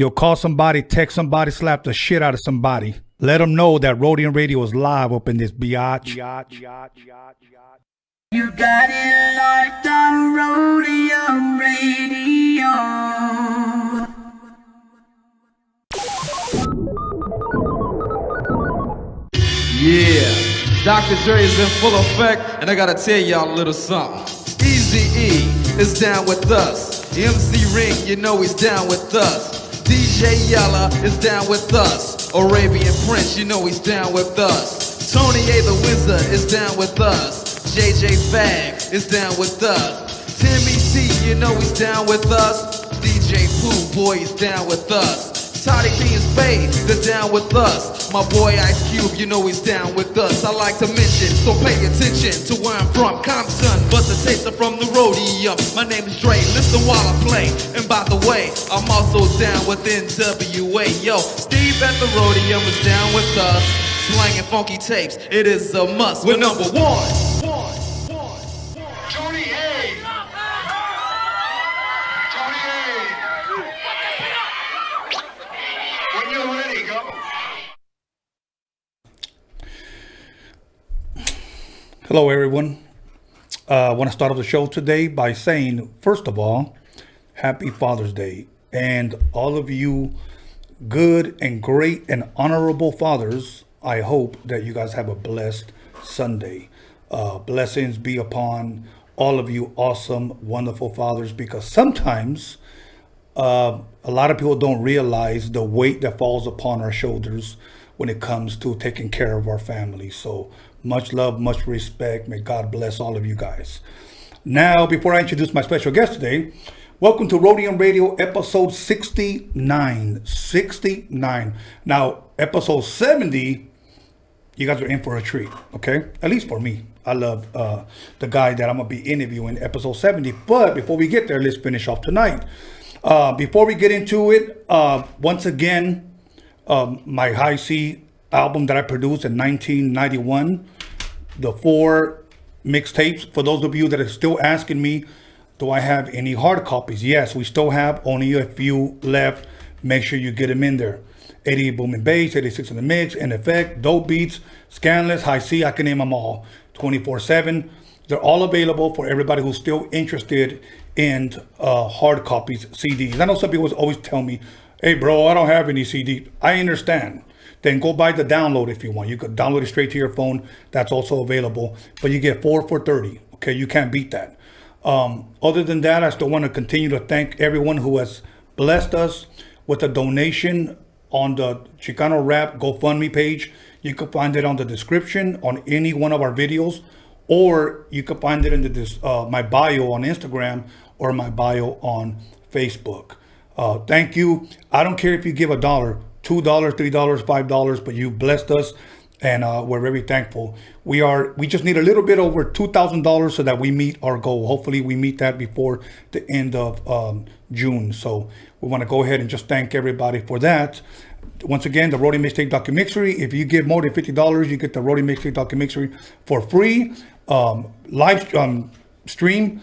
You'll call somebody, text somebody, slap the shit out of somebody. Let them know that Rhodium Radio is live up in this biatch. You got it locked on Roadium Radio. Yeah, Dr. Dre is in full effect, and I gotta tell y'all a little something. Eazy-E is down with us. MC Ring, you know he's down with us. DJ Yella is down with us. Arabian Prince, you know he's down with us. Tony A the Wizard is down with us. JJ Fag is down with us. Timmy T, you know he's down with us. DJ Pooh Boy is down with us. Toddy P and Spade, they're down with us. My boy Ice Cube, you know he's down with us. I like to mention, so pay attention to where I'm from, Compton, but the tapes are from the Roadium. My name is Dre, listen while I play. And by the way, I'm also down with NWA. Yo, Steve at the Roadium is down with us. Slanging funky tapes, it is a must. We're number one. Tony A. Tony A. When you're ready, go. Hello, everyone. I want to start off the show today by saying, first of all, happy Father's Day. And all of you good and great and honorable fathers, I hope that you guys have a blessed Sunday. Blessings be upon all of you awesome, wonderful fathers, because sometimes a lot of people don't realize the weight that falls upon our shoulders when it comes to taking care of our family. So much love, much respect. May God bless all of you guys. Now, before I introduce my special guest today, welcome to Rhodium Radio episode 69. 69. Now, episode 70, you guys are in for a treat, okay? At least for me. I love the guy that I'm going to be interviewing episode 70. But before we get there, let's finish off tonight. Before we get into it, once again, my High C album that I produced in 1991, the 4 mixtapes. For those of you that are still asking me, do I have any hard copies? Yes, we still have only a few left. Make sure you get them in there. 88 Boom and Bass, 86 in the Mix, In Effect, Dope Beats, Scanless, High C, I can name them all. 24/7. They're all available for everybody who's still interested in hard copies, CDs. I know some people always tell me, hey bro, I don't have any CDs. I understand. Then go buy the download if you want. You could download it straight to your phone. That's also available. But you get 4 for $30. Okay, you can't beat that. Other than that, I still want to continue to thank everyone who has blessed us with a donation on the Chicano Rap GoFundMe page. You can find it on the description on any one of our videos, or you can find it in my bio on Instagram or my bio on Facebook. Thank you. I don't care if you give $1, $2, $3, $5, but you blessed us, and we're very thankful. We just need a little bit over $2,000 so that we meet our goal. Hopefully we meet that before the end of June. So we want to go ahead and just thank everybody for that. Once again, the Rhodium Mixtape DOCUMIXERY. If you give more than $50, you get the Rhodium Mixtape DOCUMIXERY for free. Live stream,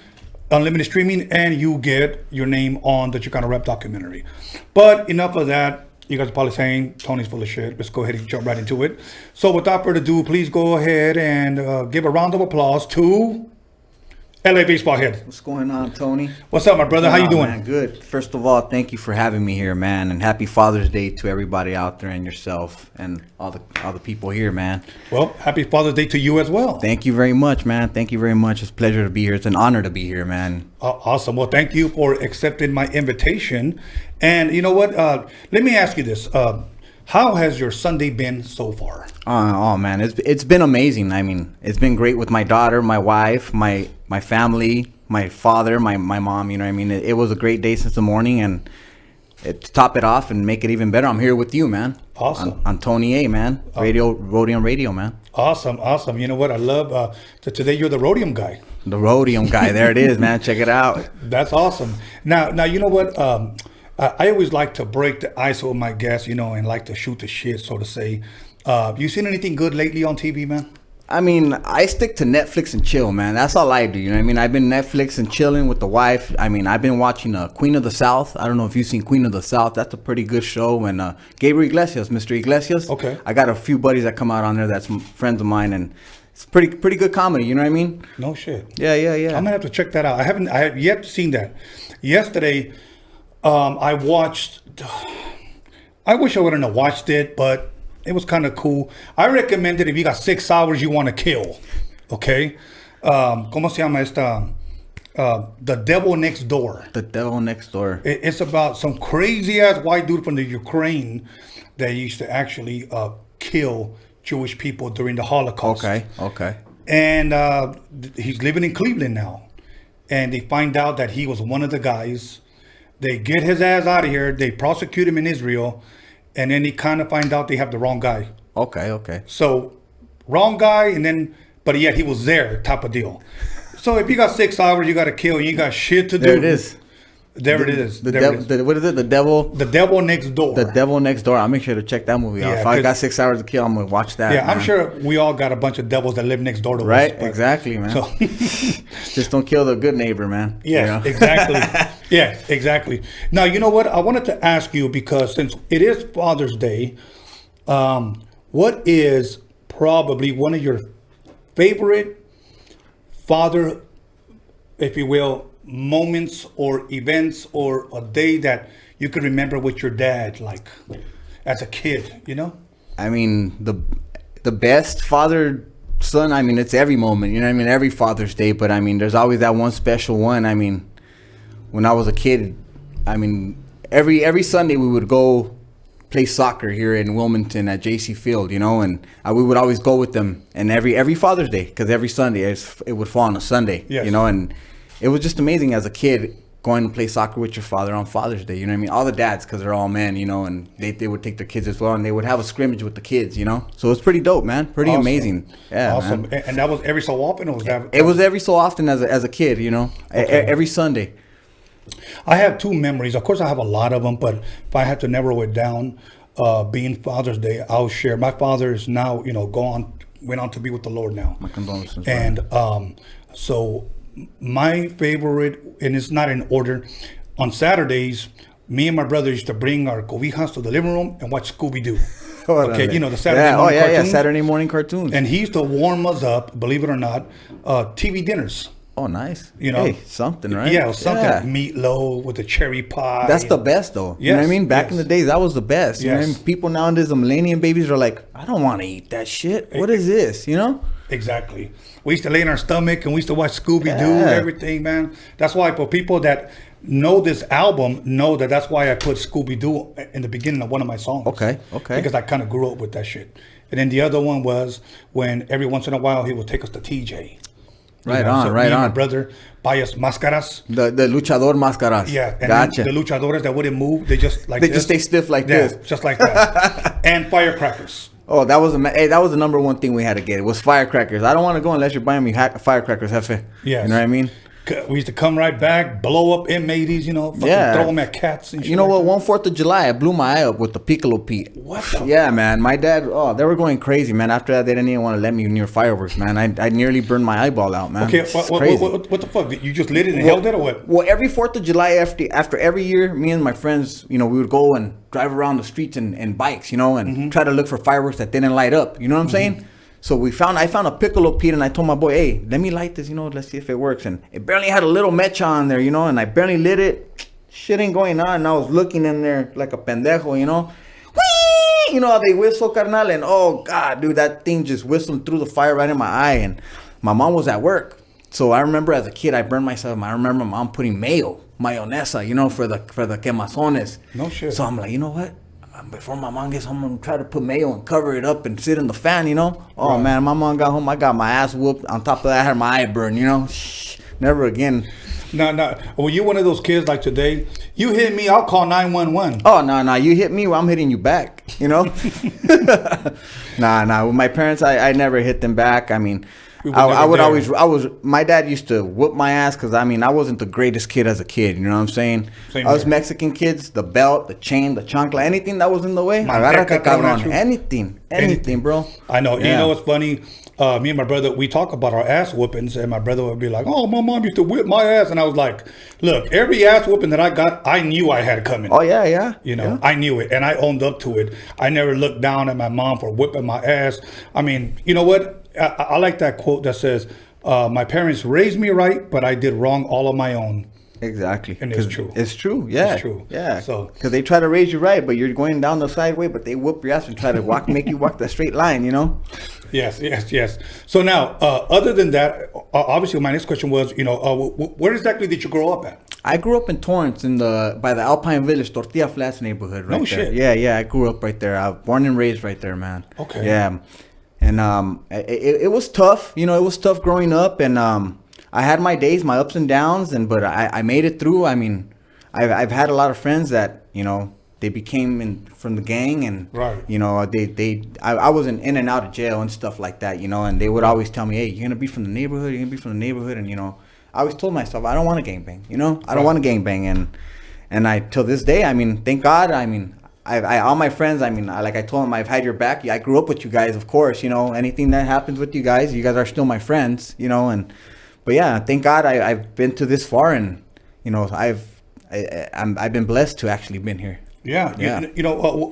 unlimited streaming, and you get your name on the Chicano Rap documentary. But enough of that. You guys are probably saying Tony's full of shit. Let's go ahead and jump right into it. So without further ado, please go ahead and give a round of applause to LA Baseballhead. What's going on, Tony? What's up, my brother? How you doing? Man, good. First of all, thank you for having me here, man, and happy Father's Day to everybody out there and yourself and all the people here, man. Well, happy Father's Day to you as well. Thank you very much, man. Thank you very much. It's a pleasure to be here. It's an honor to be here, man. Awesome. Well, thank you for accepting my invitation. And you know what? Let me ask you this. How has your Sunday been so far? Oh man, it's been amazing. I mean, it's been great with my daughter, my wife, my family, my father, my mom. You know what I mean? It was a great day since the morning, and to top it off and make it even better, I'm here with you, man. Awesome. On Tony A, man. Rhodium Radio, man. Awesome. You know what? I love today you're the Rhodium guy. The Rhodium guy. There it is, man. Check it out. That's awesome. Now you know what? I always like to break the ice with my guests, and like to shoot the shit, so to say. You seen anything good lately on TV, man? I mean, I stick to Netflix and chill, man. That's all I do. You know what I mean? I've been Netflix and chilling with the wife. I mean, I've been watching Queen of the South. I don't know if you've seen Queen of the South. That's a pretty good show. And Gabriel Iglesias, Mr. Iglesias. Okay. I got a few buddies that come out on there that's friends of mine, and it's pretty good comedy. You know what I mean? No shit. Yeah. I'm gonna have to check that out. I have yet seen that. Yesterday, I watched. I wish I wouldn't have watched it, but it was kind of cool. I recommend it if you got 6 hours you want to kill. Okay. ¿Cómo se llama esta? The Devil Next Door. The Devil Next Door. It's about some crazy ass white dude from the Ukraine that used to actually kill Jewish people during the Holocaust. Okay. And he's living in Cleveland now. And they find out that he was one of the guys. They get his ass out of here. They prosecute him in Israel. And then they kind of find out they have the wrong guy. Okay. So, wrong guy, but yet he was there, type of deal. So if you got 6 hours, you got to kill, you got shit to do. There it is. There it is. What is it? The Devil? The Devil Next Door. The Devil Next Door. I'll make sure to check that movie out. Yeah, If I got 6 hours to kill, I'm going to watch that. Yeah, man. I'm sure we all got a bunch of devils that live next door to us. Right? Exactly, man. So, just don't kill the good neighbor, man. yes, exactly. Yeah, exactly. Now, you know what? I wanted to ask you, because since it is Father's Day, what is probably one of your favorite father, if you will, moments or events, or a day that you can remember with your dad, like as a kid, you know? I mean, the best father son, I mean, it's every moment, you know what I mean? Every Father's Day, but I mean, there's always that one special one. I mean, when I was a kid, I mean, every Sunday we would go play soccer here in Wilmington at JC Field, you know, and we would always go with them. And every Father's Day, because every Sunday it would fall on a Sunday, yes. You know, and it was just amazing as a kid going to play soccer with your father on Father's Day, you know what I mean? All the dads, because they're all men, you know, and they would take their kids as well, and they would have a scrimmage with the kids, you know? So it's pretty dope, man. Pretty Awesome. Amazing. Yeah, awesome. man. And that was every so often, or was that? It was every so often as a kid, you know, Okay. Every Sunday. I have two memories. Of course, I have a lot of them, but if I had to narrow it down, being Father's Day, I'll share. My father is now, you know, went on to be with the Lord now. My condolences. And so my favorite, and it's not in order, on Saturdays, me and my brother used to bring our cobijas to the living room and watch Scooby-Doo. Okay, you know, the Saturday morning cartoons. Saturday morning cartoons. And he used to warm us up, believe it or not, TV dinners. Oh, nice. You know, hey, something, right? Yeah, something. Yeah. Meatloaf with the cherry pie. That's the best, though. You know what I Yes, mean? Back yes. in the days, that was the best. You know what I Yes. mean? People nowadays, the millennium babies are like, I don't want to eat that shit. What is this? You know? Exactly. We used to lay in our stomach and we used to watch Scooby-Doo, Yeah. everything, man. That's why for people that know this album, know that that's why I put Scooby-Doo in the beginning of one of my songs. Okay. Because I kind of grew up with that shit. And then the other one was when every once in a while he would take us to TJ. Right So on. me and my brother buy us máscaras. The luchador máscaras. Yeah, and Gotcha. then the luchadores that wouldn't move, they just like They this. just stay stiff like Yeah, this. just like that. And firecrackers. Oh, that was the number one thing we had to get. It was firecrackers. I don't want to go unless you're buying me firecrackers, Jefe. Yes. You know what I mean? We used to come right back, blow up M80s, you know, fucking Yeah. throw them at cats and shit. You know like what? that. 1/4 of July, I blew my eye up with the Piccolo Pete. What the Yeah, man. My dad, they were going crazy, man. After that, they didn't even want to let me near fireworks, man. I nearly burned my eyeball out, man. Okay, It's what crazy. the fuck? You just lit it and held it, or what? Well, every 4th of July, after every year, me and my friends, you know, we would go and drive around the streets and bikes, you know, and Mm-hmm. try to look for fireworks that didn't light up. You know what I'm saying? So I found a Piccolo Pete, and I told my boy, hey, let me light this, you know, let's see if it works. And it barely had a little mecha on there, you know, and I barely lit it. Shit ain't going on. And I was looking in there like a pendejo, you know. Whee! You know how they whistle, carnal? And oh, God, dude, that thing just whistled through the fire right in my eye. And my mom was at work. So I remember as a kid, I burned myself. I remember my mom putting mayonesa, you know, for the quemazones. No shit. So I'm like, you know what? Before my mom gets home, I'm gonna try to put mayo and cover it up and sit in the fan, you know? Oh, Right. man, my mom got home. I got my ass whooped. On top of that, I had my eye burned, you know? Shh, never again. No. Were you one of those kids like today? You hit me, I'll call 911. Oh, no. You hit me, well, I'm hitting you back, you know? Nah. With my parents, I never hit them back. I mean, My dad used to whoop my ass because I wasn't the greatest kid as a kid. You know what I'm saying? Same Us here. Mexican kids, the belt, the chain, the chancla, anything that was in the way, Manteca, agárrate, cabrón. cabrón. Anything, bro. I know. Yeah. You know what's funny? Me and my brother, we talk about our ass whoopings, and my brother would be like, "Oh, my mom used to whip my ass," and I was like, "Look, every ass whooping that I got, I knew I had coming." Oh yeah. You know, Yeah. I knew it, and I owned up to it. I never looked down at my mom for whipping my ass. I mean, you know what? I like that quote that says, "My parents raised me right, but I did wrong all on my own." Exactly. And it's 'Cause true. It's true. Yeah. It's true. Yeah. So- because they try to raise you right, but you're going down the side way, but they whoop your ass and try to make you walk that straight line. You know. Yes. So now, other than that, obviously, my next question was, where exactly did you grow up at? I grew up in Torrance by the Alpine Village Tortilla Flats neighborhood right there. shit. Yeah, I grew up right there. I was born and raised right there, man. Okay. Yeah. And it was tough. You know, it was tough growing up, and I had my days, my ups and downs, but I made it through. I mean, I've had a lot of friends that, they became from the gang, and Right. I was in and out of jail and stuff like that, and they would always tell me, "Hey, you're gonna be from the neighborhood. You're gonna be from the neighborhood," and I always told myself, I don't want to gangbang. I don't want to gangbang, and I till this day, thank God, I all my friends, like I told them, I've had your back. I grew up with you guys, of course. Anything that happens with you guys are still my friends. But yeah, thank God I've been to this far, and I've been blessed to actually been here. Yeah.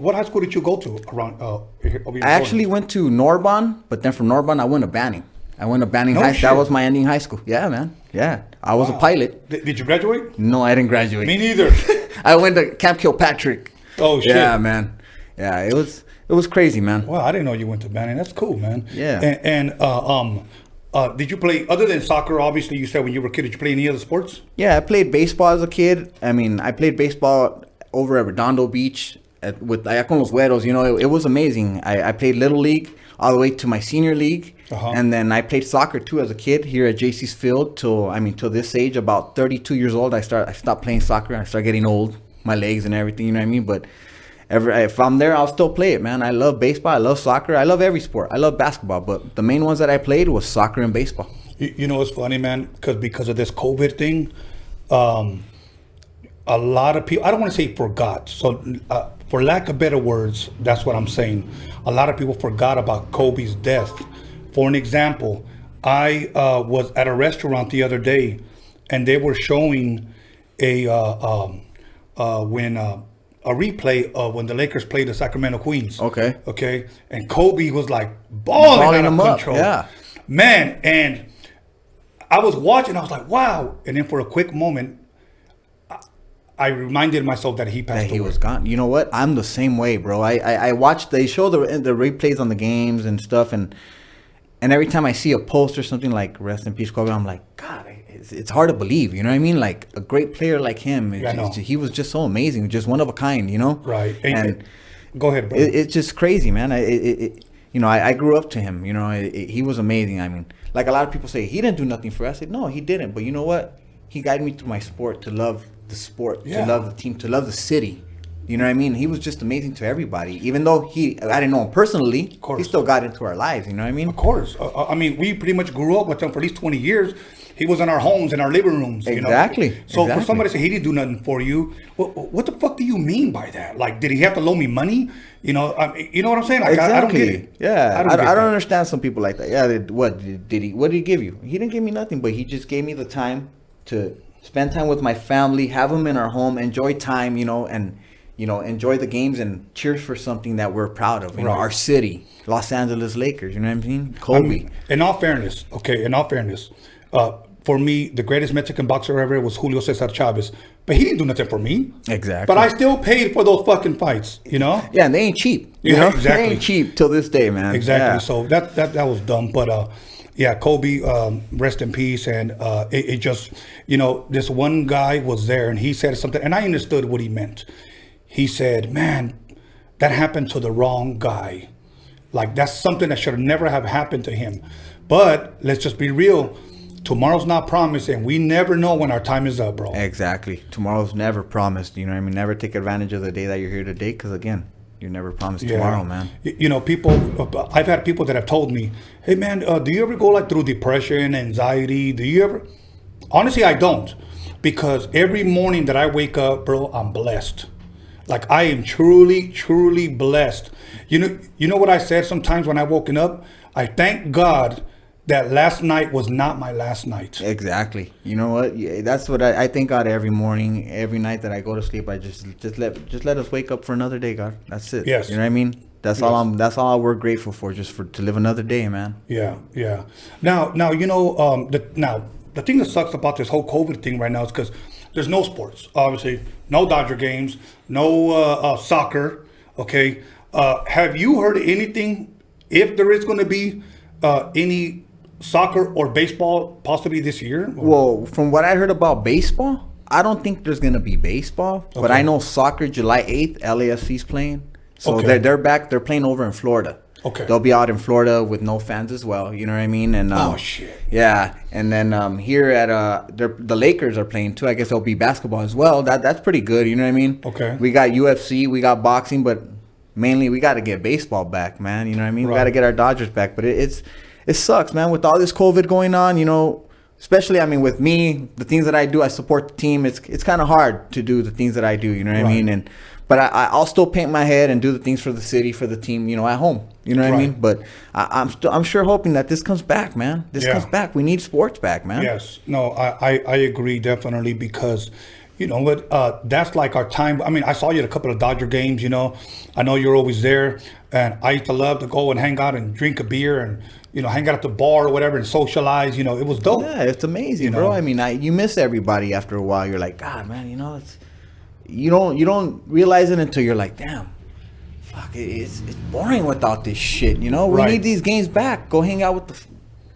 What high school did you go to around here? Over I actually went to Narbonne, but then from Narbonne I went to Banning. No High. shit. That was my ending high school. Yeah, man. Yeah, I was a pilot. Did you graduate? No, I didn't graduate. Me neither. I went to Camp Kilpatrick. Oh shit. Yeah, man. Yeah, it was crazy, man. Wow, I didn't know you went to Banning. That's cool, man. Yeah. And did you play, other than soccer, obviously you said when you were a kid, did you play any other sports? Yeah, I played baseball as a kid. I played baseball over at Redondo Beach with allá con los güeros. It was amazing. I played Little League all the way to my senior league. Uh-huh. And then I played soccer too as a kid here at JC's Field till this age, about 32 years old. I stopped playing soccer. I started getting old, my legs and everything, you know what I mean? But if I'm there, I'll still play it, man. I love baseball. I love soccer. I love every sport. I love basketball. But the main ones that I played was soccer and baseball. You know, it's funny, man, because of this COVID thing, a lot of people, I don't want to say forgot. So for lack of better words, that's what I'm saying. A lot of people forgot about Kobe's death. For an example, I was at a restaurant the other day, and they were showing a replay of when the Lakers played the Sacramento Queens. Okay. And Kobe was like balling out of control. Yeah. Man, and I was watching, I was like, wow. And then for a quick moment, I reminded myself that he passed away. He was gone. You know what? I'm the same way, bro. I watched, they show the replays on the games and stuff, and every time I see a post or something like "Rest in Peace, Kobe," I'm like, God, it's hard to believe. You know what I mean? Like a great player like him, he was just so amazing, just one of a kind. Right. And go ahead, bro. It's just crazy, man. I grew up to him. He was amazing. Like a lot of people say, he didn't do nothing for us. I said, no, he didn't. But you know what? He guided me through my sport, to love the sport, to love the team, to love the city. You know what I mean? He was just amazing to everybody. Even though I didn't know him personally, he still got into our lives. You know what I mean? Of course. We pretty much grew up with him for at least 20 years. He was in our homes, in our living rooms. Exactly. So for somebody to say he didn't do nothing for you, what the fuck do you mean by that? Like, did he have to loan me money? You know what I'm saying? Like, Exactly. I don't get it. Yeah, I don't understand some people like that. Yeah, what did he give you? He didn't give me nothing, but he just gave me the time to spend time with my family, have them in our home, enjoy time, and enjoy the games and cheers for something that we're proud of. You know, our city, Los Angeles Lakers. You know what I mean? Kobe. In all fairness, for me, the greatest Mexican boxer ever was Julio Cesar Chavez. But he didn't do nothing for me. Exactly. But I still paid for those fucking fights, Yeah, and they ain't cheap. You know? Exactly. They ain't cheap till this day, man. Exactly. Yeah. So that was dumb. But Kobe, rest in peace. And it just, this one guy was there and he said something, and I understood what he meant. He said, man, that happened to the wrong guy. Like, that's something that should never have happened to him. But let's just be real. Tomorrow's not promised, and we never know when our time is up, bro. Exactly. Tomorrow's never promised. You know what I mean? Never take advantage of the day that you're here today, because, again, you're never promised tomorrow, man. You know, people. I've had people that have told me, "Hey, man, do you ever go like through depression, anxiety? Do you ever?" Honestly, I don't, because every morning that I wake up, bro, I'm blessed. Like I am truly, truly blessed. You know what I said sometimes when I woken up? I thank God that last night was not my last night. Exactly. You know what? Yeah, that's what I thank God every morning, every night that I go to sleep. I just let us wake up for another day, God. That's it. Yes. You know what I mean? That's all we're grateful for, just to live another day, man. Yeah. Now you know the thing that sucks about this whole COVID thing right now is because there's no sports. Obviously, no Dodger games, no soccer. Okay. Have you heard anything? If there is going to be any soccer or baseball possibly this year? Well, from what I heard about baseball, I don't think there's going to be baseball. But I know soccer, July 8th, LAFC's playing. So they're back. They're playing over in Florida. Okay. They'll be out in Florida with no fans as well. You know what I mean? And oh, shit. Yeah. And then here at the Lakers are playing too. I guess there'll be basketball as well. That's pretty good. You know what I mean? Okay. We got UFC. We got boxing. But mainly we got to get baseball back, man. You know what I mean? Right. We got to get our Dodgers back. But it sucks, man, with all this COVID going on, you know, especially, I mean, with me, the things that I do, I support the team. It's kind of hard to do the things that I do, you know what I mean? But I'll still paint my head and do the things for the city, for the team, you know, at home. You know what I mean? But I'm sure hoping that this comes back, man. This comes back. We need sports back, man. Yes. No, I agree definitely, because you know what, that's like our time. I mean, I saw you at a couple of Dodger games, you know. I know you're always there. And I used to love to go and hang out and drink a beer and, you know, hang out at the bar or whatever and socialize. You know, it was dope. Yeah, it's amazing, bro. I mean, you miss everybody after a while. You're like, God, man, you know, you don't realize it until you're like, damn, fuck, it's boring without this shit. You know, we need these games back. Go hang out with the,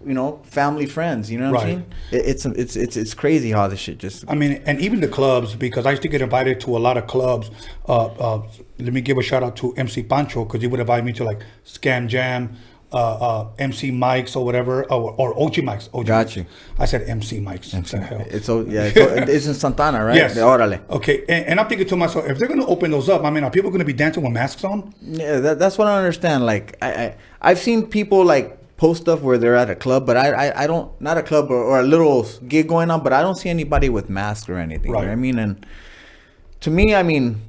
you know, family, friends. You know what I'm saying? It's crazy how this shit just. I mean, and even the clubs, because I used to get invited to a lot of clubs. Let me give a shout out to MC Pancho, because he would invite me to like Scam Jam, MC Mike's or whatever, or OG Mike's. Got you. I said MC Mike's. MC. It's in Santana, right? Yes. Órale. Okay, and I'm thinking to myself, if they're going to open those up, I mean, are people going to be dancing with masks on? Yeah, that's what I understand. Like, I've seen people like post stuff where they're at a club, but I don't, not a club or a little gig going on, but I don't see anybody with masks or anything. Right. You know what I mean? And to me, I mean,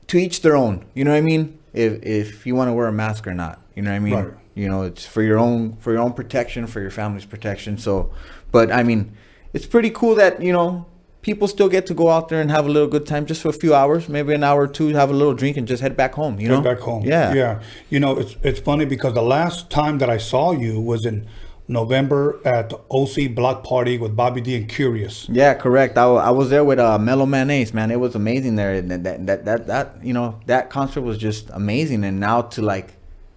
to each their own. You know what I mean? If you want to wear a mask or not, you know what I mean? Right. You know, it's for your own protection, for your family's protection. So, but I mean, it's pretty cool that, you know, people still get to go out there and have a little good time just for a few hours, maybe an hour or two, have a little drink and just head back home, you know? Head back home. Yeah. You know, it's funny because the last time that I saw you was in November at the OC Block Party with Bobby D and Curious. Yeah, correct. I was there with Mellow Man Ace, man. It was amazing there. And that you know, that concert was just amazing. And now to like,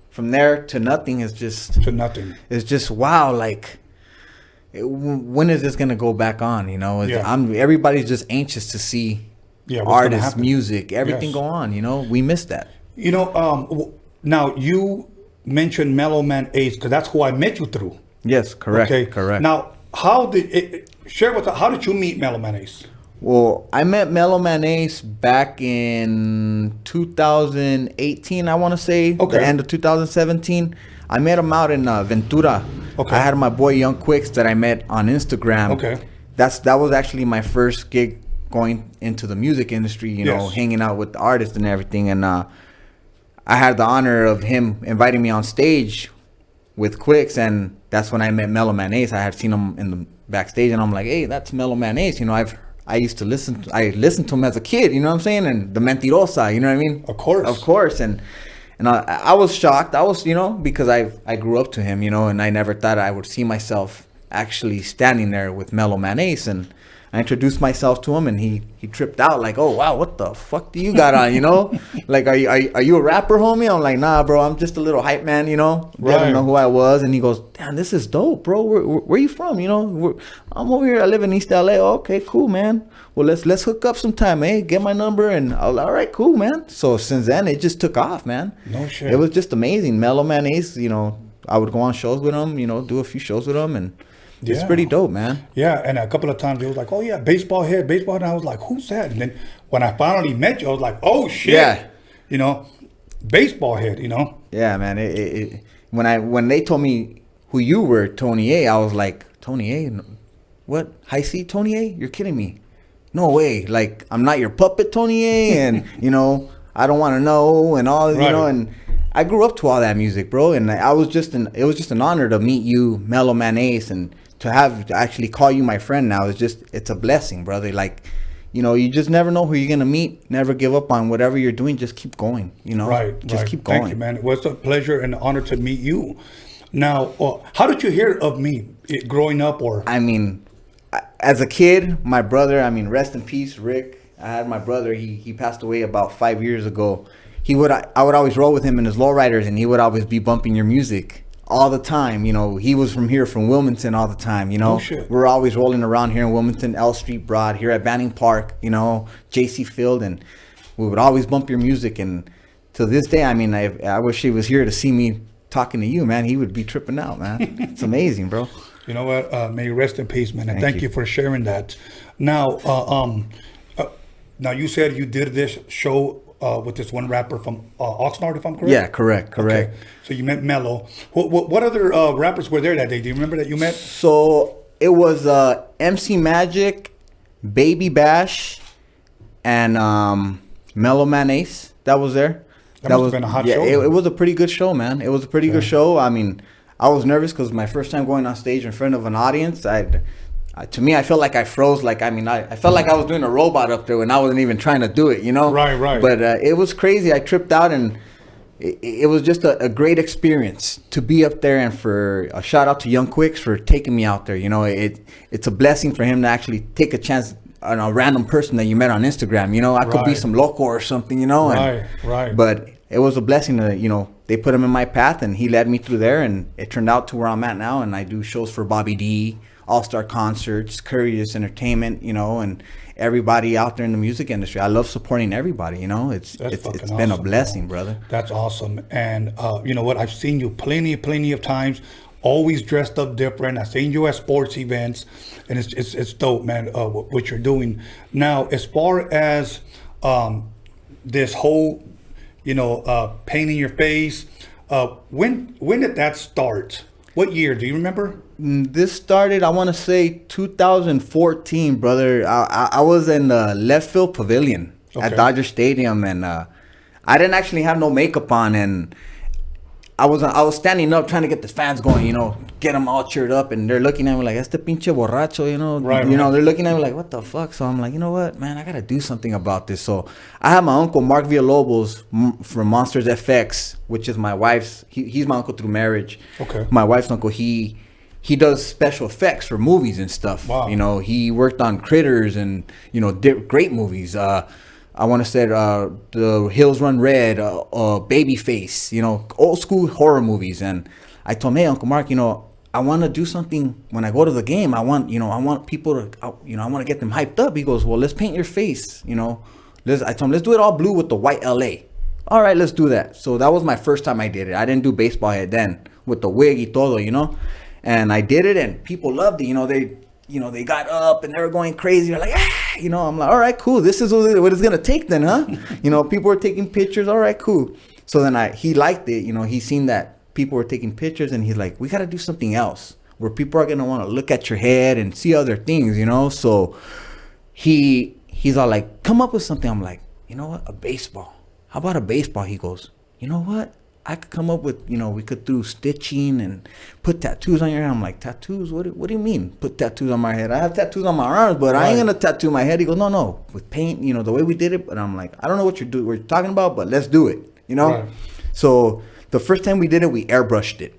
from there to nothing is just... To nothing. It's just, wow, like... when is this gonna go back on? You know, everybody's just anxious to see artists, music, everything go on. You know, we miss that. You know, now you mentioned Mellow Man Ace because that's who I met you through. Yes, correct. Okay, correct. Now, how did how did you meet Mellow Man Ace? Well, I met Mellow Man Ace back in 2018. I want to say the end of 2017. I met him out in Ventura. Okay. I had my boy Young Quicks that I met on Instagram. Okay. That was actually my first gig going into the music industry, you know, hanging out with the artists and everything. And I had the honor of him inviting me on stage with Quicks, and that's when I met Mellow Man Ace. I had seen him in the backstage, and I'm like, hey, that's Mellow Man Ace. You know, I listened to him as a kid, you know what I'm saying? And the Mentirosa, you know what I mean? Of course. And I was shocked. I was, you know, because I grew up to him, you know, and I never thought I would see myself actually standing there with Mellow Man Ace. And I introduced myself to him, and he tripped out like, oh, wow, what the fuck do you got on, you know? Like, are you a rapper, homie? I'm like, nah, bro, I'm just a little hype man, you know? Right. Didn't know who I was. And he goes, damn, this is dope, bro. Where you from, you know? I'm over here. I live in East LA. Oh, okay, cool, man. Well, let's hook up sometime, eh? Get my number, and all right, cool, man. So since then, it just took off, man. No shit. It was just amazing. Mellow Man Ace, you know, I would go on shows with him, you know, do a few shows with him, and it's pretty dope, man. Yeah, and a couple of times he was like, oh, yeah, Baseballhead. And I was like, who's that? And then when I finally met you, I was like, oh, shit. Yeah. You know, Baseballhead, you know. Yeah, man. When they told me who you were, Tony A, I was like, Tony A? What? High C Tony A? You're kidding me. No way. Like, I'm not your puppet, Tony A, and, you know, I don't want to know, and all, you know, and I grew up to all that music, bro, and it was just an honor to meet you, Mellow Man Ace, and to actually call you my friend now, it's a blessing, brother. Like, you know, you just never know who you're going to meet. Never give up on whatever you're doing. Just keep going, you know. Just keep going. Thank you, man. It was a pleasure and an honor to meet you. Now, how did you hear of me growing up? Or I mean, as a kid, my brother, I mean, rest in peace, Rick. I had my brother. He passed away about 5 years ago. I would always roll with him in his lowriders, and he would always be bumping your music all the time. You know, he was from Wilmington all the time, you know. Oh, shit. We're always rolling around here in Wilmington, L Street Broad, here at Banning Park, you know, JC Field, and we would always bump your music. And to this day, I mean, I wish he was here to see me talking to you, man. He would be tripping out, man. It's amazing, bro. You know what? May you rest in peace, man. And thank you for sharing that. Now, now you said you did this show with this one rapper from Oxnard, if I'm correct? Yeah, correct. Okay. So you met Mellow. What other rappers were there that day? Do you remember that you met? So it was MC Magic, Baby Bash, and Mellow Man Ace that was there. That must have been a hot show. It was a pretty good show, man. It was a pretty good show. I mean, I was nervous because my first time going on stage in front of an audience. To me, I felt like I froze. Like, I mean, I felt like I was doing a robot up there when I wasn't even trying to do it, you know? Right. But it was crazy. I tripped out, and it was just a great experience to be up there. And for a shout out to Young Quicks for taking me out there. You know, it's a blessing for him to actually take a chance on a random person that you met on Instagram. You know, I could be some loco or something, you know? Right. But it was a blessing to, you know, they put him in my path, and he led me through there, and it turned out to where I'm at now. And I do shows for Bobby D, All-Star Concerts, Courteous Entertainment, you know, and everybody out there in the music industry. I love supporting everybody, you know. It's been a blessing, brother. That's awesome. And you know what? I've seen you plenty of times, always dressed up different. I've seen you at sports events, and it's dope, man, what you're doing. Now, as far as this whole, you know, painting your face, when did that start? What year? Do you remember? This started, I want to say, 2014, brother. I was in the left field pavilion at Dodger Stadium, and I didn't actually have no makeup on, and I was standing up trying to get the fans going, you know, get them all cheered up, and they're looking at me like, este pinche borracho, you know. Right. They're looking at me like, what the fuck? So I'm like, you know what, man, I got to do something about this. So I have my uncle, Mark Villalobos, from Monsters FX, which is my wife's, he's my uncle through marriage. Okay. My wife's uncle, he does special effects for movies and stuff. Wow. You know, he worked on Critters and, you know, great movies. I want to say The Hills Run Red, Babyface, you know, old school horror movies. And I told him, hey, Uncle Mark, you know, I want to do something when I go to the game. I want people to, I want to get them hyped up. He goes, well, let's paint your face, you know. I told him, let's do it all blue with the white L.A. All right, let's do that. So that was my first time I did it. I didn't do Baseballhead then with the wig y todo, you know. And I did it, and people loved it. You know, they got up and they were going crazy. They're like, you know, I'm like, all right, cool. This is what it's gonna take then, huh? You know, people were taking pictures. All right, cool. So then he liked it. You know, he seen that people were taking pictures, and he's like, we got to do something else where people are gonna want to look at your head and see other things, you know. So he's all like, come up with something. I'm like, you know what, a baseball. How about a baseball? He goes, you know what? I could come up with, you know, we could do stitching and put tattoos on your head. I'm like, tattoos? What do you mean put tattoos on my head? I have tattoos on my arms, but I ain't going to tattoo my head. He goes, no, with paint, you know, the way we did it. But I'm like, I don't know what we're talking about, but let's do it, you know? Right. So the first time we did it, we airbrushed it.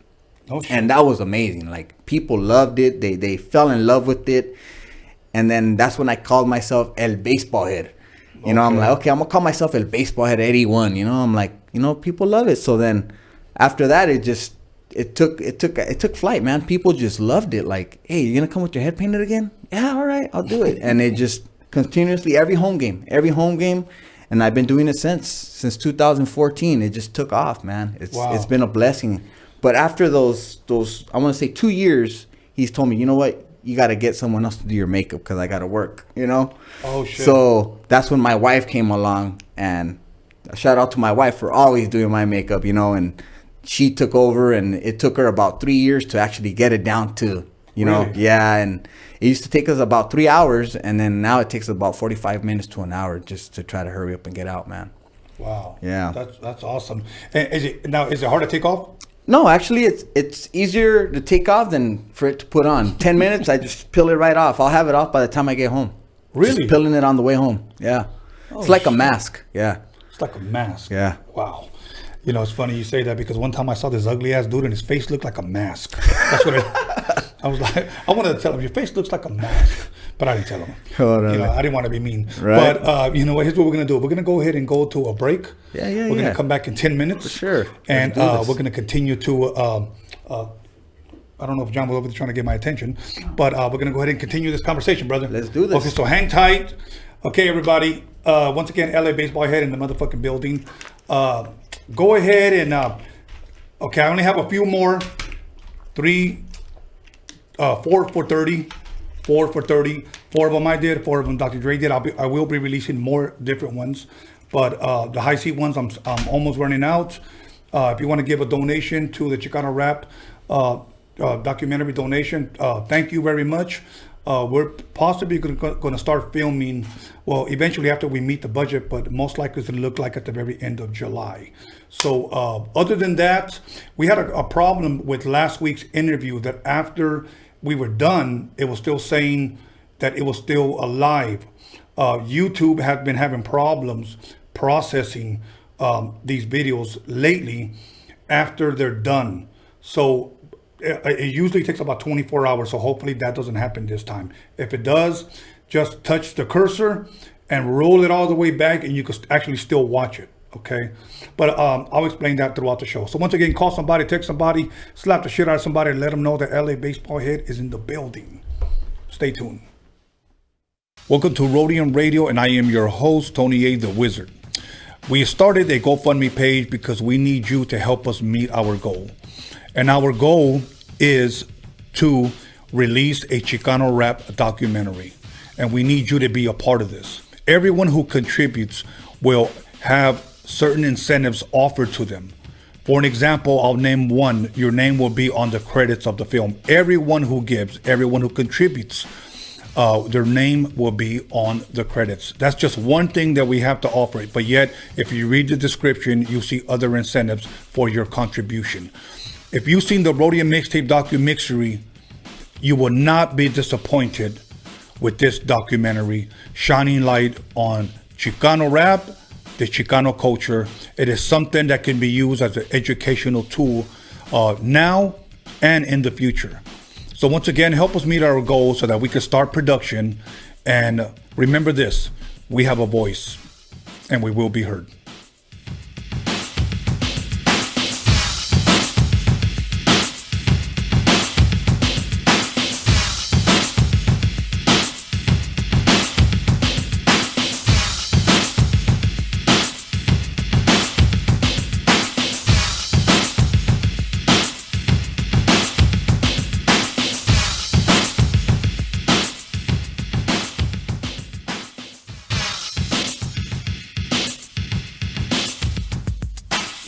Oh, shit. And that was amazing. Like, people loved it. They fell in love with it. And then that's when I called myself El Baseballhead. You know, I'm like, okay, I'm going to call myself El Baseballhead 81. You know, I'm like, you know, people love it. So then after that, it took flight, man. People just loved it. Like, hey, you're going to come with your head painted again? Yeah, all right, I'll do it. And it just continuously, every home game. And I've been doing it since 2014. It just took off, man. It's been a blessing. But after those, I want to say 2 years, he's told me, you know what? You got to get someone else to do your makeup because I got to work, you know? Oh, shit. So that's when my wife came along, and shout out to my wife for always doing my makeup, you know, and she took over, and it took her about 3 years to actually get it down to, you know, Really? yeah. And it used to take us about 3 hours, and then now it takes about 45 minutes to an hour just to try to hurry up and get out, man. Wow. Yeah. That's awesome. And is it hard to take off? No, actually, it's easier to take off than for it to put on. 10 minutes, I just peel it right off. I'll have it off by the time I get home. Really? Just peeling it on the way home. Yeah. It's like a mask. Yeah. It's like a mask. Yeah. Wow. You know, it's funny you say that because one time I saw this ugly ass dude and his face looked like a mask. That's what I was like. I wanted to tell him your face looks like a mask, but I didn't tell him. Oh, no, you know, no. I didn't want to be mean. Right. But you know what? Here's what we're gonna do. We're gonna go ahead and go to a break. Yeah. We're gonna come back in 10 minutes. For sure. And Let's do this. we're gonna continue to. I don't know if John was over there trying to get my attention, but we're gonna go ahead and continue this conversation, brother. Let's do this. Okay, so hang tight. Okay, everybody. Once again, LA Baseballhead in the motherfucking building. Go ahead and okay, I only have a few more. 4 for 30. 4 for 30. 4 of them I did. 4 of them Dr. Dre did. I will be releasing more different ones, but the high seat ones I'm almost running out. If you want to give a donation to the Chicano Rap documentary donation, thank you very much. We're possibly going to start filming, well, eventually after we meet the budget, but most likely it's going to look like at the very end of July. So other than that, we had a problem with last week's interview that after we were done, it was still saying that it was still alive. YouTube has been having problems processing these videos lately after they're done. So it usually takes about 24 hours, so hopefully that doesn't happen this time. If it does, just touch the cursor and roll it all the way back and you can actually still watch it, okay? But I'll explain that throughout the show. So once again, call somebody, text somebody, slap the shit out of somebody, and let them know that LA Baseballhead is in the building. Stay tuned. Welcome to Rhodium Radio, and I am your host, Tony A. the Wizard. We started a GoFundMe page because we need you to help us meet our goal. And our goal is to release a Chicano rap documentary. And we need you to be a part of this. Everyone who contributes will have certain incentives offered to them. For an example, I'll name one. Your name will be on the credits of the film. Everyone who gives, everyone who contributes, their name will be on the credits. That's just one thing that we have to offer. But yet, if you read the description, you see other incentives for your contribution. If you've seen the Rhodium mixtape DOCUMIXERY, you will not be disappointed with this documentary shining light on Chicano rap, the Chicano culture. It is something that can be used as an educational tool now and in the future. So once again, help us meet our goals so that we can start production. And remember this, we have a voice and we will be heard.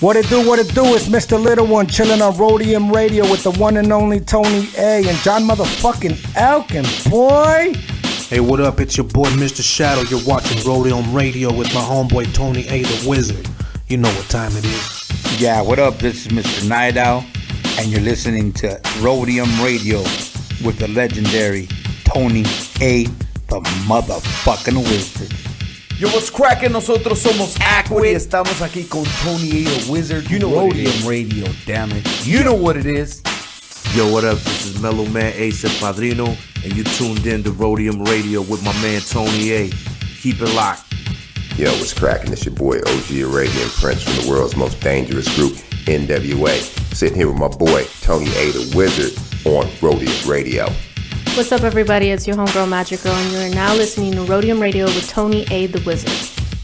What it do, it's Mr. Little One chilling on Rhodium Radio with the one and only Tony A and John motherfucking ELKINS, boy! Hey, what up? It's your boy, Mr. Shadow. You're watching Rhodium Radio with my homeboy, Tony A, the Wizard. You know what time it is. Yeah, what up? This is Mr. Night Owl, and you're listening to Rhodium Radio with the legendary Tony A, the motherfucking Wizard. Yo, what's cracking? Nosotros somos Aquid y estamos aquí con Tony A, the Wizard. You know Rhodium Radio, damn it. You know what it is. Yo, what up? This is Mellow Man Ace and Padrino, and you tuned in to Rhodium Radio with my man Tony A. Keep it locked. Yo, what's cracking? It's your boy OG Arabian Prince from the world's most dangerous group, NWA. Sitting here with my boy Tony A, the Wizard on Rhodium Radio. What's up, everybody? It's your homegirl Magic Girl, and you are now listening to Rhodium Radio with Tony A, the Wizard.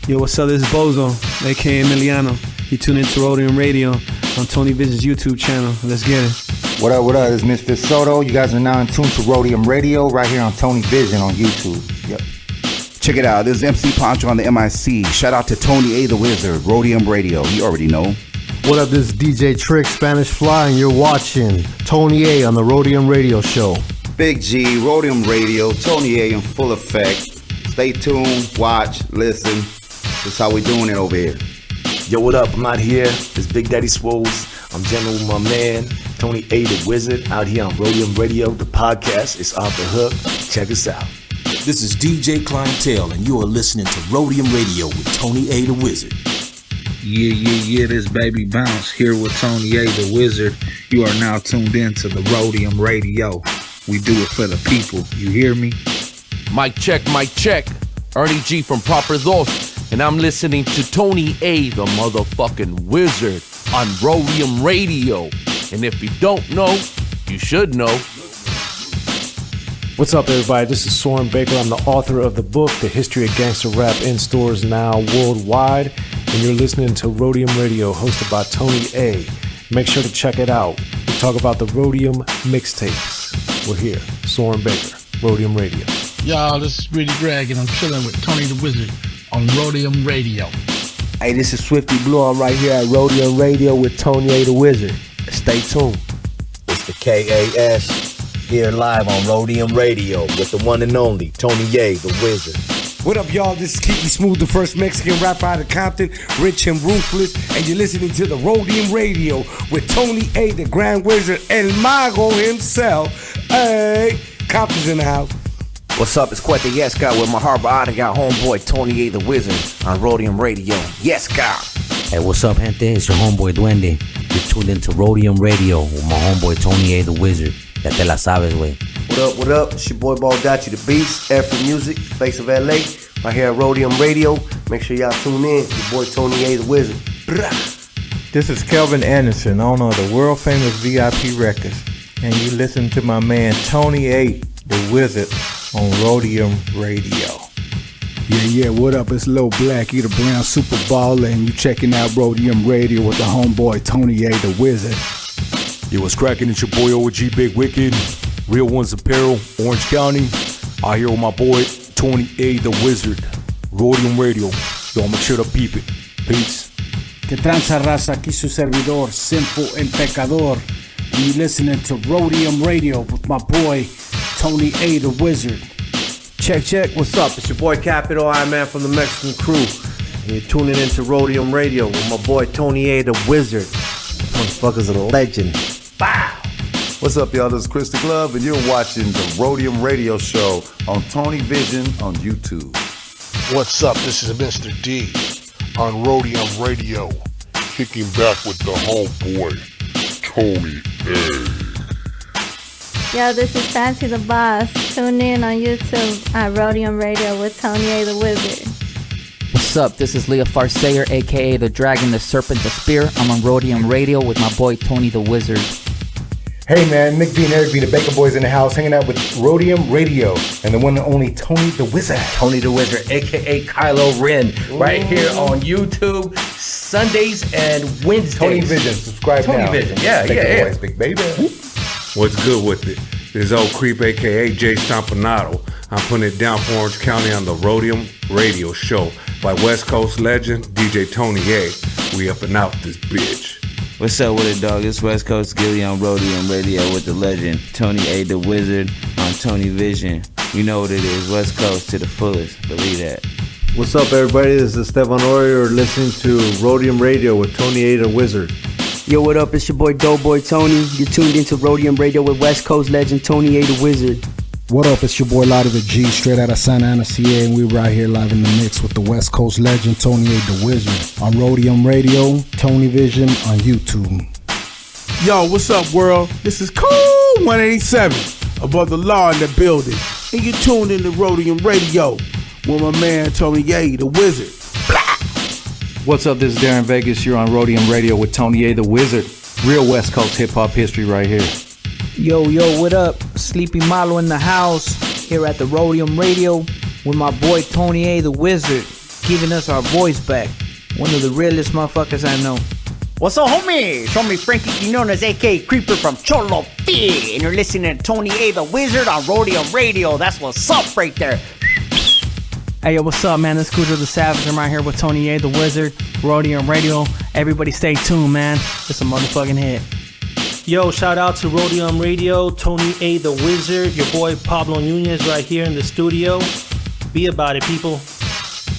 Yo, what's up? This is Bozo, aka Emiliano. You tune into Rhodium Radio on Tony Vision's YouTube channel. Let's get it. What up? It's Mr. Soto. You guys are now in tune to Rhodium Radio right here on Tony Vision on YouTube. Yep. Check it out. This is MC Poncho on the MIC. Shout out to Tony A. the Wizard, Rhodium Radio. You already know. What up, this is DJ Trick, Spanish Fly, and you're watching Tony A on the Rhodium Radio Show. Big G, Rhodium Radio, Tony A in full effect. Stay tuned, watch, listen. That's how we doing it over here. Yo, what up? I'm out here. It's Big Daddy Swoles. I'm jamming with my man, Tony A. the Wizard, out here on Rhodium Radio. The podcast is off the hook. Check us out. This is DJ Clientele, and you are listening to Rhodium Radio with Tony A. the Wizard. Yeah, this Baby Bounce here with Tony A. the Wizard. You are now tuned in to the Roadium Radio. We do it for the people. You hear me? Mic check. Ernie G from Proper Dos, and I'm listening to Tony A. the motherfucking Wizard on Rhodium Radio. And if you don't know, you should know. What's up, everybody? This is Soren Baker. I'm the author of the book, The History of Gangster Rap, in stores now worldwide. And you're listening to Rhodium Radio, hosted by Tony A. Make sure to check it out. We talk about the Rhodium Mixtapes. We're here. Soren Baker, Rhodium Radio. Y'all, this is Really Greg, and I'm chilling with Tony the Wizard on Rhodium Radio. Hey, this is Swifty Blue. I'm right here at Rhodium Radio with Tony A. the Wizard. Stay tuned. It's the KAS. Here live on Rhodium Radio with the one and only Tony A. the Wizard. What up, y'all? This is Kiki Smooth, the first Mexican rapper out of Compton, rich and ruthless, and you're listening to the Rhodium Radio with Tony A. the Grand Wizard, El Mago himself. Hey, Compton's in the house. What's up? It's Quite the Yes Guy with my Harbor Ottawa homeboy Tony A. the Wizard on Rhodium Radio. Yes, God. Hey, what's up, gente? It's your homeboy Duende. You're tuned into Rhodium Radio with my homeboy Tony A. the Wizard. Ya te la sabes, wey. What up? It's your boy Baldacci the Beast, Afro Music, face of LA, right here at Rhodium Radio. Make sure y'all tune in. Your boy Tony A. the Wizard. This is Kelvin Anderson, owner of the world famous VIP Records, and you listen to my man Tony A. the Wizard on Rhodium Radio. Yeah, what up? It's Lil Black, the Brown Super Baller, and you checking out Rhodium Radio with the homeboy Tony A. the Wizard. Yo, what's cracking? It's your boy OG Big Wicked, Real Ones Apparel, Orange County. Out here with my boy Tony A. the Wizard, Rhodium Radio. Yo, make sure to peep it. Peace. Que tranza raza, aquí su servidor, Simple El Pecador. And you listening to Rhodium Radio with my boy Tony A. the Wizard. Check. What's up? It's your boy Capital I Man from the Mexican Crew. And you're tuning into Rhodium Radio with my boy Tony A. the Wizard. Motherfucker's a legend. Bow! What's up, y'all? This is Chris the Glove, and you're watching the Rhodium Radio Show on Tony Vision on YouTube. What's up? This is Mr. D on Rhodium Radio, kicking back with the homeboy, Tony A. Yo, this is Fancy the Boss. Tune in on YouTube at Rhodium Radio with Tony A. the Wizard. What's up? This is Leah Farsayer, aka the Dragon, the Serpent, the Spear. I'm on Rhodium Radio with my boy Tony the Wizard. Hey man, Nick B and Eric B, the Baker Boys in the house, hanging out with Rhodium Radio and the one and only Tony the Wizard. Tony the Wizard, aka Kylo Ren, right here on YouTube, Sundays and Wednesdays. Tony Vision, subscribe Tony now. Vision, yeah. Boys, big baby. What's good with it? This is Old Creep, aka Jay Stompanato. I'm putting it down for Orange County on the Rhodium Radio Show by West Coast legend DJ Tony A. We up and out this bitch. What's up with it, dog? It's West Coast Gilly on Rhodium Radio with the legend Tony A. the Wizard on Tony Vision. You know what it is, West Coast to the fullest. Believe that. What's up, everybody? This is Stefan Orior listening to Rhodium Radio with Tony A. the Wizard. Yo, what up? It's your boy Doughboy Tony. You're tuned into Rhodium Radio with West Coast legend Tony A. the Wizard. What up? It's your boy Lottie the G, straight out of Santa Ana, CA, and we're right here live in the mix with the West Coast legend Tony A. the Wizard on Rhodium Radio, Tony Vision on YouTube. Yo, what's up, world? This is Cool 187, above the law in the building, and you're tuned into Rhodium Radio with my man Tony A. the Wizard. What's up? This is Darren Vegas. You're on Rhodium Radio with Tony A. the Wizard. Real West Coast hip hop history right here. Yo, what up? Sleepy Malo in the house, here at the Rhodium Radio with my boy Tony A. the Wizard, giving us our voice back. One of the realest motherfuckers I know. What's up, homie? Show me Frankie Quinones, a.k.a. Creeper from Cholo P. And you're listening to Tony A. the Wizard on Rhodium Radio. That's what's up right there. Hey, yo, what's up, man? This is Cujo the Savage. I'm right here with Tony A, the Wizard, Roadium Radio. Everybody stay tuned, man. It's a motherfucking hit. Yo, shout out to Rhodium Radio, Tony A, the Wizard, your boy Pablo Nunez right here in the studio. Be about it, people.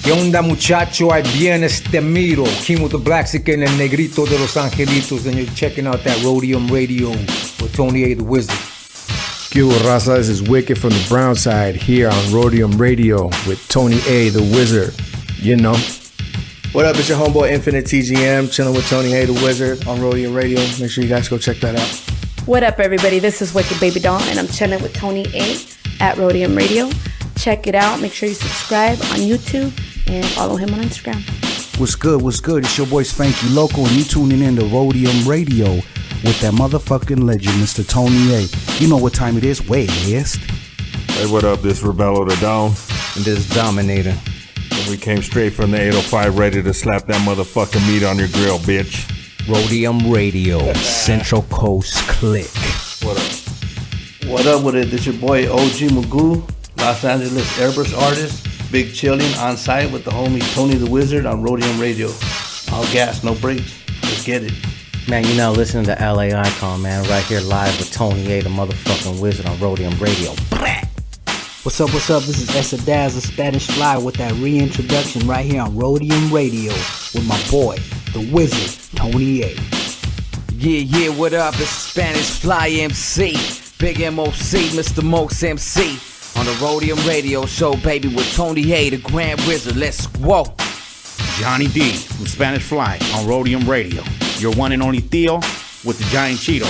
¿Qué onda, muchacho? Ahí viene este miro. King with the Blaxican and Negrito de Los Angelitos, and you're checking out that Rhodium Radio with Tony A, the Wizard. ¿Qué hubo, Raza? This is Wicked from the Brown Side here on Rhodium Radio with Tony A, the Wizard. You know. What up? It's your homeboy Infinite TGM, chilling with Tony A, the Wizard on Rhodium Radio. Make sure you guys go check that out. What up, everybody? This is Wicked Baby Doll, and I'm chilling with Tony A at Rhodium Radio. Check it out. Make sure you subscribe on YouTube and follow him on Instagram. What's good? What's good? It's your boy Spanky Loco, and you tuning in to Rhodium Radio with that motherfucking legend, Mr. Tony A. You know what time it is? West. Hey, what up? This Rebello the Dawn. And this Dominator. And we came straight from the 805 ready to slap that motherfucking meat on your grill, bitch. Rhodium Radio, Central Coast Click. What up? What up with it? This your boy OG Magoo, Los Angeles airbrush artist. Big chilling on site with the homie Tony the Wizard on Rhodium Radio. All gas, no brakes. Let's get it. Man, you know, listening to LA Icon, man, right here live with Tony A, the motherfucking Wizard on Rhodium Radio. What's up, what's up? This is Esadaz, the Spanish Fly, with that reintroduction right here on Rhodium Radio with my boy, the Wizard, Tony A. Yeah, what up? It's Spanish Fly MC, Big MOC, Mr. Mokes MC, on the Rhodium Radio Show, baby, with Tony A, the Grand Wizard. Let's go. Johnny D from Spanish Fly on Rhodium Radio. Your one and only Theo with the giant Cheeto.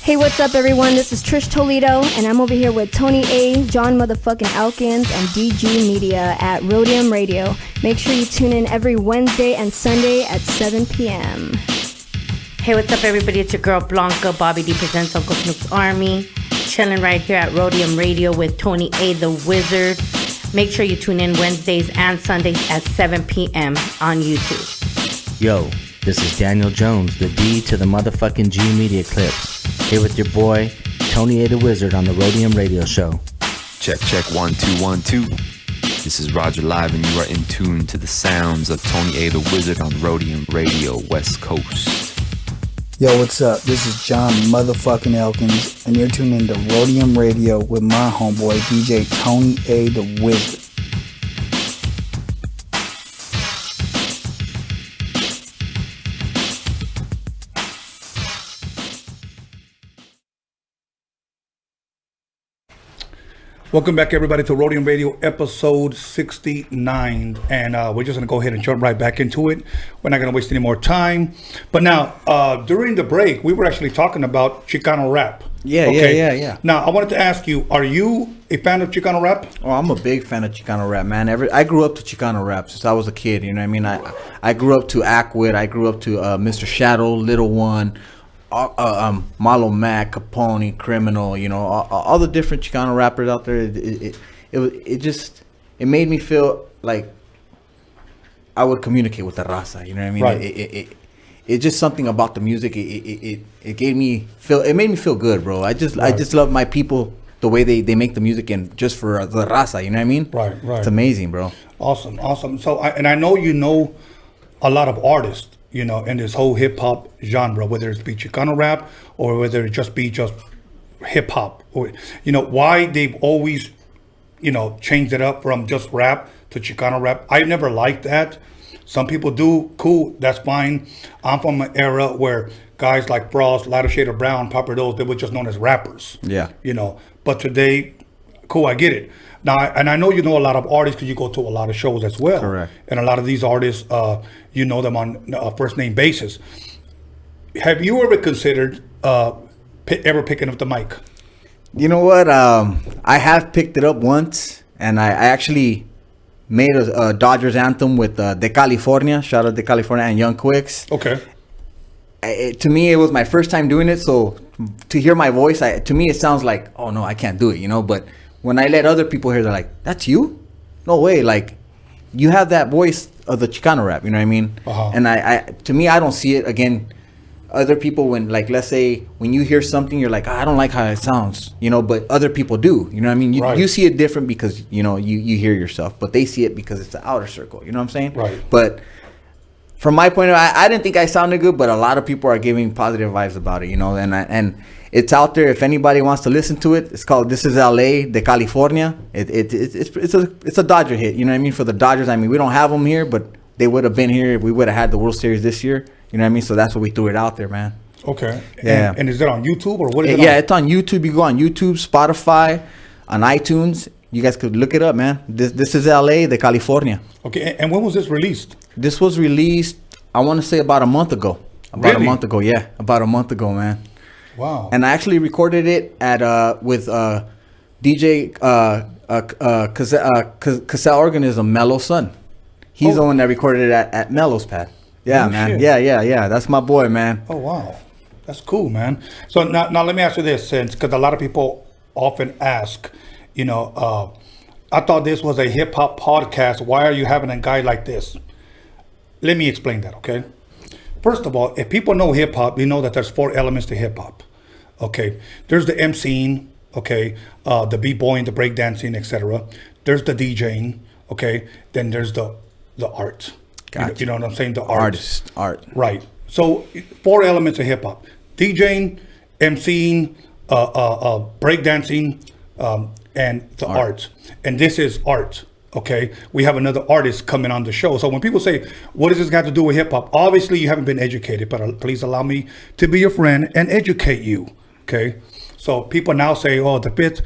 Hey, what's up, everyone? This is Trish Toledo, and I'm over here with Tony A, John motherfucking Elkins, and DG Media at Roadium Radio. Make sure you tune in every Wednesday and Sunday at 7 p.m. Hey, what's up, everybody? It's your girl Blanca. Bobby D presents Uncle Snoop's Army. Chilling right here at Rhodium Radio with Tony A, the Wizard. Make sure you tune in Wednesdays and Sundays at 7 p.m. on YouTube. Yo, this is Daniel Jones, the D to the motherfucking G Media Clips. Here with your boy, Tony A, the Wizard on the Rhodium Radio Show. Check, 1 2 1 2. This is Roger Live, and you are in tune to the sounds of Tony A, the Wizard on Rhodium Radio, West Coast. Yo, what's up? This is John motherfucking Elkins, and you're tuned into Rhodium Radio with my homeboy, DJ Tony A, the Wizard. Welcome back, everybody, to Rhodium Radio, episode 69. And we're just going to go ahead and jump right back into it. We're not going to waste any more time. But now, during the break, we were actually talking about Chicano rap. Yeah. Now, I wanted to ask you, are you a fan of Chicano rap? Oh, I'm a big fan of Chicano rap, man. I grew up to Chicano rap since I was a kid, you know what I mean? I grew up to Ackwit. I grew up to Mr. Shadow, Little One, Malo Mac, Capone, Criminal, you know, all the different Chicano rappers out there. It made me feel like I would communicate with the Raza, you know what I mean? Right. It's just something about the music. It made me feel good, bro. I just love my people, the way they make the music, and just for the Raza, you know what I mean? Right. It's amazing, bro. Awesome. So, I know you know a lot of artists, you know, in this whole hip hop genre, whether it's be Chicano rap or whether it just be hip hop, or, you know, why they've always, you know, changed it up from just rap to Chicano rap. I never liked that. Some people do, cool, that's fine. I'm from an era where guys like Frost, Lighter Shade of Brown, Papa Those, they were just known as rappers. Yeah. You know, but today, cool, I get it. Now, and I know you know a lot of artists because you go to a lot of shows as well. Correct. And a lot of these artists, you know them on a first name basis. Have you ever considered ever picking up the mic? You know what? I have picked it up once, and I actually made a Dodgers anthem with De California. Shout out De California and Young Quicks. Okay. To me, it was my first time doing it, so to hear my voice, to me, it sounds like, oh no, I can't do it, you know. But when I let other people hear, they're like, "That's you? No way!" Like, you have that voice of the Chicano rap, you know what I mean? Uh-huh. And to me, I don't see it again. other people, when, like, let's say when you hear something, you're like, I don't like how it sounds, you know, but other people do, you know what I mean? You see it different because, you know, you hear yourself, but they see it because it's the outer circle, you know what I'm saying? Right. But from my point of view, I didn't think I sounded good, but a lot of people are giving positive vibes about it, you know, and it's out there. If anybody wants to listen to it, it's called This Is L.A. de California. It's a Dodger hit, you know what I mean? For the Dodgers, I mean, we don't have them here, but they would have been here if we would have had the World Series this year, you know what I mean? So that's what we threw it out there, man. Okay. Yeah. And is it on YouTube or what is it Yeah, on? it's on YouTube. You go on YouTube, Spotify, on iTunes. You guys could look it up, man. This is L.A. de California. Okay, and when was this released? This was released, I want to say about a month ago. About a month ago, yeah. About a month ago, man. Wow. And I actually recorded it at with DJ Cassell Organism, Mellow's son. He's the one that recorded it at Mellow's pad. Yeah, man. Shit. Yeah. That's my boy, man. Oh, wow. That's cool, man. So now let me ask you this, because a lot of people often ask, you know, I thought this was a hip-hop podcast. Why are you having a guy like this? Let me explain that, okay? First of all, if people know hip-hop, you know that there's 4 elements to hip-hop, okay? There's the MCing, okay? The b-boying, the breakdancing, etc. There's the DJing, okay? Then there's the art. Gotcha. You know what I'm saying? The Art. Right. So 4 elements of hip-hop: DJing, MCing, breakdancing, and the art. And this is art. Okay, we have another artist coming on the show. So when people say, what does this got to do with hip hop? Obviously, you haven't been educated, but please allow me to be your friend and educate you. Okay, so people now say, oh, the 5th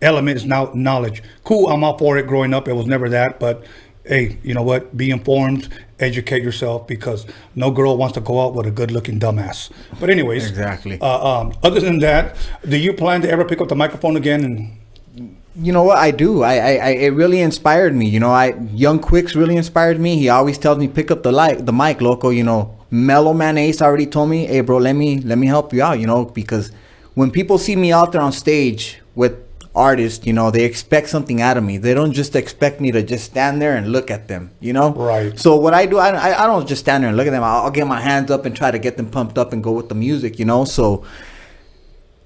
element is now knowledge. Cool, I'm all for it. Growing up, it was never that. But hey, you know what? Be informed, educate yourself, because no girl wants to go out with a good-looking dumbass. But anyways, exactly. Other than that, do you plan to ever pick up the microphone again and... You know what? I do. It really inspired me. You know, Young Quicks really inspired me. He always tells me, pick up the mic, loco. You know, Mellow Man Ace already told me, hey, bro, let me help you out, you know, because when people see me out there on stage with artists, you know, they expect something out of me. They don't just expect me to just stand there and look at them, you know? Right. So what I do, I don't just stand there and look at them. I'll get my hands up and try to get them pumped up and go with the music, you know? So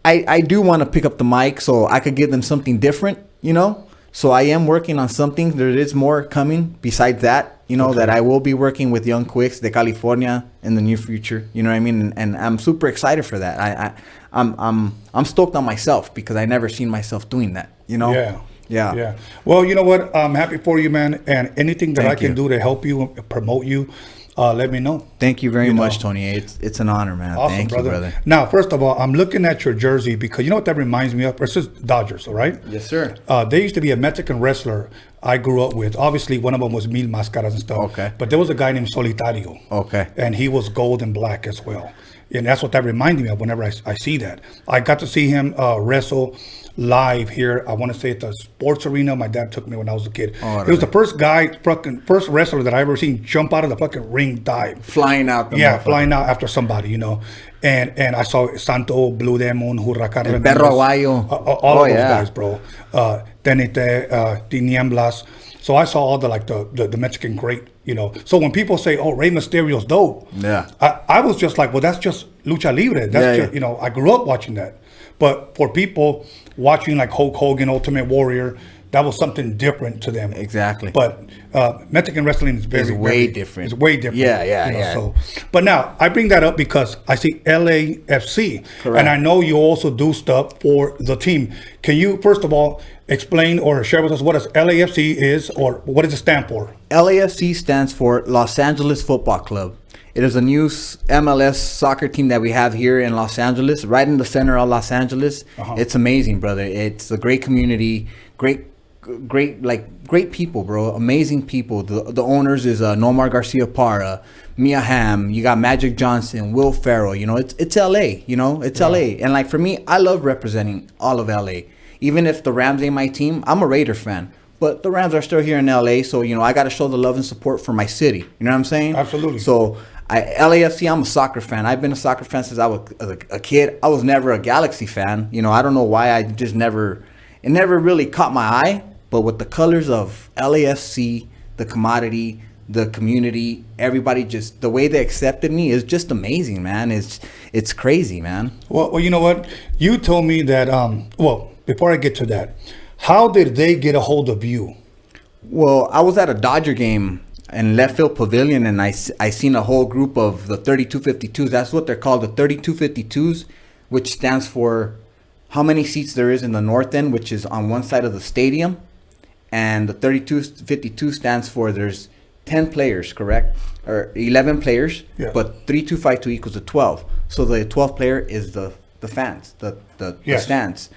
I do want to pick up the mic so I could give them something different, you know? So I am working on something. There is more coming besides that, you know, that I will be working with Young Quicks de California in the near future, you know what I mean? And I'm super excited for that. I'm stoked on myself because I never seen myself doing that, you know? Yeah. Well, you know what? I'm happy for you, man. And anything that I can do to help you, promote you, let me know. Thank you very much, Tony. It's an honor, man. Awesome, Thank you, brother. Now, first of all, I'm looking at your jersey because you know what that reminds me of? It's just Dodgers, all right? Yes, sir. There used to be a Mexican wrestler I grew up with. Obviously, one of them was Mil Máscaras and stuff. Okay. But there was a guy named Solitario. Okay. And he was gold and black as well. And that's what that reminded me of whenever I see that. I got to see him wrestle live here. I want to say at the sports arena. My dad took me when I was a kid. Oh, he was the first wrestler that I ever seen jump out of the fucking ring dive. Flying out. Flying out after somebody, you know. And I saw Santo, Blue Demon, Huracán. El Perro Aguayo. All of those guys, bro. Tenete, Tinieblas. So I saw all the Mexican great, you know. So when people say, "Oh, Rey Mysterio's dope," yeah, I was just like, "Well, that's just lucha libre." That's just, you know, I grew up watching that. But for people watching like Hulk Hogan, Ultimate Warrior, that was something different to them. Exactly. But Mexican wrestling is very different. It's way different. Yeah. So, but now I bring that up because I see LAFC, Correct. and I know you also do stuff for the team. Can you first of all explain or share with us what LAFC is, or what does it stand for? LAFC stands for Los Angeles Football Club. It is a new MLS soccer team that we have here in Los Angeles, right in the center of Los Angeles. It's amazing, brother. It's a great community, great people, bro. Amazing people. The owners is Nomar Garcia Parra, Mia Hamm. You got Magic Johnson, Will Ferrell. You know, it's LA. You know, it's LA. And like for me, I love representing all of LA. Even if the Rams ain't my team, I'm a Raider fan. But the Rams are still here in LA, so you know I got to show the love and support for my city. You know what I'm saying? Absolutely. So LAFC, I'm a soccer fan. I've been a soccer fan since I was a kid. I was never a Galaxy fan. You know, I don't know why. I just never really caught my eye. But with the colors of LAFC, the commodity, the community, everybody, just the way they accepted me is just amazing, man. It's crazy, man. Well, you know what? You told me that. Well, before I get to that, how did they get a hold of you? Well, I was at a Dodger game in left field pavilion, and I seen a whole group of the 3252s. That's what they're called, the 3252s, which stands for how many seats there is in the north end, which is on one side of the stadium. And the 3252 stands for there's 10 players, correct? Or 11 players, yeah. But 3252 equals to 12. So the 12th player is the fans, the stands.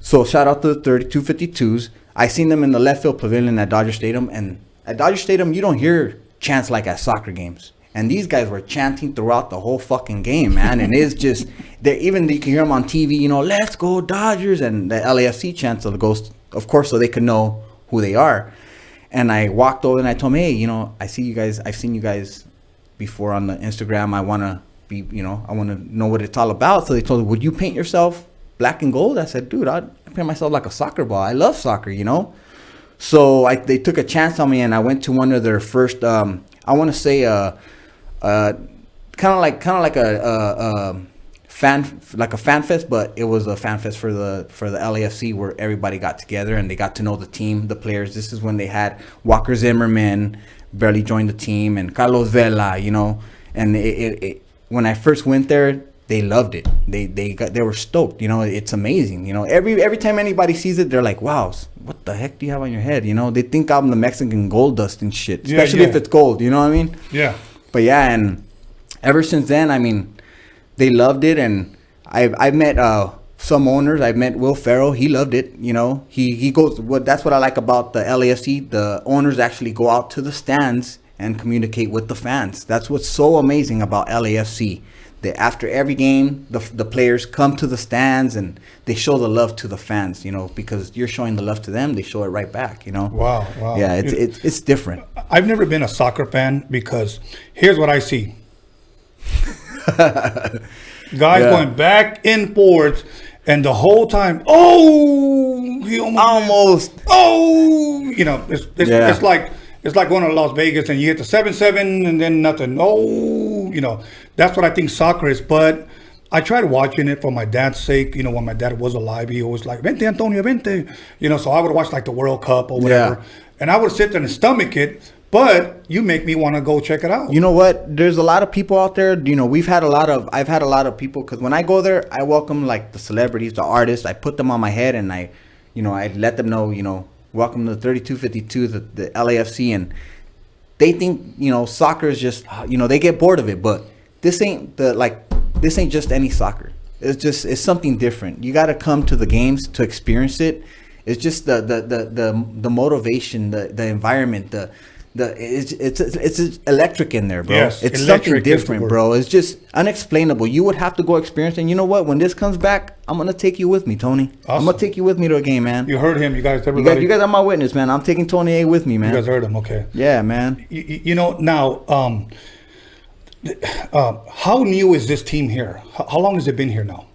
So shout out to the 3252s. I seen them in the left field pavilion at Dodger Stadium, and at Dodger Stadium you don't hear chants like at soccer games. And these guys were chanting throughout the whole fucking game, man. And it's just, even you can hear them on TV, you know, let's go Dodgers, and the LAFC chants of of course, so they could know who they are. And I walked over and I told them, hey, you know, I've seen you guys before on the Instagram. I want to be, you know, I want to know what it's all about. So they told me, would you paint yourself black and gold? I said, dude, I'd paint myself like a soccer ball. I love soccer, you know. So they took a chance on me, and I went to one of their first, I want to say, kind of like a fan fest, but it was a fan fest for the LAFC, where everybody got together and they got to know the team, the players. This is when they had Walker Zimmerman barely joined the team, and Carlos Vela, you know. And when I first went there, they loved it. They were stoked. You know, it's amazing. You know, every time anybody sees it, they're like, wow, what the heck do you have on your head? You know, they think I'm the Mexican gold dust and shit, especially if it's gold. You know what I mean? Yeah. But yeah, and ever since then, I mean, they loved it. And I've met some owners. I've met Will Ferrell. He loved it. You know, he goes. That's what I like about the LAFC. The owners actually go out to the stands and communicate with the fans. That's what's so amazing about LAFC. That after every game, the players come to the stands and they show the love to the fans. You know, because you're showing the love to them, they show it right back. You know. Wow. Yeah, it's different. I've never been a soccer fan, because here's what I see. Guys going back and forth, and the whole time, he almost, you know, it's like going to Las Vegas and you hit the 7-7 and then nothing. You know, that's what I think soccer is. But I tried watching it for my dad's sake. You know, when my dad was alive, he always like, vente, Antonio, vente. You know, so I would watch like the World Cup or whatever. Yeah. And I would sit there and stomach it. But you make me want to go check it out. You know what? There's a lot of people out there. You know, I've had a lot of people, because when I go there, I welcome like the celebrities, the artists. I put them on my head, and I let them know, you know, welcome to the 3252, the LAFC, and they think, you know, soccer is just, you know, they get bored of it, but this ain't just any soccer. It's something different. You got to come to the games to experience it. It's just the motivation, the environment, it's electric in there, bro. Yes, it's something different, bro. It's just unexplainable. You would have to go experience it. And you know what? When this comes back, I'm gonna take you with me, Tony. Awesome. I'm gonna take you with me to a game, man. You heard him, you guys. Everybody. You guys are my witness, man. I'm taking Tony A with me, man. You guys heard him, okay? Yeah, man. You know, now, how new is this team here? How long has it been here now?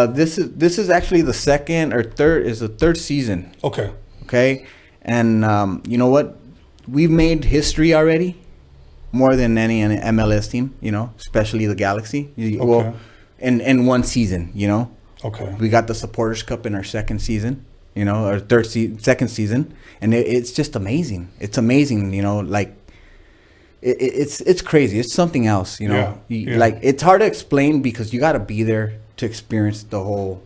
This is actually the third season. Okay, and you know what? We've made history already, more than any MLS team, you know, especially the Galaxy. Well, in one season, you know. Okay. We got the Supporters Cup in our second season, you know, our second season, and it's just amazing. It's amazing, you know, like it's crazy. It's something else, you know. Like, it's hard to explain because you got to be there to experience the whole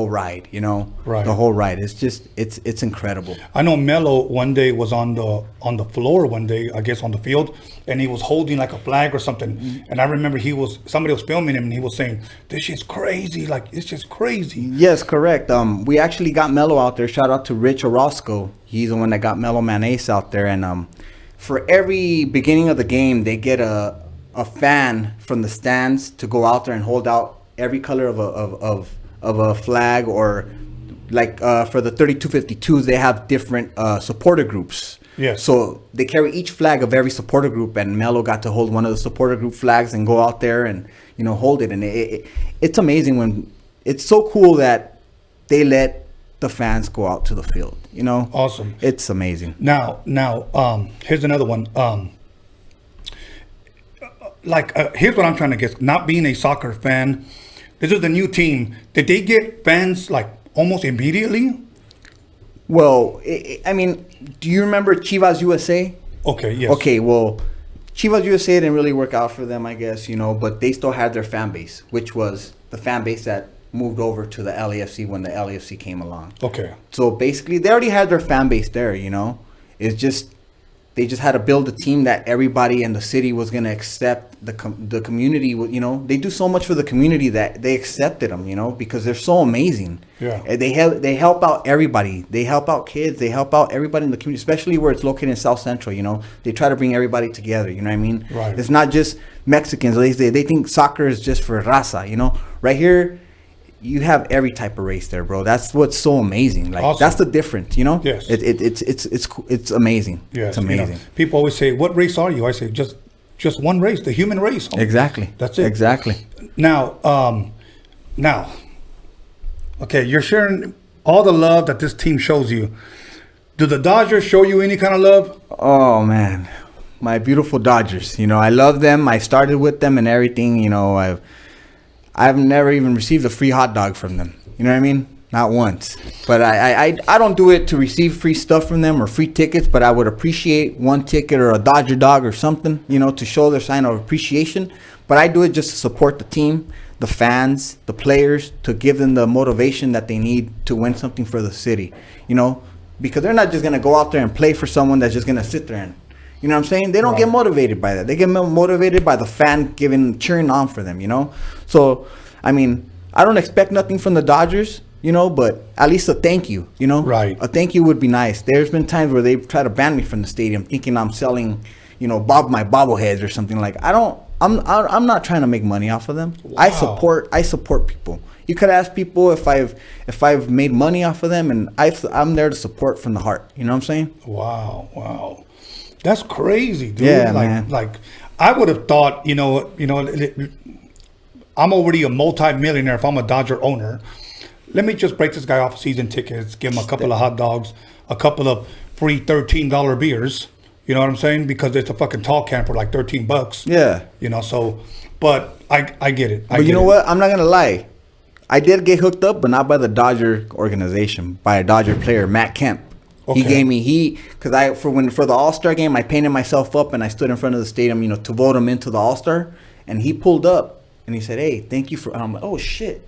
ride, you know. Right. The whole ride. It's just it's incredible. I know Mello one day was on the floor one day, I guess on the field, and he was holding like a flag or something. And I remember somebody was filming him, and he was saying, "This shit's crazy, like it's just crazy." Yes, correct. We actually got Mello out there. Shout out to Rich Orozco. He's the one that got Mellow Man Ace out there. And for every beginning of the game, they get a fan from the stands to go out there and hold out every color of a flag, or like for the 3252s, they have different supporter groups. Yes. So they carry each flag of every supporter group, and Mello got to hold one of the supporter group flags and go out there and, you know, hold it. And it's amazing when it's so cool that they let the fans go out to the field, you know. Awesome. It's amazing. Now, here's another one. here's what I'm trying to get. Not being a soccer fan, this is the new team. Did they get fans like almost immediately? Well, I mean, do you remember Chivas USA? Okay, yes. Okay, well, Chivas USA didn't really work out for them, I guess, you know, but they still had their fan base, which was the fan base that moved over to the LAFC when the LAFC came along. Okay. So basically, they already had their fan base there, you know. It's just they just had to build a team that everybody in the city was going to accept. The community, you know, they do so much for the community that they accepted them, you know, because they're so amazing. Yeah. And they help out everybody. They help out kids. They help out everybody in the community, especially where it's located in South Central, you know. They try to bring everybody together, you know what I mean? Right. It's not just Mexicans. They think soccer is just for Raza, you know. Right here, you have every type of race there, bro. That's what's so amazing. Like Awesome. That's the difference, you know. Yes. It's amazing. Yes. It's amazing. You know, people always say, "What race are you?" I say, just one race, the human race. Exactly. That's it. Exactly. Now, okay, you're sharing all the love that this team shows you. Do the Dodgers show you any kind of love? Oh man, my beautiful Dodgers. You know, I love them. I started with them and everything. You know, I've never even received a free hot dog from them. You know what I mean? Not once. But I don't do it to receive free stuff from them or free tickets, but I would appreciate one ticket or a Dodger dog or something, you know, to show their sign of appreciation. But I do it just to support the team, the fans, the players, to give them the motivation that they need to win something for the city, you know, because they're not just going to go out there and play for someone that's just going to sit there and, you know what I'm saying? They don't get motivated by that. They get motivated by the fan cheering on for them, you know? So, I mean, I don't expect nothing from the Dodgers, you know, but at least a thank you, you know? Right. A thank you would be nice. There's been times where they try to ban me from the stadium thinking I'm selling, you know, my bobbleheads or something. Like, I'm not trying to make money off of them. Wow. I support people. You could ask people if I've made money off of them, and I'm there to support from the heart. You know what I'm saying? Wow. That's crazy, dude. Yeah, like, man. Like, I would have thought, you know, I'm already a multi-millionaire if I'm a Dodger owner. Let me just break this guy off season tickets, give him a couple of hot dogs, a couple of free $13 beers. You know what I'm saying? Because it's a fucking tall can for like $13. Yeah. You know, so, but I get it. But you know what? I'm not going to lie. I did get hooked up, but not by the Dodger organization, by a Dodger player, Matt Kemp. Okay. He gave me, for the All-Star game, I painted myself up and I stood in front of the stadium, you know, to vote him into the All-Star. And he pulled up and he said, "Hey, thank you for," and I'm like, "Oh shit."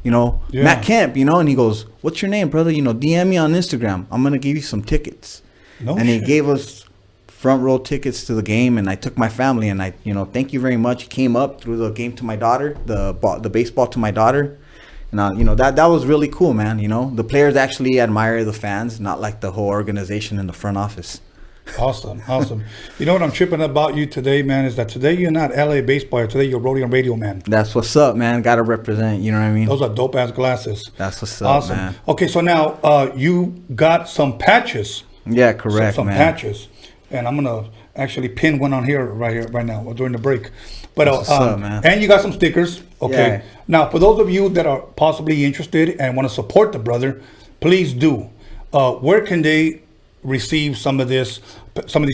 You know, Yeah. Matt Kemp, you know, and he goes, "What's your name, brother? You know, DM me on Instagram. I'm going to give you some tickets." And he gave us front row tickets to the game, and I took my family, and I, you know, thank you very much. He came up, threw the game to my daughter, the baseball to my daughter. And, you know, that was really cool, man. You know, the players actually admire the fans, not like the whole organization in the front office. Awesome. You know what I'm tripping about you today, man, is that today you're not LA baseball. Today you're Rhodium Radio, man. That's what's up, man. Got to represent, you know what I mean? Those are dope-ass glasses. That's what's up, Awesome. man. Okay, so now you got some patches. Yeah, correct, some man. patches. And I'm going to actually pin one on here right now during the break. But That's what's up, man. And you got some stickers. Okay. Yeah. Now, for those of you that are possibly interested and want to support the brother, please do. Where can they receive some of these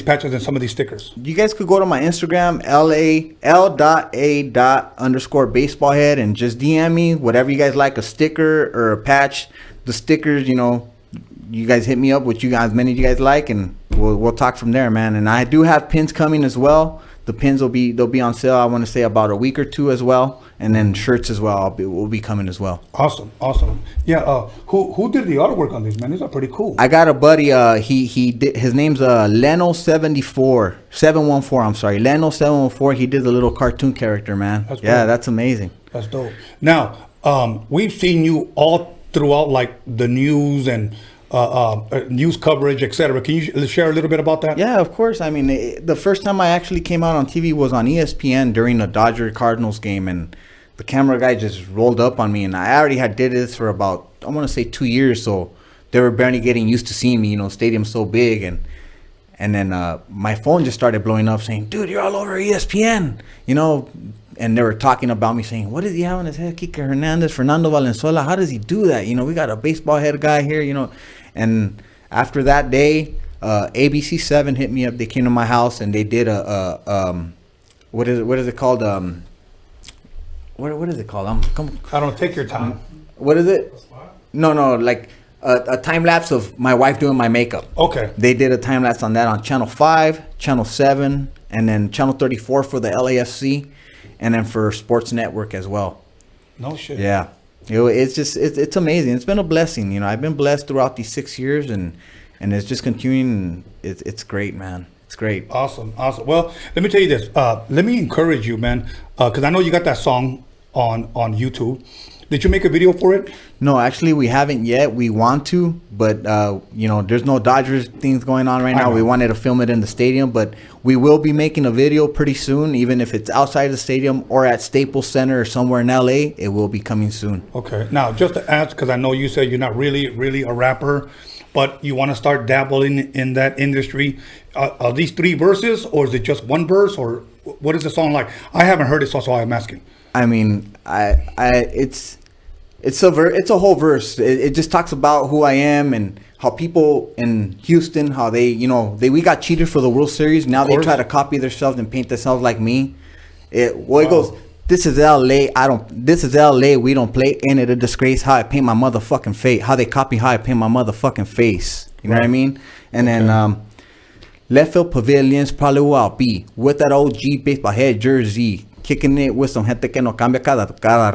patches and some of these stickers? You guys could go to my Instagram, L.A_baseballhead, and just DM me whatever you guys like, a sticker or a patch. The stickers, you know, you guys hit me up with as many of you guys like, and we'll talk from there, man. And I do have pins coming as well. The pins they'll be on sale, I want to say about a week or two as well, and then shirts as well will be coming as well. Awesome. Yeah. Who did the artwork on these, man? These are pretty cool. I got a buddy. He did. His name's Leno714. I'm sorry, Leno714. He did the little cartoon character, man. That's amazing. That's dope. Now, we've seen you all throughout, like the news and news coverage, etc. Can you share a little bit about that? Yeah, of course. I mean, the first time I actually came out on TV was on ESPN during the Dodger-Cardinals game, and the camera guy just rolled up on me, and I already did this for about, I want to say 2 years, so they were barely getting used to seeing me, you know, stadium's so big, and then my phone just started blowing up saying, "Dude, you're all over ESPN," you know, and they were talking about me saying, "What does he have on his head? Kike Hernandez, Fernando Valenzuela, how does he do that? You know, we got a baseball head guy here, you know." And after that day, ABC7 hit me up. They came to my house and they did a what is it called? What is it called? I don't take your time. What is it? No, like a time lapse of my wife doing my makeup. Okay. They did a time lapse on that on Channel 5, Channel 7, and then Channel 34 for the LAFC, and then for Sports Network as well. No shit. Yeah. It's amazing. It's been a blessing. You know, I've been blessed throughout these 6 years, and it's just continuing. It's great, man. It's great. Awesome. Well, let me tell you this. Let me encourage you, man, because I know you got that song on YouTube. Did you make a video for it? No, actually, we haven't yet. We want to, but you know, there's no Dodgers things going on right now. We wanted to film it in the stadium, but we will be making a video pretty soon, even if it's outside the stadium or at Staples Center or somewhere in LA. It will be coming soon. Okay. Now, just to ask, because I know you said you're not really a rapper, but you want to start dabbling in that industry. Are these 3 verses, or is it just 1 verse, or what is the song like? I haven't heard it, so I'm asking. I mean, it's a whole verse. It just talks about who I am and how people in Houston, how we got cheated for the World Series. Now they try to copy themselves and paint themselves like me. It goes, this is LA. This is LA. We don't play. Ain't it a disgrace how I paint my motherfucking face? How they copy how I paint my motherfucking face. You know what I mean? And then left field pavilions probably where I'll be with that OG Baseballhead jersey. Kicking it with some gente que no cambia cada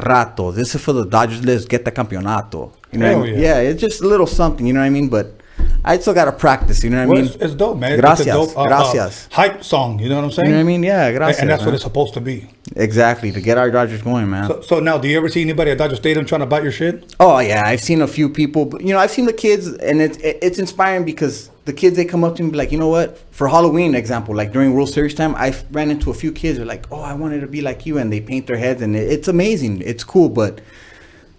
rato. This is for the Dodgers. Let's get the campeonato. You know what I mean? Yeah, it's just a little something. You know what I mean? But I still got to practice. You know what I mean? It's dope, man. Gracias. It's a dope, Gracias. Hype song. You know what I'm saying? You know what I mean? Yeah, gracias. And that's what it's supposed to be. Exactly. To get our Dodgers going, man. So now, do you ever see anybody at Dodger Stadium trying to bite your shit? Oh, yeah. I've seen a few people. But, you know, I've seen the kids, and it's inspiring because the kids, they come up to me and be like, you know what? For Halloween, example, like during World Series time, I ran into a few kids who are like, oh, I wanted to be like you. And they paint their heads, and it's amazing. It's cool. But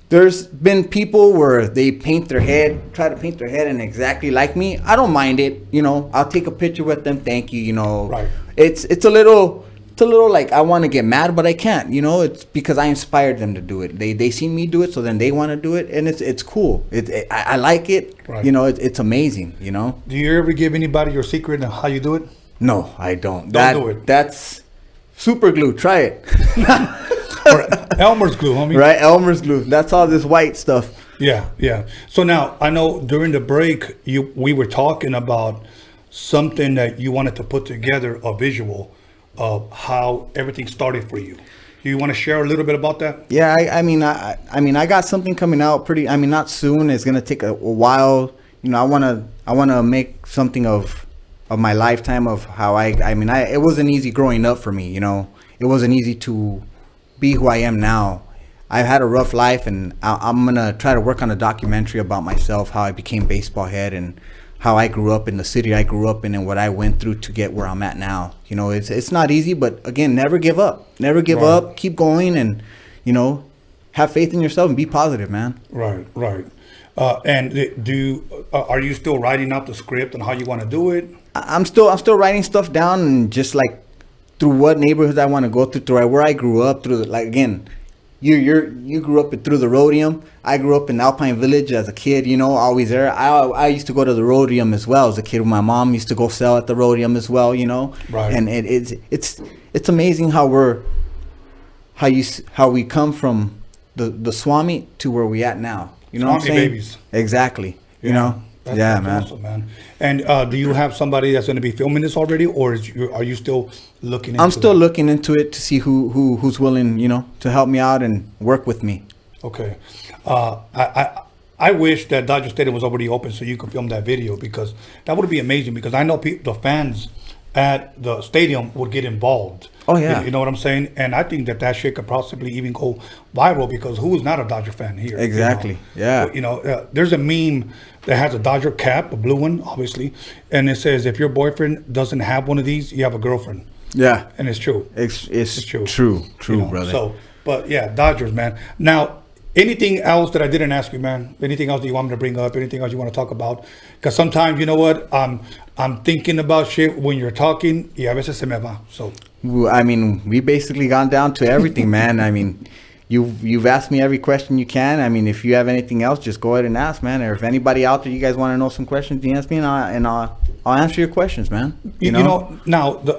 there's been people where they try to paint their head and exactly like me. I don't mind it. You know, I'll take a picture with them. Thank you. You know, right. It's a little like I want to get mad, but I can't. You know, it's because I inspired them to do it. They seen me do it, so then they want to do it, and it's cool. I like it. Right. You know, it's amazing. You know. Do you ever give anybody your secret and how you do it? No, I don't. Don't do it. That's super glue. Try it. Or Elmer's glue, homie. Right, Elmer's glue. That's all this white stuff. Yeah. So now, I know during the break, we were talking about something that you wanted to put together, a visual of how everything started for you. Do you want to share a little bit about that? Yeah, I mean, I got something coming out not soon. It's gonna take a while. You know, I wanna make something of my lifetime of how it wasn't easy growing up for me. You know, it wasn't easy to be who I am now. I've had a rough life, and I'm gonna try to work on a documentary about myself, how I became Baseballhead, and how I grew up in the city I grew up in, and what I went through to get where I'm at now. You know, it's not easy, but again, never give up. Never give up. Keep going, and you know, have faith in yourself and be positive, man. Right. And are you still writing out the script on how you want to do it? I'm still writing stuff down, and just like through what neighborhoods I want to go through where I grew up, through again, you grew up through the Rhodium. I grew up in Alpine Village as a kid, you know, always there. I used to go to the Rhodium as well as a kid. My mom used to go sell at the Rhodium as well, you know. Right. And it's amazing how we come from the Swami to where we at now. You know what I'm saying? Babies. Exactly. You know. That's man. Awesome, man. And do you have somebody that's going to be filming this already, or are you still looking into it? I'm still looking into it to see who's willing, you know, to help me out and work with me. Okay. I wish that Dodger Stadium was already open so you could film that video, because that would be amazing, because I know the fans at the stadium would get involved. Oh, yeah. You know what I'm saying? And I think that shit could possibly even go viral, because who is not a Dodger fan here? Exactly. You know? You know, there's a meme that has a Dodger cap, a blue one, obviously, and it says, if your boyfriend doesn't have one of these, you have a girlfriend. Yeah. And it's true. It's true. True, you know, brother. So, but yeah, Dodgers, man. Now, anything else that I didn't ask you, man? Anything else that you want me to bring up? Anything else you want to talk about? Because sometimes, you know what, I'm thinking about shit when you're talking, y a veces se me va. So, I mean, we basically gone down to everything, man. I mean, you've asked me every question you can. I mean, if you have anything else, just go ahead and ask, man. Or if anybody out there, you guys want to know some questions, you ask me, and I'll I'll answer your questions, man. You know, now the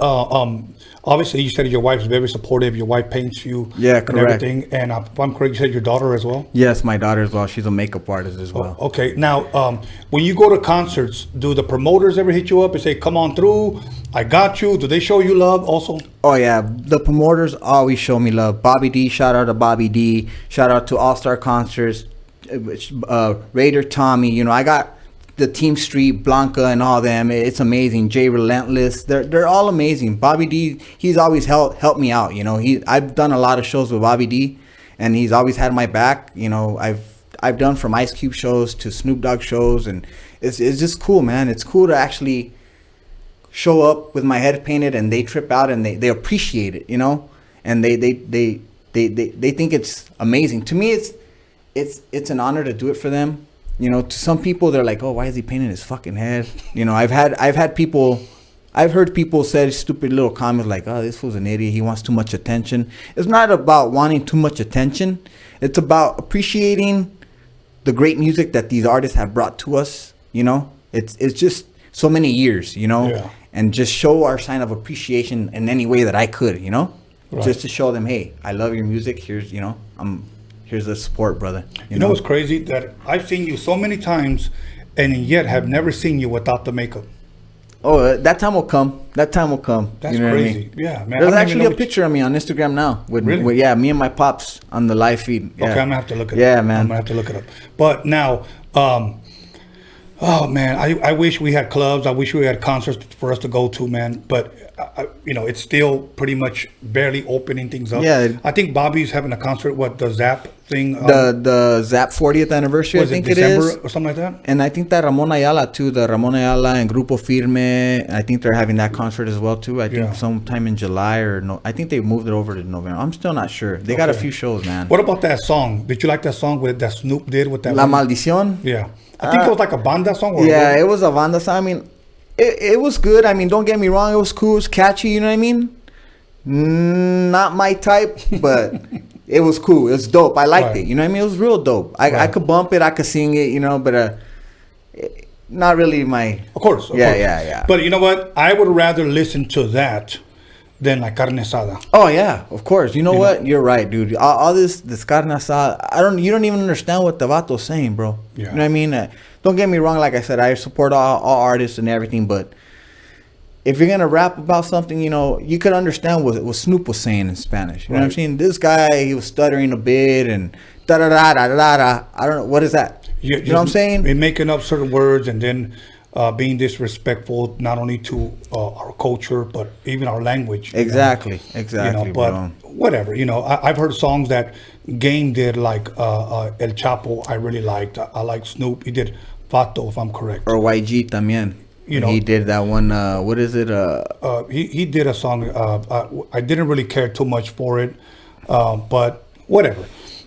obviously you said your wife's very supportive. Your wife paints you, correct. and everything. And if I'm correct, you said your daughter as well. Yes, my daughter as well. She's a makeup artist as well. Okay, now when you go to concerts, do the promoters ever hit you up and say, "Come on through, I got you"? Do they show you love also? Oh yeah, the promoters always show me love. Bobby D, shout out to Bobby D. Shout out to All Star Concerts, Raider Tommy. You know, I got the Team Street, Blanca, and all them. It's amazing. Jay Relentless, they're all amazing. Bobby D, he's always helped me out. You know, I've done a lot of shows with Bobby D, and he's always had my back. You know, I've done from Ice Cube shows to Snoop Dogg shows, and it's just cool, man. It's cool to actually show up with my head painted, and they trip out and they appreciate it. You know, and they think it's amazing. To me, it's an honor to do it for them. You know, to some people, they're like, "Oh, why is he painting his fucking head?" You know, I've heard people say stupid little comments like, "Oh, this fool's an idiot. He wants too much attention." It's not about wanting too much attention. It's about appreciating the great music that these artists have brought to us. You know, it's just so many years. You know, and just show our sign of appreciation in any way that I could. You know, just to show them, "Hey, I love your music. Here's Here's the support, brother. You know what's crazy? That I've seen you so many times, and yet have never seen you without the makeup. Oh, that time will come. That time will come. That's you know crazy. What I mean? Yeah, man. There's actually a picture of me on Instagram now. Really? With me and my pops on the live feed. Yeah. Okay, I'm gonna have to look it up. Yeah, man. I'm gonna have to look it up. But now, oh man, I wish we had clubs. I wish we had concerts for us to go to, man. But you know, it's still pretty much barely opening things up. Yeah. I think Bobby's having a concert. What, the Zap thing? The Zap 40th anniversary. I think December it is, or something like that. And I think that Ramon Ayala too. The Ramon Ayala and Grupo Firme. I think they're having that concert as well too. I think sometime in July or no. I think they moved it over to November. I'm still not sure. They got a few shows, man. What about that song? Did you like that song that Snoop did with that? La Maldición. Yeah. I think it was like a banda song. Yeah, it was a banda song. I mean, it was good. I mean, don't get me wrong. It was cool. It was catchy. You know what I mean? Not my type, but it was cool. It was dope. I liked it. You know what I mean? It was real dope. I could bump it. I could sing it. You know, but not really my. Of course. Yeah. But you know what? I would rather listen to that than like carne asada. Oh yeah, of course. You know what? You're right, dude. All this carne asada. You don't even understand what the vato's saying, bro. Yeah. You know what I mean? Don't get me wrong. Like I said, I support all artists and everything, but if you're gonna rap about something, you know, you could understand what Snoop was saying in Spanish. You know what I'm saying? This guy, he was stuttering a bit and da da da da da da. I don't know, what is that. You know what I'm saying? And making up certain words and then being disrespectful not only to our culture but even our language. Exactly. You know, but whatever. You know, I've heard songs that Game did, like El Chapo. I really liked. I like Snoop. He did Vato, if I'm correct. Or YG también. You know, he did that one. What is it? He did a song. I didn't really care too much for it, but whatever.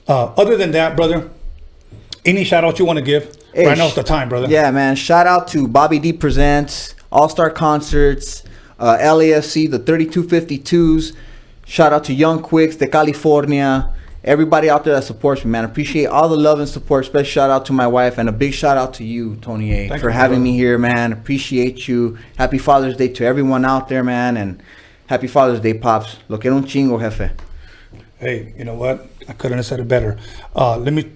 Other than that, brother, any shout out you want to give? Hey, right now's the time, brother. Yeah, man. Shout out to Bobby D Presents, All Star Concerts, LAFC, the 3252s. Shout out to Young Quicks, de California. Everybody out there that supports me, man. Appreciate all the love and support. Special shout out to my wife, and a big shout out to you, Tony A, for having me here, man. Appreciate you. Happy Father's Day to everyone out there, man. And happy Father's Day, Pops. Lo quiero un chingo, jefe. Hey, you know what? I couldn't have said it better. Let me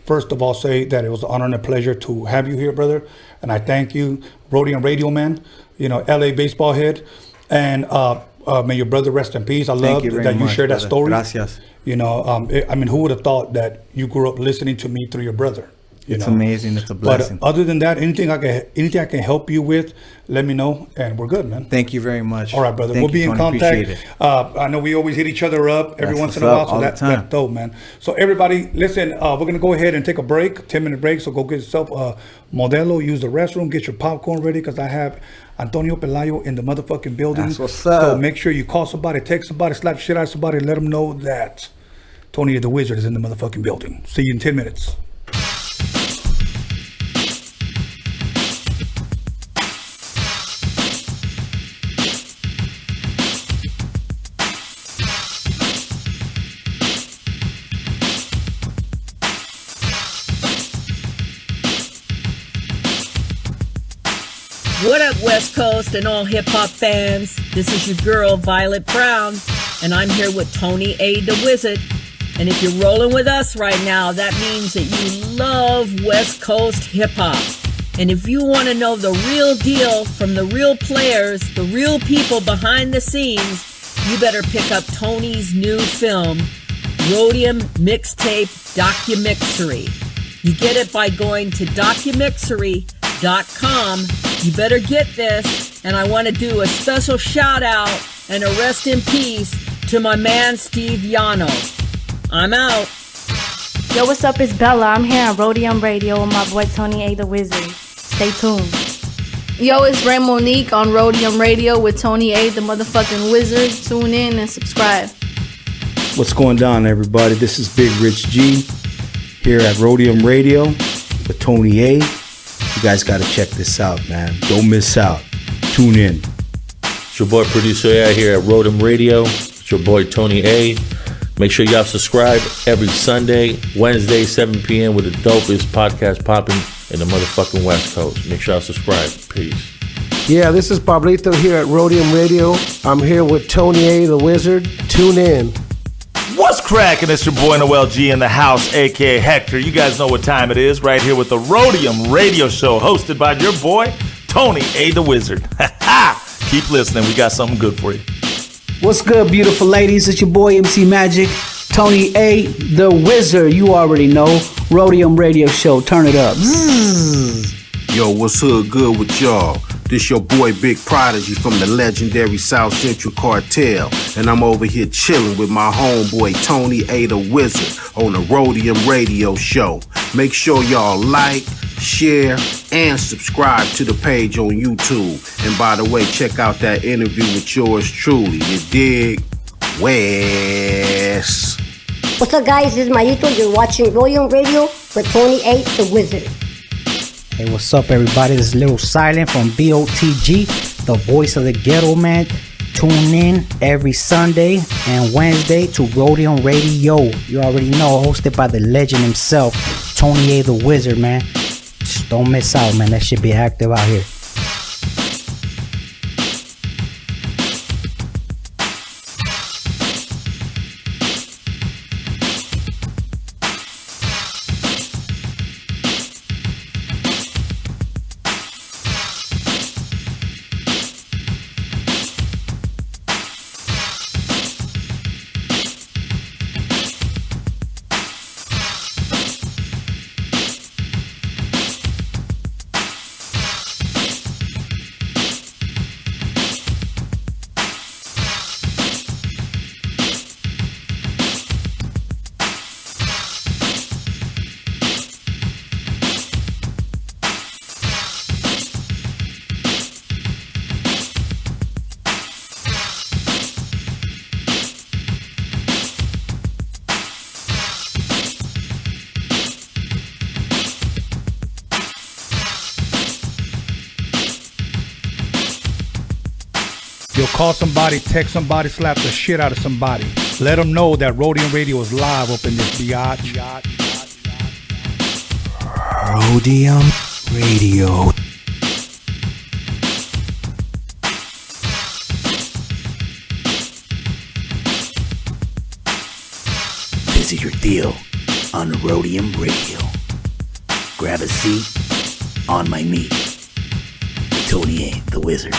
first of all say that it was an honor and a pleasure to have you here, brother. And I thank you, Rhodium Radio, man. You know, LA Baseballhead. And may your brother rest in peace. I love that you shared that story. Gracias. You know, I mean, who would have thought that you grew up listening to me through your brother? It's amazing. It's a blessing. But other than that, anything I can help you with, let me know, and we're good, man. Thank you very much. All right, brother. We'll be in contact. I know we always hit each other up every once in a while, so that's dope, man. So everybody, listen, we're gonna go ahead and take a break, 10-minute break. So go get yourself a Modelo, use the restroom, get your popcorn ready, because I have Antonio Pelayo in the motherfucking building. That's what's up. So make sure you call somebody, text somebody, slap shit out of somebody, let them know that Tony the Wizard is in the motherfucking building. See you in 10 minutes. What up, West Coast and all hip-hop fans? This is your girl, Violet Brown, and I'm here with Tony A. the Wizard. And if you're rolling with us right now, that means that you love West Coast hip-hop. And if you want to know the real deal from the real players, the real people behind the scenes, you better pick up Tony's new film, Roadium Mixtape DOCUMIXERY. You get it by going to DOCUMIXERY.com. You better get this, and I want to do a special shout out and a rest in peace to my man Steve Yano. I'm out. Yo, what's up? It's Bella. I'm here on Rhodium Radio with my boy Tony A. the Wizard. Stay tuned. Yo, it's Ray Monique on Roadium Radio with Tony A. the motherfucking Wizard. Tune in and subscribe. What's going on, everybody? This is Big Rich G here at Rhodium Radio with Tony A. You guys got to check this out, man. Don't miss out. Tune in. It's your boy Producer A here at Rhodium Radio. It's your boy Tony A. Make sure y'all subscribe every Sunday, Wednesday, 7 p.m. with the dopest podcast popping in the motherfucking West Coast. Make sure y'all subscribe. Peace. Yeah, this is Pablito here at Rhodium Radio. I'm here with Tony A. the Wizard. Tune in. What's cracking? It's your boy Noel G in the house, aka Hector. You guys know what time it is, right here with the Roadium Radio Show, hosted by your boy Tony A. the Wizard. Keep listening, we got something good for you. What's good, beautiful ladies? It's your boy MC Magic, Tony A. the Wizard. You already know, Roadium Radio Show. Turn it up. Yo, what's hood good with y'all? This your boy Big Prodigy from the legendary South Central Cartel, and I'm over here chilling with my homeboy Tony A. the Wizard on the Rhodium Radio Show. Make sure y'all like, share, and subscribe to the page on YouTube. And by the way, check out that interview with yours truly. You dig? West. What's up, guys? This is Mayito. You're watching Roadium Radio with Tony A. the Wizard. Hey, what's up, everybody? This is Little Silent from BOTG, the voice of the ghetto, man. Tune in every Sunday and Wednesday to Rhodium Radio. You already know, hosted by the legend himself, Tony A. the Wizard, man. Just don't miss out, man. That shit be active out here. You'll call somebody, text somebody, slap the shit out of somebody. Let them know that Roadium Radio is live up in this biatch. Rhodium Radio. This is your deal on Rhodium Radio. Grab a seat on my meat. Tony A. the Wizard.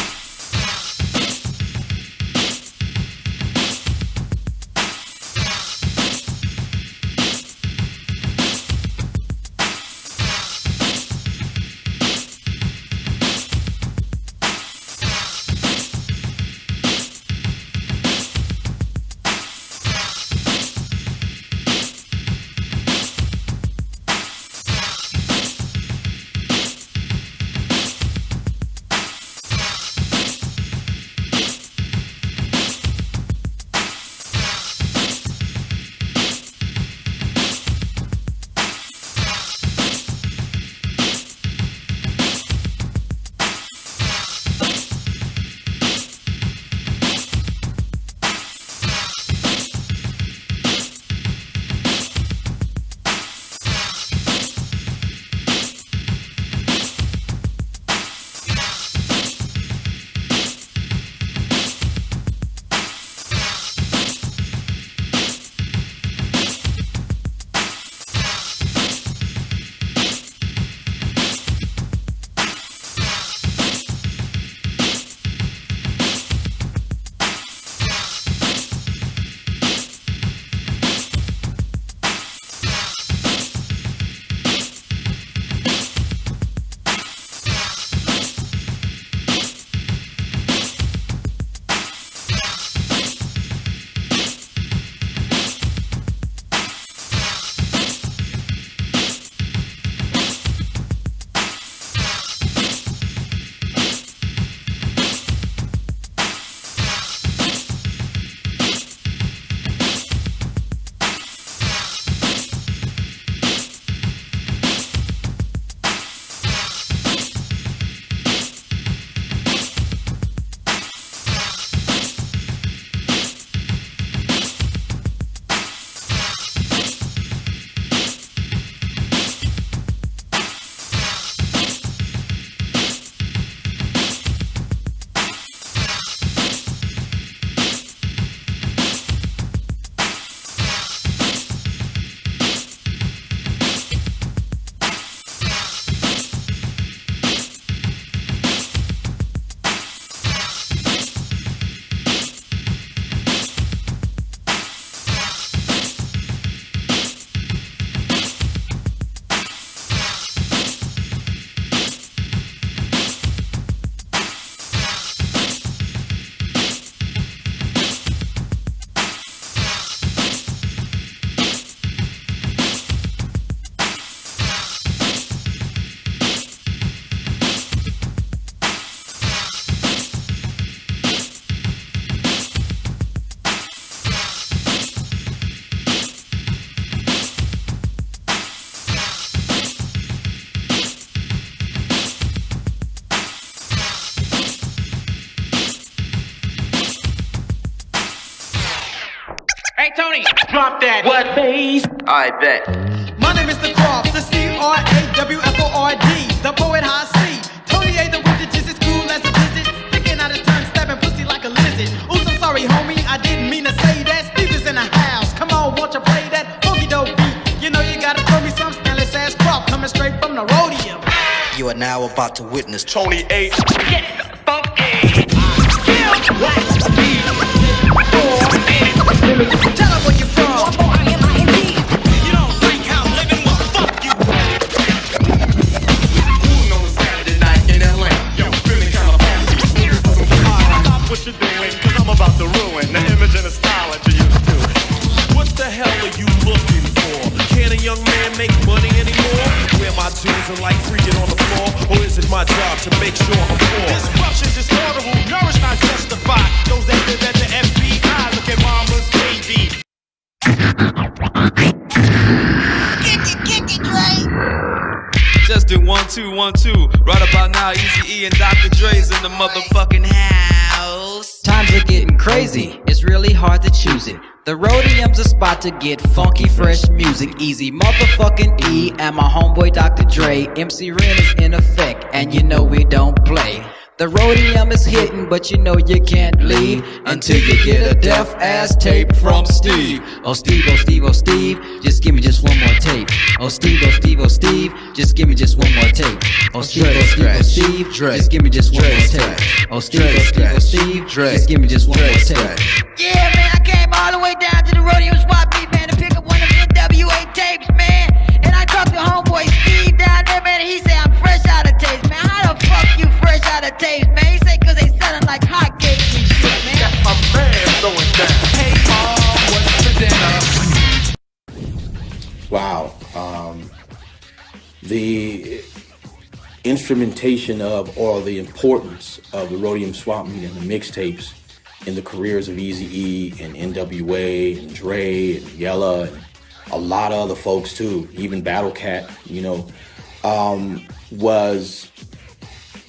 Hey, Tony, drop that. What, bass? I bet. My name is the Croft, the C-R-A-W-F-O-R-D, the poet high C. Tony A. the Wizard, just as cool as a visit. Picking out his tongue, stabbing pussy like a lizard. Ooh, so sorry, homie, I didn't mean to say that. Steve is in the house. Come on, won't you play that funky dope beat? You know you gotta throw me some Stanley's ass Croft coming straight from the Roadium. You are now about to witness Tony A. Get funky. Tell her where you from. You don't think how I'm living, well, fuck you. Who's on Saturday night in LA? Yo, feeling kinda fancy. Stop what you're doing, cause I'm about to ruin the image and the style that you used to. What the hell are you looking for? Can a young man make money anymore? Wear my jeans and like freaking on the floor? Or is it my job to make sure I'm poor? Disruption, disorderable, nourish, not justify. Those that live at the FBI, look at mama's baby. Get it, Dre. Just do 1 2 1 2. Right about now, Easy E and Dr. Dre's in the motherfucking house. Times are getting crazy, it's really hard to choose it. The Roadium's a spot to get funky, fresh music. Easy motherfucking E and my homeboy Dr. Dre. MC Ren is in effect, and you know we don't play. The Roadium is hitting, but you know you can't leave until you get a deaf ass tape from Steve. Oh Steve, oh Steve, oh Steve, just give me just one more tape. Oh Steve, oh Steve, oh Steve, just give me just one more tape. Oh Steve, oh Steve, oh Steve, just give me just one more tape. Oh Steve, oh Steve, oh Steve, just give me just one more tape. Yeah, man, I came all the way down to the Roadium spot beat, man, to pick up one of them NWA tapes, man. And I talked to homeboy Steve down there, man, and he said I'm fresh out of tapes, man. How the fuck you fresh out of tapes, man? He said cause they selling like hotcakes and shit, man. That's my man going down. Hey, Mom, what's for dinner? Wow. The instrumentation of, or the importance of the Roadium Swap Meet and the mixtapes in the careers of Eazy-E and NWA and Dre and Yella and a lot of other folks too, even Battle Cat, you know, was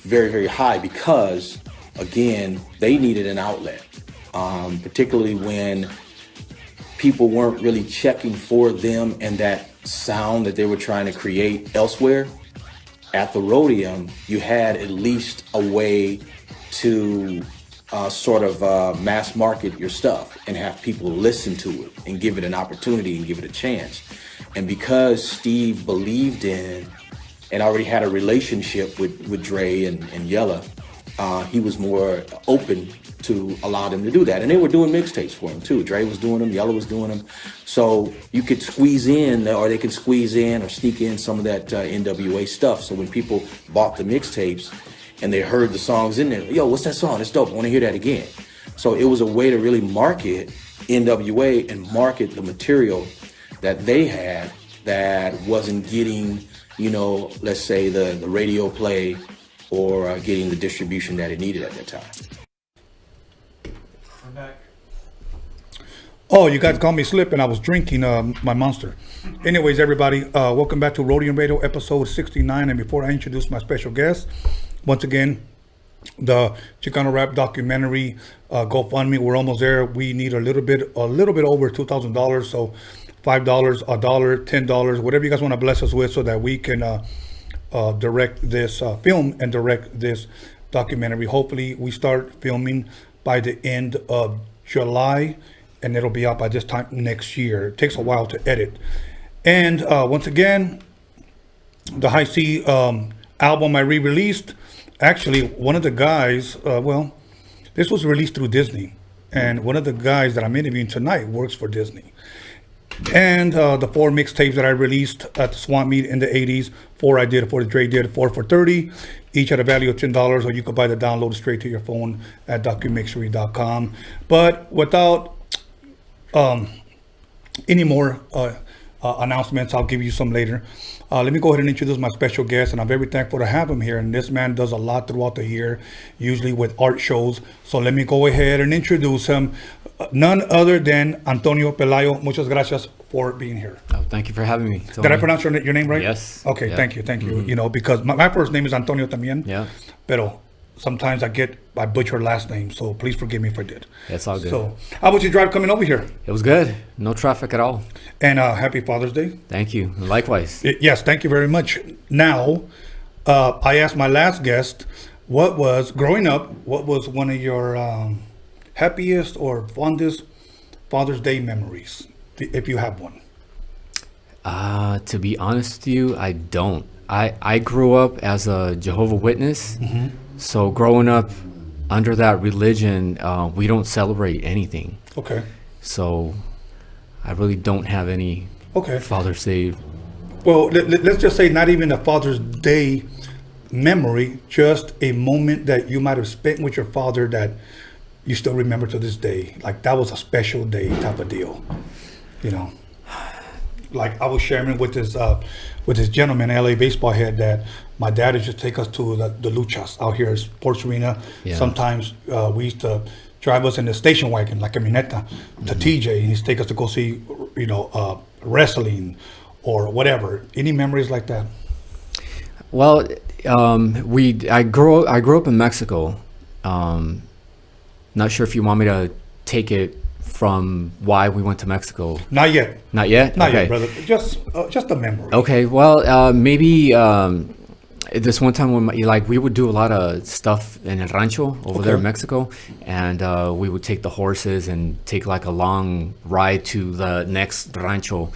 very, very high because, again, they needed an outlet, particularly when people weren't really checking for them and that sound that they were trying to create elsewhere. At the Roadium, you had at least a way to sort of mass market your stuff and have people listen to it and give it an opportunity and give it a chance. And because Steve believed in and already had a relationship with Dre and Yella, he was more open to allow them to do that. And they were doing mixtapes for him too. Dre was doing them, Yella was doing them. So you could squeeze in, or they could squeeze in or sneak in some of that NWA stuff. So when people bought the mixtapes and they heard the songs in there, yo, what's that song? It's dope, I wanna hear that again. So it was a way to really market NWA and market the material that they had that wasn't getting, you know, let's say the radio play or getting the distribution that it needed at that time. Oh, you guys caught me slipping. I was drinking my Monster. Anyways, everybody, welcome back to Roadium Radio, episode 69. And before I introduce my special guest, once again, the Chicano rap documentary GoFundMe. We're almost there. We need a little bit over $2,000. So $5, $1, $10, whatever you guys want to bless us with, so that we can direct this film and direct this documentary. Hopefully, we start filming by the end of July. And it'll be out by this time next year. It takes a while to edit. And once again, the High C album I re-released. Actually, one of the guys, this was released through Disney. And one of the guys that I'm interviewing tonight works for Disney. And the 4 mixtapes that I released at the Swamp Meet in the 80s, 4 I did, 4 Dre did, 4 for $30, each at a value of $10, or you could buy the download straight to your phone at DOCUMIXERY.com. But without any more announcements, I'll give you some later. Let me go ahead and introduce my special guest, and I'm very thankful to have him here. And this man does a lot throughout the year, usually with art shows. So let me go ahead and introduce him. None other than Antonio Pelayo. Muchas gracias for being here. Oh, thank you for having me. Did I pronounce your name right? Yes. Okay, yeah. Thank you. You know, because my first name is Antonio también. Yeah. Pero sometimes I butcher last name, so please forgive me if I did. It's all good. So, how was your drive coming over here? It was good. No traffic at all. And happy Father's Day. Thank you. Likewise. Yes, thank you very much. Now, I asked my last guest, growing up, what was one of your happiest or fondest Father's Day memories, if you have one? To be honest with you, I don't. I grew up as a Jehovah's Witness, so growing up under that religion, we don't celebrate anything. Okay. So I really don't have any Father's Day. Well, let's just say not even a Father's Day memory, just a moment that you might have spent with your father that you still remember to this day. Like that was a special day type of deal, you know. Like I was sharing with this gentleman, LA Baseballhead, that my dad used to take us to the luchas out here at Sports Arena. Yeah. Sometimes we used to drive us in the station wagon, like camioneta, to TJ, and he'd take us to go see, wrestling or whatever. Any memories like that? Well, I grew up in Mexico. Not sure if you want me to take it from why we went to Mexico. Not yet. Not yet? Not okay. yet, brother. Just a memory. Okay. Well, maybe this one time when we would do a lot of stuff in El Rancho over there in Mexico, and we would take the horses and take like a long ride to the next rancho.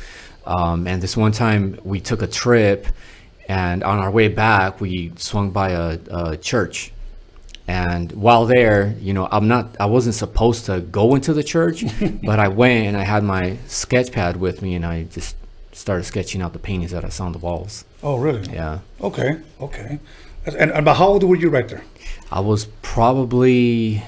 And this one time we took a trip, and on our way back we swung by a church. And while there, I wasn't supposed to go into the church, but I went and I had my sketch pad with me, and I just started sketching out the paintings that I saw on the walls. Oh, really? Yeah. Okay. And about how old were you right there? I was probably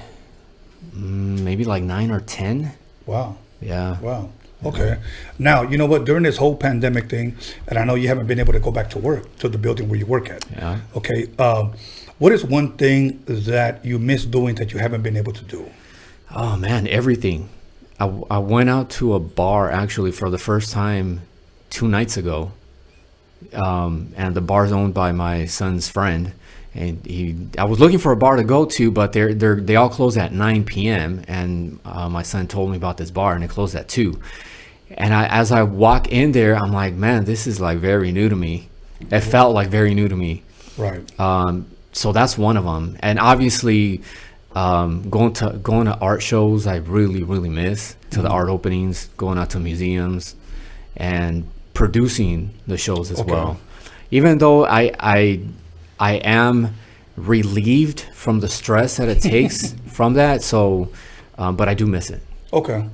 maybe like 9 or 10. Wow. Yeah. Wow. Okay. Now, you know what? During this whole pandemic thing, and I know you haven't been able to go back to work, to the building where you work at. Yeah. Okay. What is one thing that you miss doing that you haven't been able to do? Oh, man, everything. I went out to a bar actually for the first time 2 nights ago. And the bar's owned by my son's friend. And I was looking for a bar to go to, but they all close at 9 p.m. And my son told me about this bar, and it closed at 2. And as I walk in there, I'm like, man, this is like very new to me. It felt like very new to me. Right. So that's one of them. And obviously, going to art shows, I really, really miss. To the art openings, going out to museums, and producing the shows as well. Even though I am relieved from the stress that it takes from that. So, but I do miss it. Okay.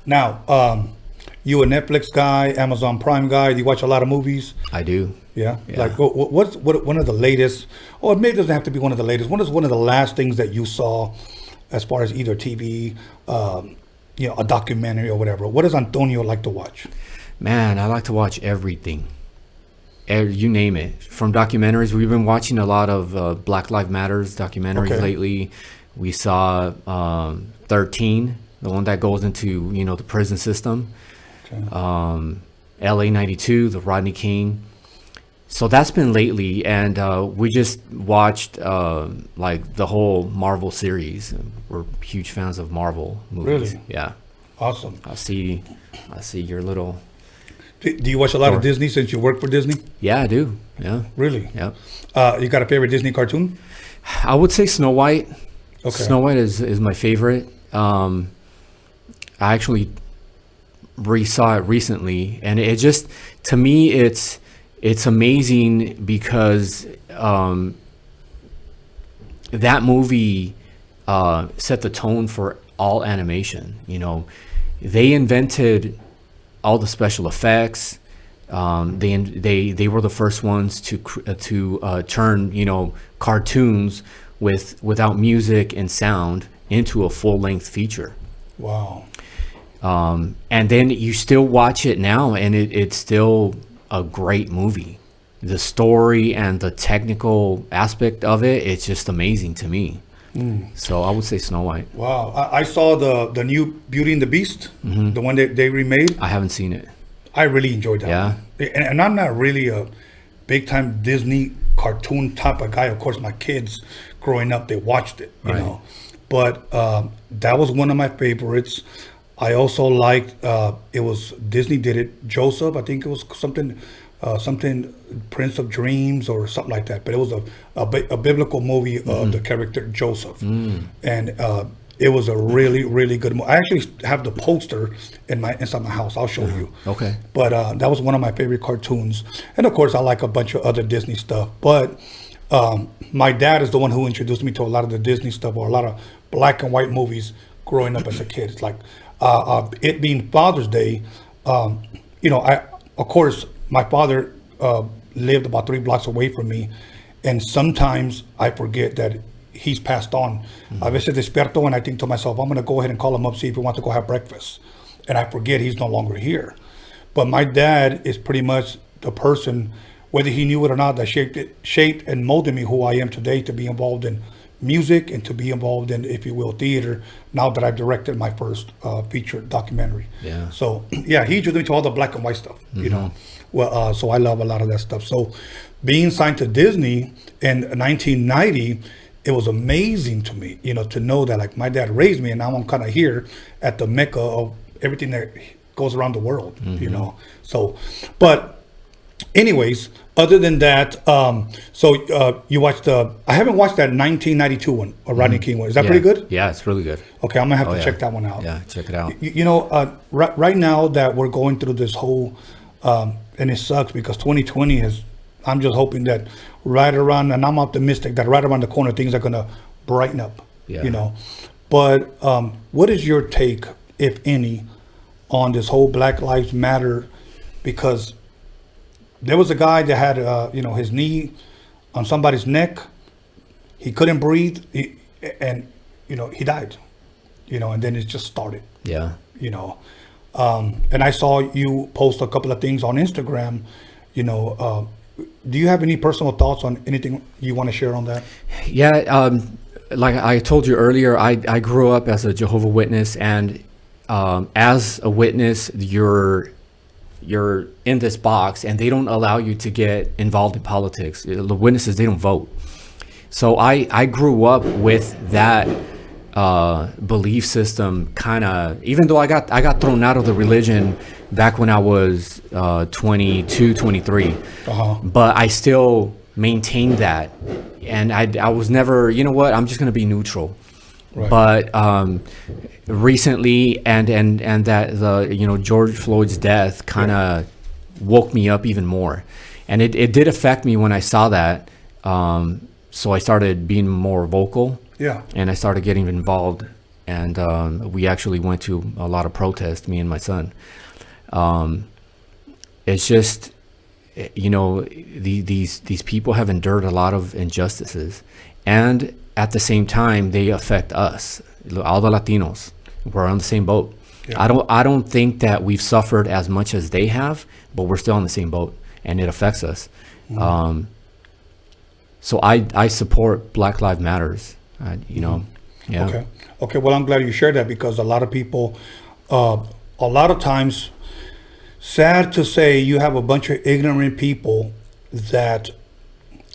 Now, you a Netflix guy, Amazon Prime guy? Do you watch a lot of movies? I do. Yeah. Like, what's one of the latest? Or maybe it doesn't have to be one of the latest. What is one of the last things that you saw, as far as either TV, a documentary or whatever? What does Antonio like to watch? Man, I like to watch everything. You name it. From documentaries, we've been watching a lot of Black Lives Matters documentaries lately. We saw 13, the one that goes into the prison system. LA 92, the Rodney King. So that's been lately, and we just watched like the whole Marvel series. We're huge fans of Marvel movies. Really? Yeah. Awesome. I see your little. Do you watch a lot of Disney since you work for Disney? Yeah, I do. Yeah. Really? Yeah. You got a favorite Disney cartoon? I would say Snow White. Okay. Snow White is my favorite. I actually re-saw it recently, and it just, to me, it's amazing because that movie set the tone for all animation. They invented all the special effects. They were the first ones to turn cartoons without music and sound into a full-length feature. Wow. And then you still watch it now, and it's still a great movie. The story and the technical aspect of it's just amazing to me. So I would say Snow White. Wow. I saw the new Beauty and the Beast, the one that they remade. I haven't seen it. I really enjoyed that one. And I'm not really a big time Disney cartoon type of guy. Of course, my kids growing up, they watched it, you know. But that was one of my favorites. I also liked, it was, Disney did it, Joseph, I think it was something Prince of Dreams or something like that. But it was a biblical movie of the character Joseph. And it was a really, really good movie. I actually have the poster inside my house. I'll show you. Okay. But that was one of my favorite cartoons. And of course, I like a bunch of other Disney stuff. But my dad is the one who introduced me to a lot of the Disney stuff, or a lot of black and white movies growing up as a kid. It's like, it being Father's Day, you know, of course, my father lived about 3 blocks away from me, and sometimes I forget that he's passed on. A veces despierto and I think to myself, I'm going to go ahead and call him up, see if he wants to go have breakfast. And I forget he's no longer here. But my dad is pretty much the person, whether he knew it or not, that shaped and molded me who I am today, to be involved in music and to be involved in, if you will, theater, now that I've directed my first feature documentary. Yeah. So, yeah, he introduced me to all the black and white stuff, you know. Well, so I love a lot of that stuff. So being signed to Disney in 1990, it was amazing to me, you know, to know that, like, my dad raised me, and now I'm kind of here at the mecca of everything that goes around the world, you know. So, but anyways, other than that, you watched I haven't watched that 1992 one, or Rodney King one. Is that pretty good? Yeah, it's really good. Okay, I'm gonna have to check that one out. Yeah, check it out. You know, right now that we're going through this whole, and it sucks because 2020 is, I'm just hoping that right around, and I'm optimistic that right around the corner, things are gonna brighten up, you know. But what is your take, if any, on this whole Black Lives Matter? Because there was a guy that had, you know, his knee on somebody's neck. He couldn't breathe, and, you know, he died. You know, and then it just started. Yeah. You know, and I saw you post a couple of things on Instagram. You know, do you have any personal thoughts on anything you want to share on that? Yeah, like I told you earlier, I grew up as a Jehovah's Witness, and as a witness, you're in this box, and they don't allow you to get involved in politics. The witnesses, they don't vote. So I grew up with that belief system, kind of, even though I got thrown out of the religion back when I was 22, 23, but I still maintained that, and I was never, you know what, I'm just gonna be neutral. Right. But recently, and that the, you know, George Floyd's death kind of woke me up even more, and it did affect me when I saw that. So I started being more vocal. Yeah. And I started getting involved, and we actually went to a lot of protests, me and my son. It's just, you know, these people have endured a lot of injustices, and at the same time, they affect us, all the Latinos. We're on the same boat. Yeah. I don't think that we've suffered as much as they have, but we're still on the same boat, and it affects us. Mm-hmm. So I support Black Lives Matters. You know. Yeah. Okay. Well, I'm glad you shared that, because a lot of people, a lot of times, sad to say, you have a bunch of ignorant people that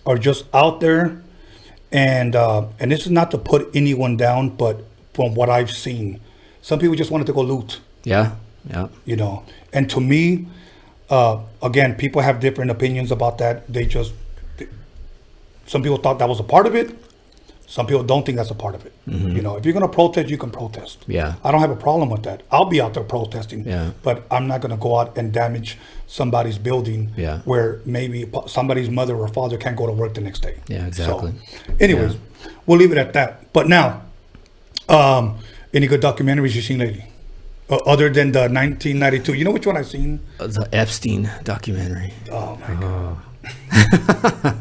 are just out there. And this is not to put anyone down, but from what I've seen, some people just wanted to go loot. Yeah. You know, and to me, again, people have different opinions about that. Some people thought that was a part of it. Some people don't think that's a part of it. Mm-hmm. You know, if you're going to protest, you can protest. Yeah. I don't have a problem with that. I'll be out there protesting. Yeah. But I'm not going to go out and damage somebody's building. Yeah. Where maybe somebody's mother or father can't go to work the next day. Yeah, exactly. So, anyways, we'll leave it at that. But now, any good documentaries you've seen lately? Other than the 1992. You know which one I've seen? The Epstein documentary. Oh, my God.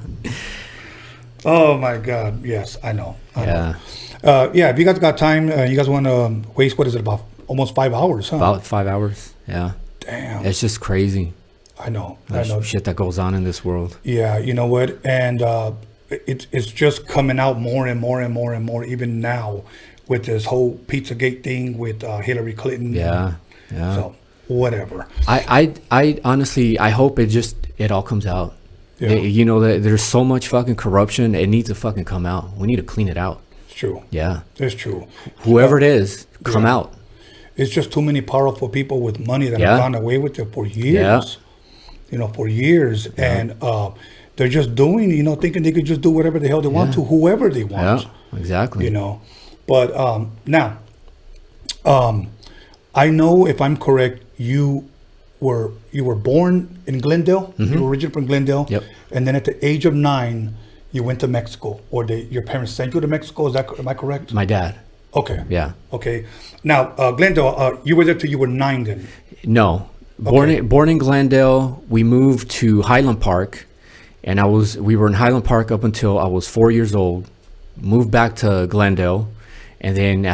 Oh my God! Yes, I know. Yeah. If you guys got time, you guys want to waste, what is it, about almost 5 hours? Huh? About 5 hours. Yeah. Damn. It's just crazy. I know. Shit that goes on in this world. Yeah. You know what? And it's just coming out more and more and more and more, even now, with this whole Pizzagate thing with Hillary Clinton. Yeah. Yeah. So whatever. I honestly, I hope it all comes out. Yeah. You know, that there's so much fucking corruption. It needs to fucking come out. We need to clean it out. It's true. Yeah. It's true. Whoever it is, come out. It's just too many powerful people with money that Yeah. have gone away with it for years. Yeah. You know, for years. And they're just doing, you know, thinking they could just do whatever the hell they want to, whoever they want. Yeah, exactly. You know. But now, I know if I'm correct, you were born in Glendale. Mhm. You were originally from Glendale. Yep. And then at the age of 9, you went to Mexico, or your parents sent you to Mexico. Am I correct? My dad. Okay. Yeah. Okay. Now, Glendale, you were there till you were 9 then. No. Born in Glendale. We moved to Highland Park, and we were in Highland Park up until I was 4 years old. Moved back to Glendale, and then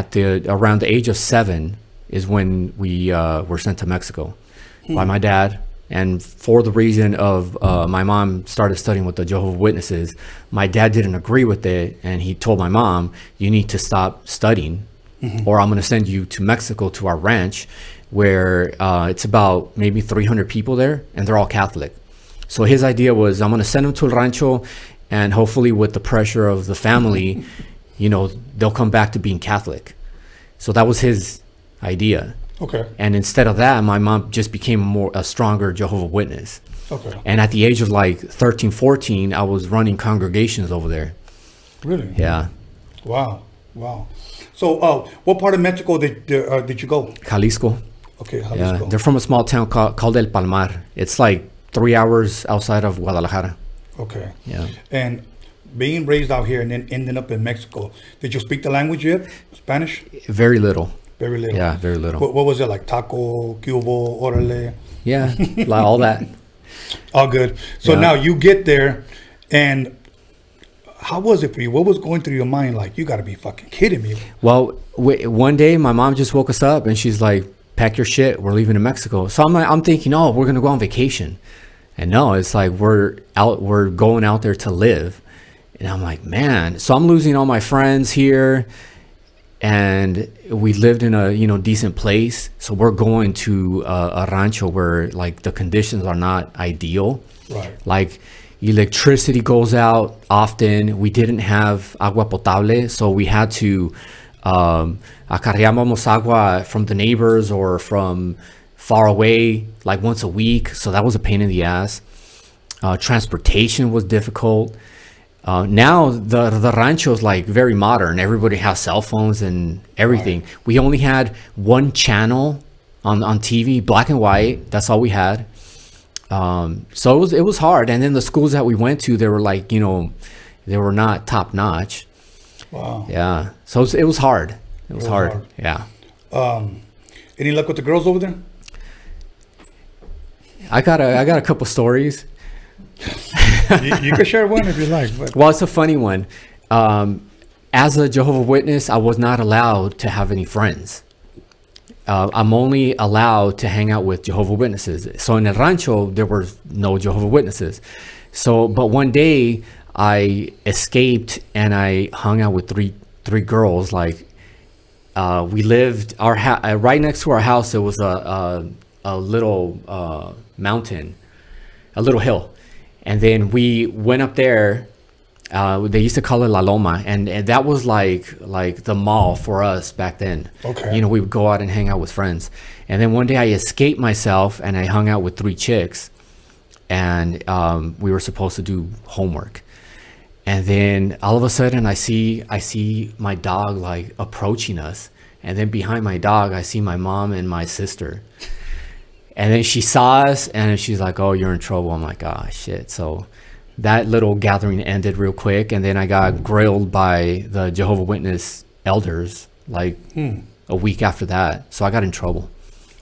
around the age of 7 is when we were sent to Mexico by my dad. And for the reason of my mom started studying with the Jehovah's Witnesses, my dad didn't agree with it, and he told my mom, "You need to stop studying, or I'm going to send you to Mexico to our ranch, where it's about maybe 300 people there, and they're all Catholic." So his idea was, I'm going to send them to El Rancho, and hopefully with the pressure of the family, you know, they'll come back to being Catholic. So that was his idea. Okay. And instead of that, my mom just became a stronger Jehovah's Witness. Okay. And at the age of like 13, 14, I was running congregations over there. Really? Yeah. Wow. Wow. So, what part of Mexico did you go? Jalisco. Okay, Yeah, Jalisco. they're from a small town called El Palmar. It's like 3 hours outside of Guadalajara. Okay. Yeah. And being raised out here and then ending up in Mexico, did you speak the language yet? Spanish? Very little. Very little. Yeah, very little. What was it like? Taco, cubo, orale? Yeah, like all that. All good. So Yeah. now you get there, and how was it for you? What was going through your mind? Like, you got to be fucking kidding me. Well, one day my mom just woke us up and she's like, "Pack your shit. We're leaving to Mexico." So I'm thinking, oh, we're gonna go on vacation, and no, it's like we're going out there to live, and I'm like, man. So I'm losing all my friends here, and we lived in a decent place. So we're going to a rancho where like the conditions are not ideal. Right. Like electricity goes out often. We didn't have agua potable, so we had to acarreábamos agua from the neighbors or from far away, like once a week. So that was a pain in the ass. Transportation was difficult. Now the rancho is like very modern. Everybody has cell phones and everything. Right. We only had one channel on TV, black and white. That's all we had. So it was hard. And then the schools that we went to, they were like, they were not top notch. Wow. Yeah. So it was hard. It was hard. Yeah. Any luck with the girls over there? I got a couple stories. you can share one if you like. But. Well, it's a funny one. As a Jehovah's Witness, I was not allowed to have any friends. I'm only allowed to hang out with Jehovah's Witnesses. So in El Rancho, there were no Jehovah's Witnesses. But one day I escaped and I hung out with three girls. Like we lived right next to our house. There was a little mountain, a little hill, and then we went up there. They used to call it La Loma, and that was like the mall for us back then. Okay. We would go out and hang out with friends. And then one day I escaped myself and I hung out with 3 chicks, and we were supposed to do homework. And then all of a sudden I see my dog like approaching us, and then behind my dog I see my mom and my sister. And then she saw us and she's like, "Oh, you're in trouble." I'm like, "Ah, shit." So that little gathering ended real quick, and then I got grilled by the Jehovah's Witness elders like a week after that. So I got in trouble.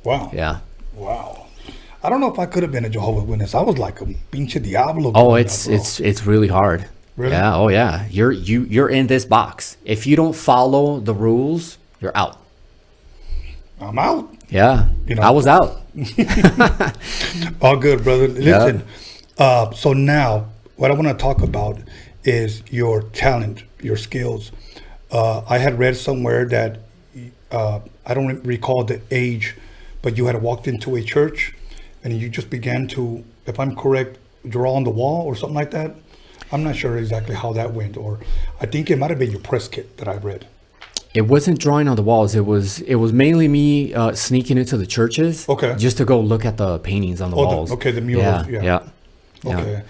Wow. Yeah. Wow. I don't know if I could have been a Jehovah's Witness. I was like a pinche diablo. Oh, it's really hard. Really? Yeah. Oh, yeah. You're in this box. If you don't follow the rules, you're out. I'm out. Yeah. I was out. All good, brother. Listen. Yeah. So now, what I want to talk about is your talent, your skills. I had read somewhere that I don't recall the age, but you had walked into a church and you just began to, if I'm correct, draw on the wall or something like that? I'm not sure exactly how that went, or I think it might have been your press kit that I read. It wasn't drawing on the walls. It was mainly me sneaking into the churches, just to go look at the paintings on the walls. The murals. Yeah. Okay.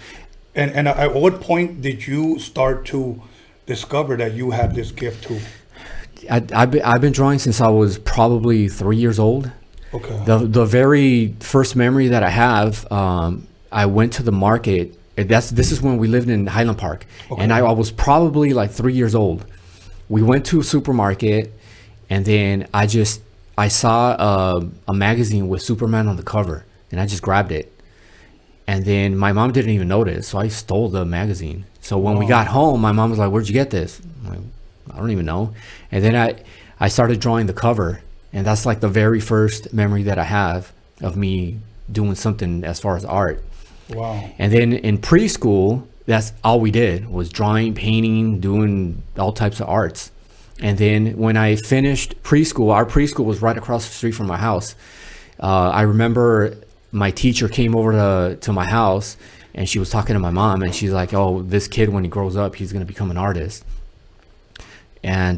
And at what point did you start to discover that you had this gift too? I've been drawing since I was probably 3 years old. Okay. The very first memory that I have, I went to the market. This is when we lived in Highland Park, and I was probably like 3 years old. We went to a supermarket, and then I saw a magazine with Superman on the cover, and I just grabbed it. And then my mom didn't even notice, so I stole the magazine. So when we got home, my mom was like, "Where'd you get this?" I'm like, "I don't even know." And then I started drawing the cover, and that's like the very first memory that I have of me doing something as far as art. Wow. And then in preschool, that's all we did was drawing, painting, doing all types of arts. And then when I finished preschool, our preschool was right across the street from my house. I remember my teacher came over to my house, and she was talking to my mom, and she's like, "Oh, this kid, when he grows up, he's going to become an artist." And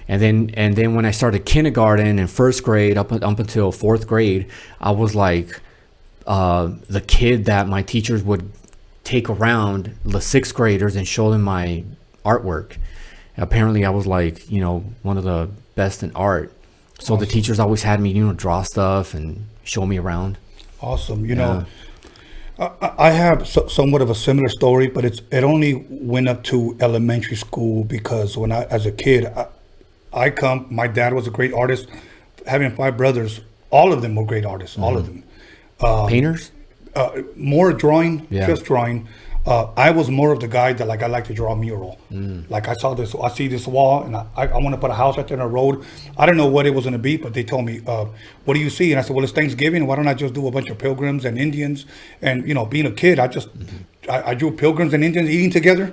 then when I started kindergarten and first grade up until fourth grade, I was like the kid that my teachers would take around the sixth graders and show them my artwork. Apparently I was like, one of the best in art. So awesome. The teachers always had me, draw stuff and show me around. Awesome. I have somewhat of a similar story, but it only went up to elementary school because when as a kid, my dad was a great artist. Having 5 brothers, all of them were great artists, all of them. Painters? More drawing, just drawing. I was more of the guy that I like to draw a mural. Like I see this wall, and I want to put a house right there on the road. I don't know what it was going to be, but they told me, "What do you see?" And I said, "Well, it's Thanksgiving. Why don't I just do a bunch of pilgrims and Indians?" And being a kid, I drew pilgrims and Indians eating together.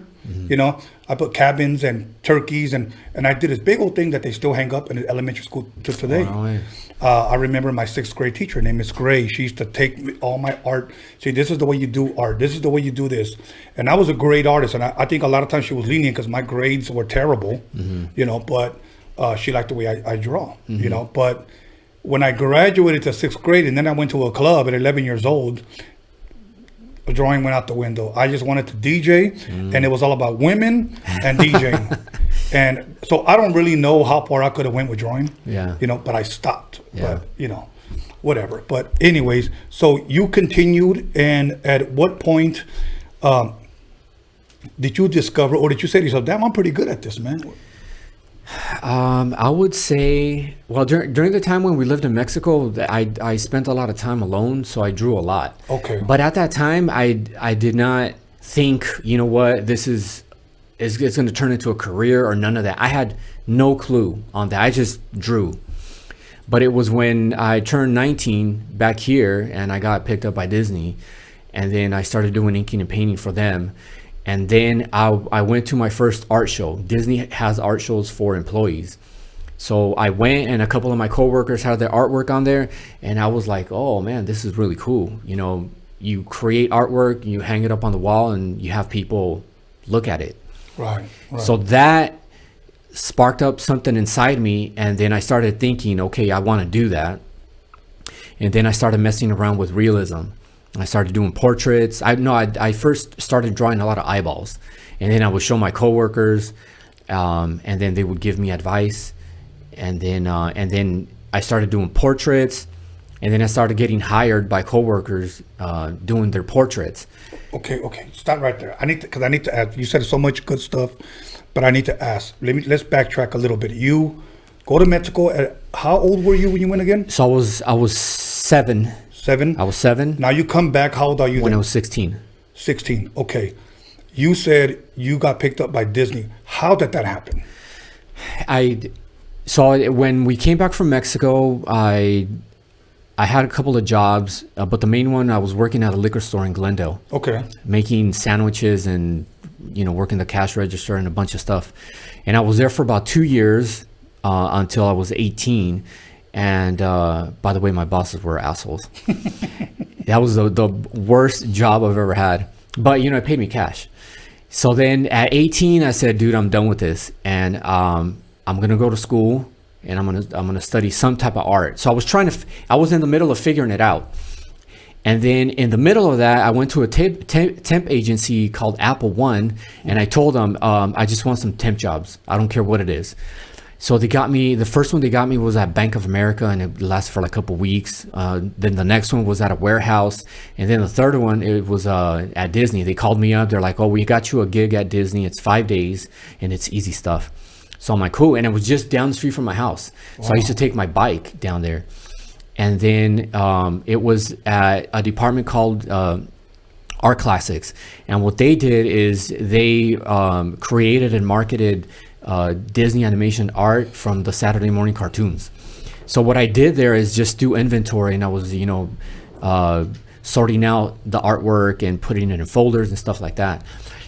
I put cabins and turkeys, and I did this big old thing that they still hang up in the elementary school to today. Wow. I remember my 6th grade teacher named Miss Gray. She used to take all my art, say, "This is the way you do art. This is the way you do this." And I was a great artist, and I think a lot of times she was lenient because my grades were terrible, but she liked the way I draw, But when I graduated to 6th grade, and then I went to a club at 11 years old, drawing went out the window. I just wanted to DJ, and it was all about women and DJing. And so I don't really know how far I could have went with drawing, but I stopped. Yeah. But, whatever. But anyways, so you continued, and at what point did you discover, or did you say to yourself, "Damn, I'm pretty good at this, man"? I would say, well, during the time when we lived in Mexico, I spent a lot of time alone, so I drew a lot. Okay. But at that time, I did not think, it's going to turn into a career or none of that. I had no clue on that. I just drew. But it was when I turned 19 back here, and I got picked up by Disney, and then I started doing inking and painting for them. And then I went to my first art show. Disney has art shows for employees. So I went, and a couple of my coworkers had their artwork on there, and I was like, "Oh man, this is really cool." You create artwork, you hang it up on the wall, and you have people look at it. Right. So that sparked up something inside me, and then I started thinking, okay, I want to do that. And then I started messing around with realism. I started doing portraits. I first started drawing a lot of eyeballs, and then I would show my coworkers, and then they would give me advice, and then I started doing portraits, and then I started getting hired by coworkers doing their portraits. Okay. Stop right there. I need to ask. You said so much good stuff, but I need to ask. Let's backtrack a little bit. You go to Mexico. How old were you when you went again? So I was 7. 7? I was 7. Now you come back. How old are you when then? I was 16. 16. Okay. You said you got picked up by Disney. How did that happen? So when we came back from Mexico, I had a couple of jobs, but the main one, I was working at a liquor store in Glendale. Okay. Making sandwiches and, working the cash register and a bunch of stuff. And I was there for about 2 years until I was 18. And by the way, my bosses were assholes. That was the worst job I've ever had. But, you know, it paid me cash. So then at 18, I said, dude, I'm done with this. And I'm going to go to school and I'm going to study some type of art. So I was I was in the middle of figuring it out. And then in the middle of that, I went to a temp agency called Apple One. And I told them, I just want some temp jobs. I don't care what it is. So they got me, the first one they got me was at Bank of America, and it lasted for like a couple weeks. Then the next one was at a warehouse. And then the third one, it was at Disney. They called me up. They're like, oh, we got you a gig at Disney. It's 5 days and it's easy stuff. So I'm like, cool. And it was just down the street from my house. Wow. So I used to take my bike down there. And then it was at a department called Art Classics. And what they did is they created and marketed Disney animation art from the Saturday morning cartoons. So what I did there is just do inventory, and I was, you know, sorting out the artwork and putting it in folders and stuff like that.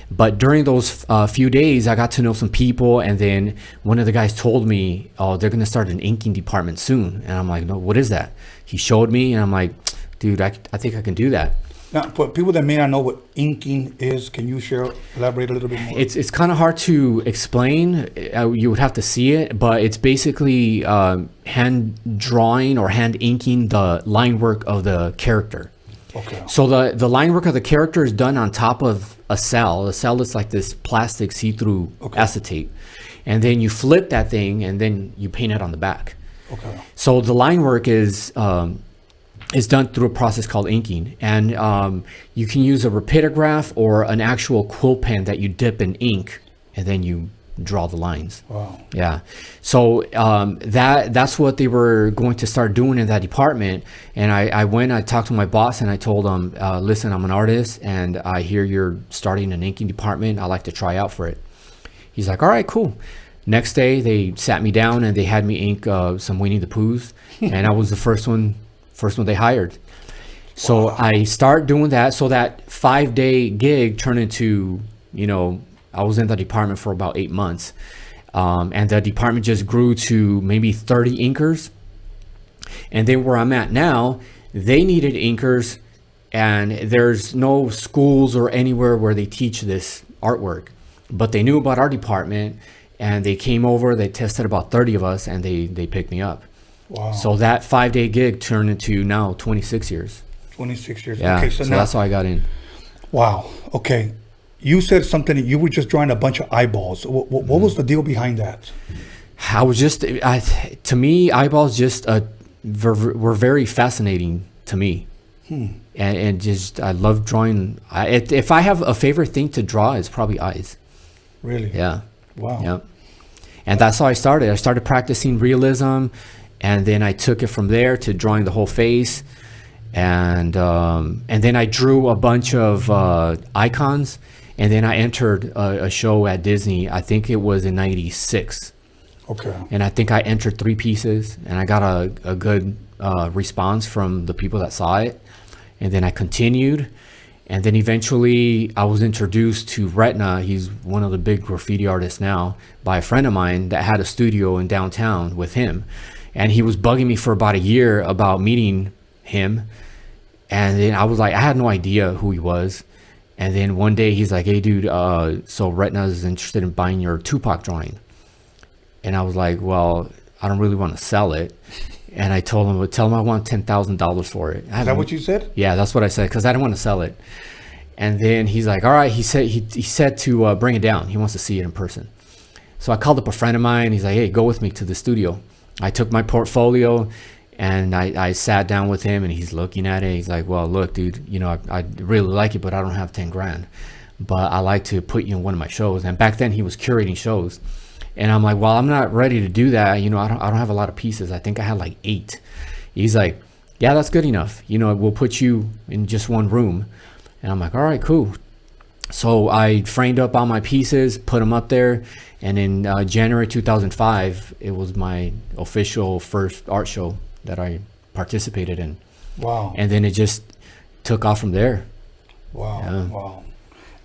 But during those few days, I got to know some people, and then one of the guys told me, oh, they're gonna start an inking department soon. And I'm like, no, what is that? He showed me, and I'm like, dude, I think I can do that. Now, for people that may not know what inking is, can you elaborate a little bit more? It's kind of hard to explain. You would have to see it, but it's basically hand drawing or hand inking the line work of the character. Okay. So the line work of the character is done on top of a cell. A cell is like this plastic see-through acetate. And then you flip that thing, and then you paint it on the back. Okay. So the line work is done through a process called inking, and you can use a rapidograph or an actual quill pen that you dip in ink, and then you draw the lines. Wow. Yeah. So that's what they were going to start doing in that department. And I talked to my boss, and I told him, listen, I'm an artist, and I hear you're starting an inking department. I'd like to try out for it. He's like, all right, cool. Next day, they sat me down, and they had me ink some Winnie the Poohs, and I was the first one they hired. So wow. I start doing that. So that 5-day gig turned into, you know, I was in the department for about 8 months. And the department just grew to maybe 30 inkers. And then where I'm at now, they needed inkers, and there's no schools or anywhere where they teach this artwork. But they knew about our department, and they came over, they tested about 30 of us, and they picked me up. Wow. So that 5-day gig turned into now 26 years. 26 years. Yeah. Okay, So now, that's how I got in. Wow. Okay. You said something that you were just drawing a bunch of eyeballs. What was the deal behind that? I was just, to me, eyeballs just were very fascinating to me. And just, I love drawing. If I have a favorite thing to draw, it's probably eyes. Really? Yeah. Wow. Yeah. And that's how I started. I started practicing realism, and then I took it from there to drawing the whole face. And then I drew a bunch of icons, and then I entered a show at Disney. I think it was in '96. Okay. And I think I entered 3 pieces, and I got a good response from the people that saw it. And then I continued, and then eventually I was introduced to Retina. He's one of the big graffiti artists now, by a friend of mine that had a studio in downtown with him. And he was bugging me for about a year about meeting him. And then I was like, I had no idea who he was. And then one day he's like, hey dude, so Retina is interested in buying your Tupac drawing. And I was like, well, I don't really want to sell it. And I told him, tell him I want $10,000 for it. Is that what you said? Yeah, that's what I said, because I didn't want to sell it. And then he's like, all right, he said to bring it down. He wants to see it in person. So I called up a friend of mine. He's like, hey, go with me to the studio. I took my portfolio, and I sat down with him, and he's looking at it. He's like, well, look, dude, you know, I really like it, but I don't have 10 grand. But I like to put you in one of my shows. And back then he was curating shows. And I'm like, well, I'm not ready to do that. You know, I don't have a lot of pieces. I think I had like 8. He's like, yeah, that's good enough. You know, we'll put you in just one room. And I'm like, all right, cool. So I framed up all my pieces, put them up there. And in January 2005, it was my official first art show that I participated in. Wow. And then it just took off from there. Wow. Yeah. Wow.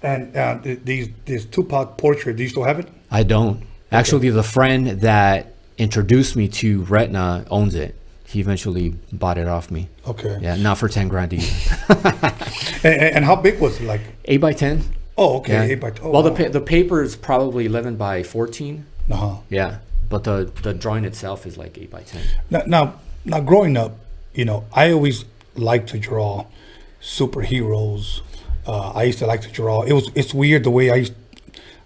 And this Tupac portrait, do you still have it? I don't. Actually, the friend that introduced me to Retina owns it. he eventually bought it off me. Okay. Yeah, not for 10 grand either. and how big was it? Like 8 by 10. Oh, okay. Yeah. 8 by 10. Oh, well, wow. the paper is probably 11 by 14. Uh-huh. Yeah, but the drawing itself is like 8 by 10. Now, growing up, you know, I always liked to draw superheroes. I used to like to draw. It's weird the way I used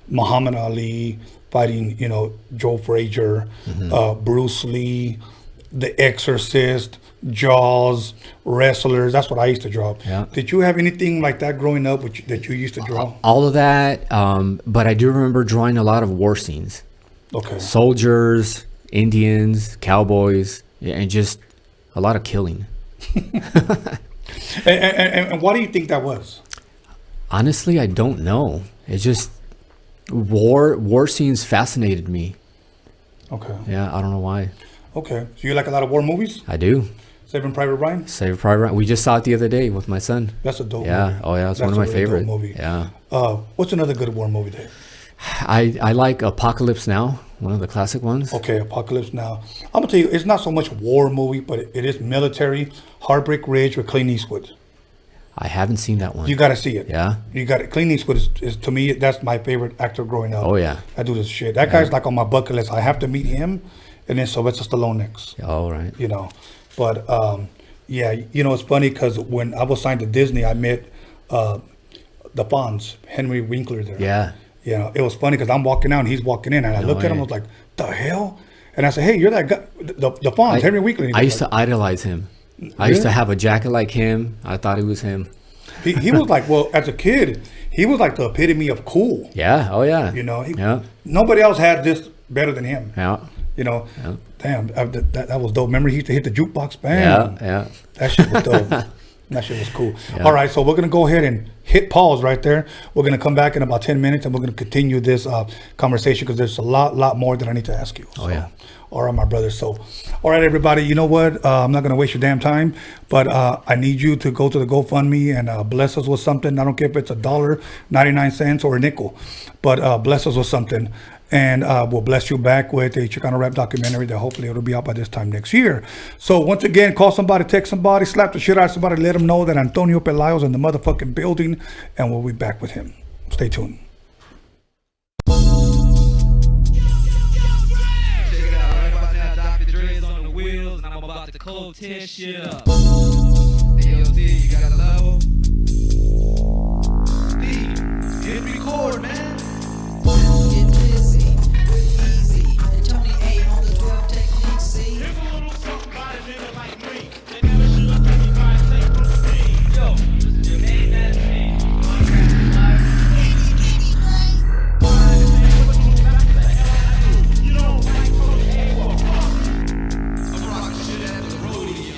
Muhammad Ali fighting, you know, Joe Frazier, Bruce Lee, The Exorcist, Jaws, wrestlers. That's what I used to draw. Yeah. Did you have anything like that growing up that you used to draw? All of that, but I do remember drawing a lot of war scenes. Okay. Soldiers, Indians, cowboys, and just a lot of killing. And why do you think that was? Honestly, I don't know. It's just war scenes fascinated me. Okay. Yeah, I don't know why. Okay. So you like a lot of war movies? I do. Saving Private Ryan? Saving Private Ryan. We just saw it the other day with my son. That's a dope movie. Yeah. Oh, yeah. It's one of my favorite. Movie. Yeah. What's another good war movie there? I like Apocalypse Now, one of the classic ones. Okay, Apocalypse Now. I'm going to tell you, it's not so much war movie, but it is military. Heartbreak Ridge with Clint Eastwood. I haven't seen that one. You got to see it. Yeah. You got it. Clint Eastwood is, to me, that's my favorite actor growing up. Oh, yeah. I do this shit. That guy's like on my bucket list. I have to meet him, and then Sylvester Stallone next. Oh, right. You know, but yeah, you know, it's funny because when I was signed to Disney, I met the Fonz, Henry Winkler there. Yeah. You know, it was funny because I'm walking out and he's walking in, and I looked at him, I was like, the hell? And I said, hey, you're that guy, the Fonz, Henry Winkler. I used to idolize him. I used to have a jacket like him. I thought it was him. He was like, well, as a kid, he was like the epitome of cool. Yeah. Oh, yeah. You know, yeah. Nobody else had this better than him. Yeah. You know, yeah. Damn, that was dope. Remember, he used to hit the jukebox, bam. Yeah, yeah. That shit was dope. That shit was cool. Yeah. All right, so we're going to go ahead and hit pause right there. We're going to come back in about 10 minutes, and we're going to continue this conversation because there's a lot more that I need to ask you. Oh, yeah. All right, my brother. So, all right, everybody, you know what? I'm not going to waste your damn time, but I need you to go to the GoFundMe and bless us with something. I don't care if it's $1.99 or a nickel, but bless us with something. And we'll bless you back with a Chicano rap documentary that hopefully it'll be out by this time next year. So once again, call somebody, text somebody, slap the shit out of somebody, let them know that Antonio Pelayo's in the motherfucking building, and we'll be back with him. Stay tuned. About to cold tear shit up. AOD, you got a level? D, hit record, man. Get busy, easy. And Tony A on the 12 technique, see? Here's a little something about a nigga like me. They never should have anybody say proceed. Yo, this is your main man, you don't like Tony A or I'm rocking shit at the Rhodium.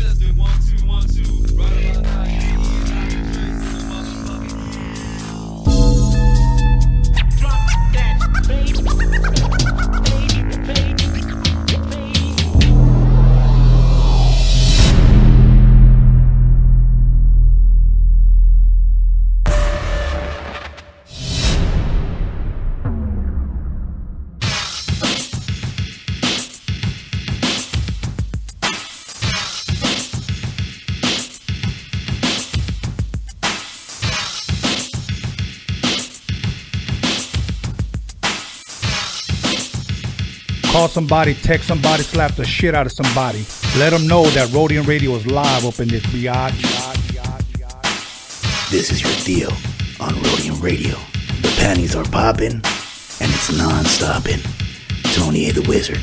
Let's do 1, 2, 1, 2. Right about now, you drop that bass. Call somebody, text somebody, slap the shit out of somebody. Let them know that Rhodium Radio is live up in this biatch. This is your deal on Rhodium Radio. The panties are popping, and it's non-stopping. Tony A the Wizard.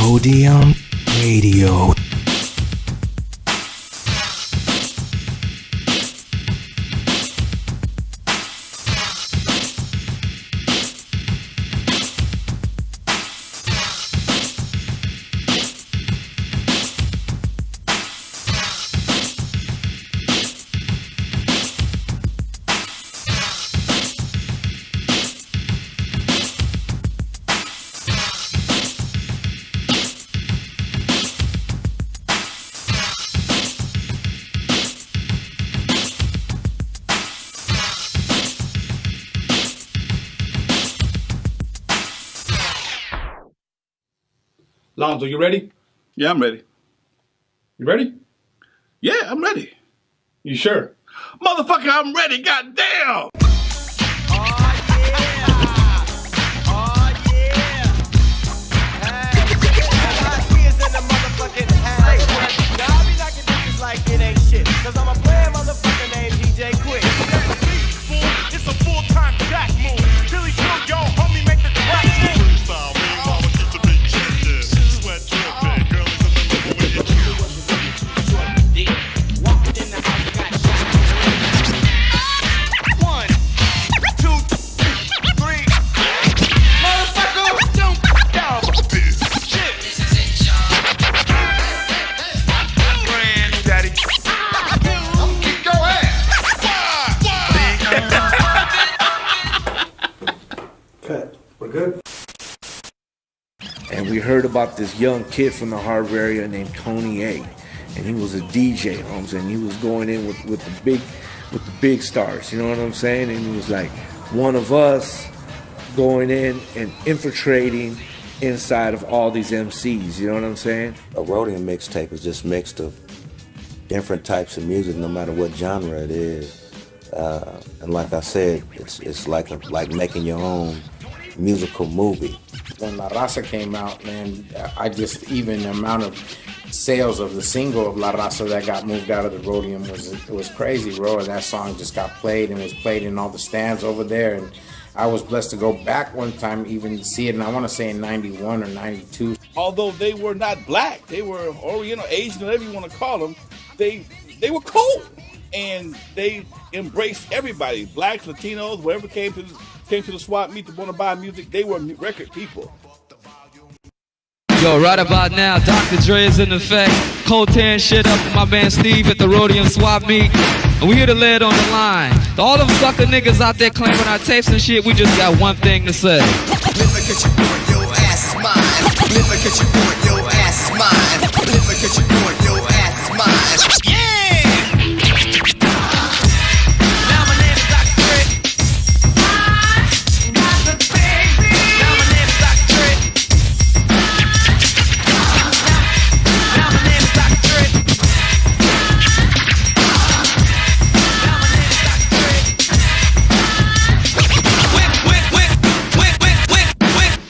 Rhodium Radio. Lonzo, you ready? Yeah, I'm ready. You ready? Yeah, I'm ready. You sure? Motherfucker, I'm ready, goddamn! Like it ain't shit, cause I'm a player motherfucker named DJ Quick. It's a full-time jack move. Billy Joe, yo, homie, make the track move. Freestyle, meanwhile, we keep the big chicken. Sweat dripping, girlies in the middle with your cute. Walked in the house, got shot. 1, 2, 3. Motherfucker, don't down. This shit. This is it, y'all. Daddy. Kick your ass. Cut. We're good? And we heard about this young kid from the Harbor area named Tony A. And he was a DJ, you know what I'm saying? He was going in with the big stars, you know what I'm saying? And he was like one of us going in and infiltrating inside of all these MCs, you know what I'm saying? A Rhodium mixtape is just mixed of different types of music, no matter what genre it is. And like I said, it's like making your own musical movie. When La Raza came out, man, even the amount of sales of the single of La Raza that got moved out of the Roadium was crazy, bro. And that song just got played and was played in all the stands over there. And I was blessed to go back one time even to see it, and I want to say in 91 or 92. Although they were not black, they were Oriental, Asian, whatever you want to call them, they were cool. And they embraced everybody, blacks, Latinos, whoever came to the swap meet to want to buy music, they were record people. Yo, right about now, Dr. Dre is in effect. COMPTON shit up with my man Steve at the Rhodium swap meet. And we here to lay it on the line. To all them sucker niggas out there claiming our tapes and shit, we just got one thing to say. Look at you doing your ass is mine. Look at you doing your ass is mine. Look at you doing your ass is mine. Yeah! Now my name is Dr. Dre. Got the baby. Now my name is Dr. Dre. Now my name is Dr. Dre. Now my name is Dr. Dre.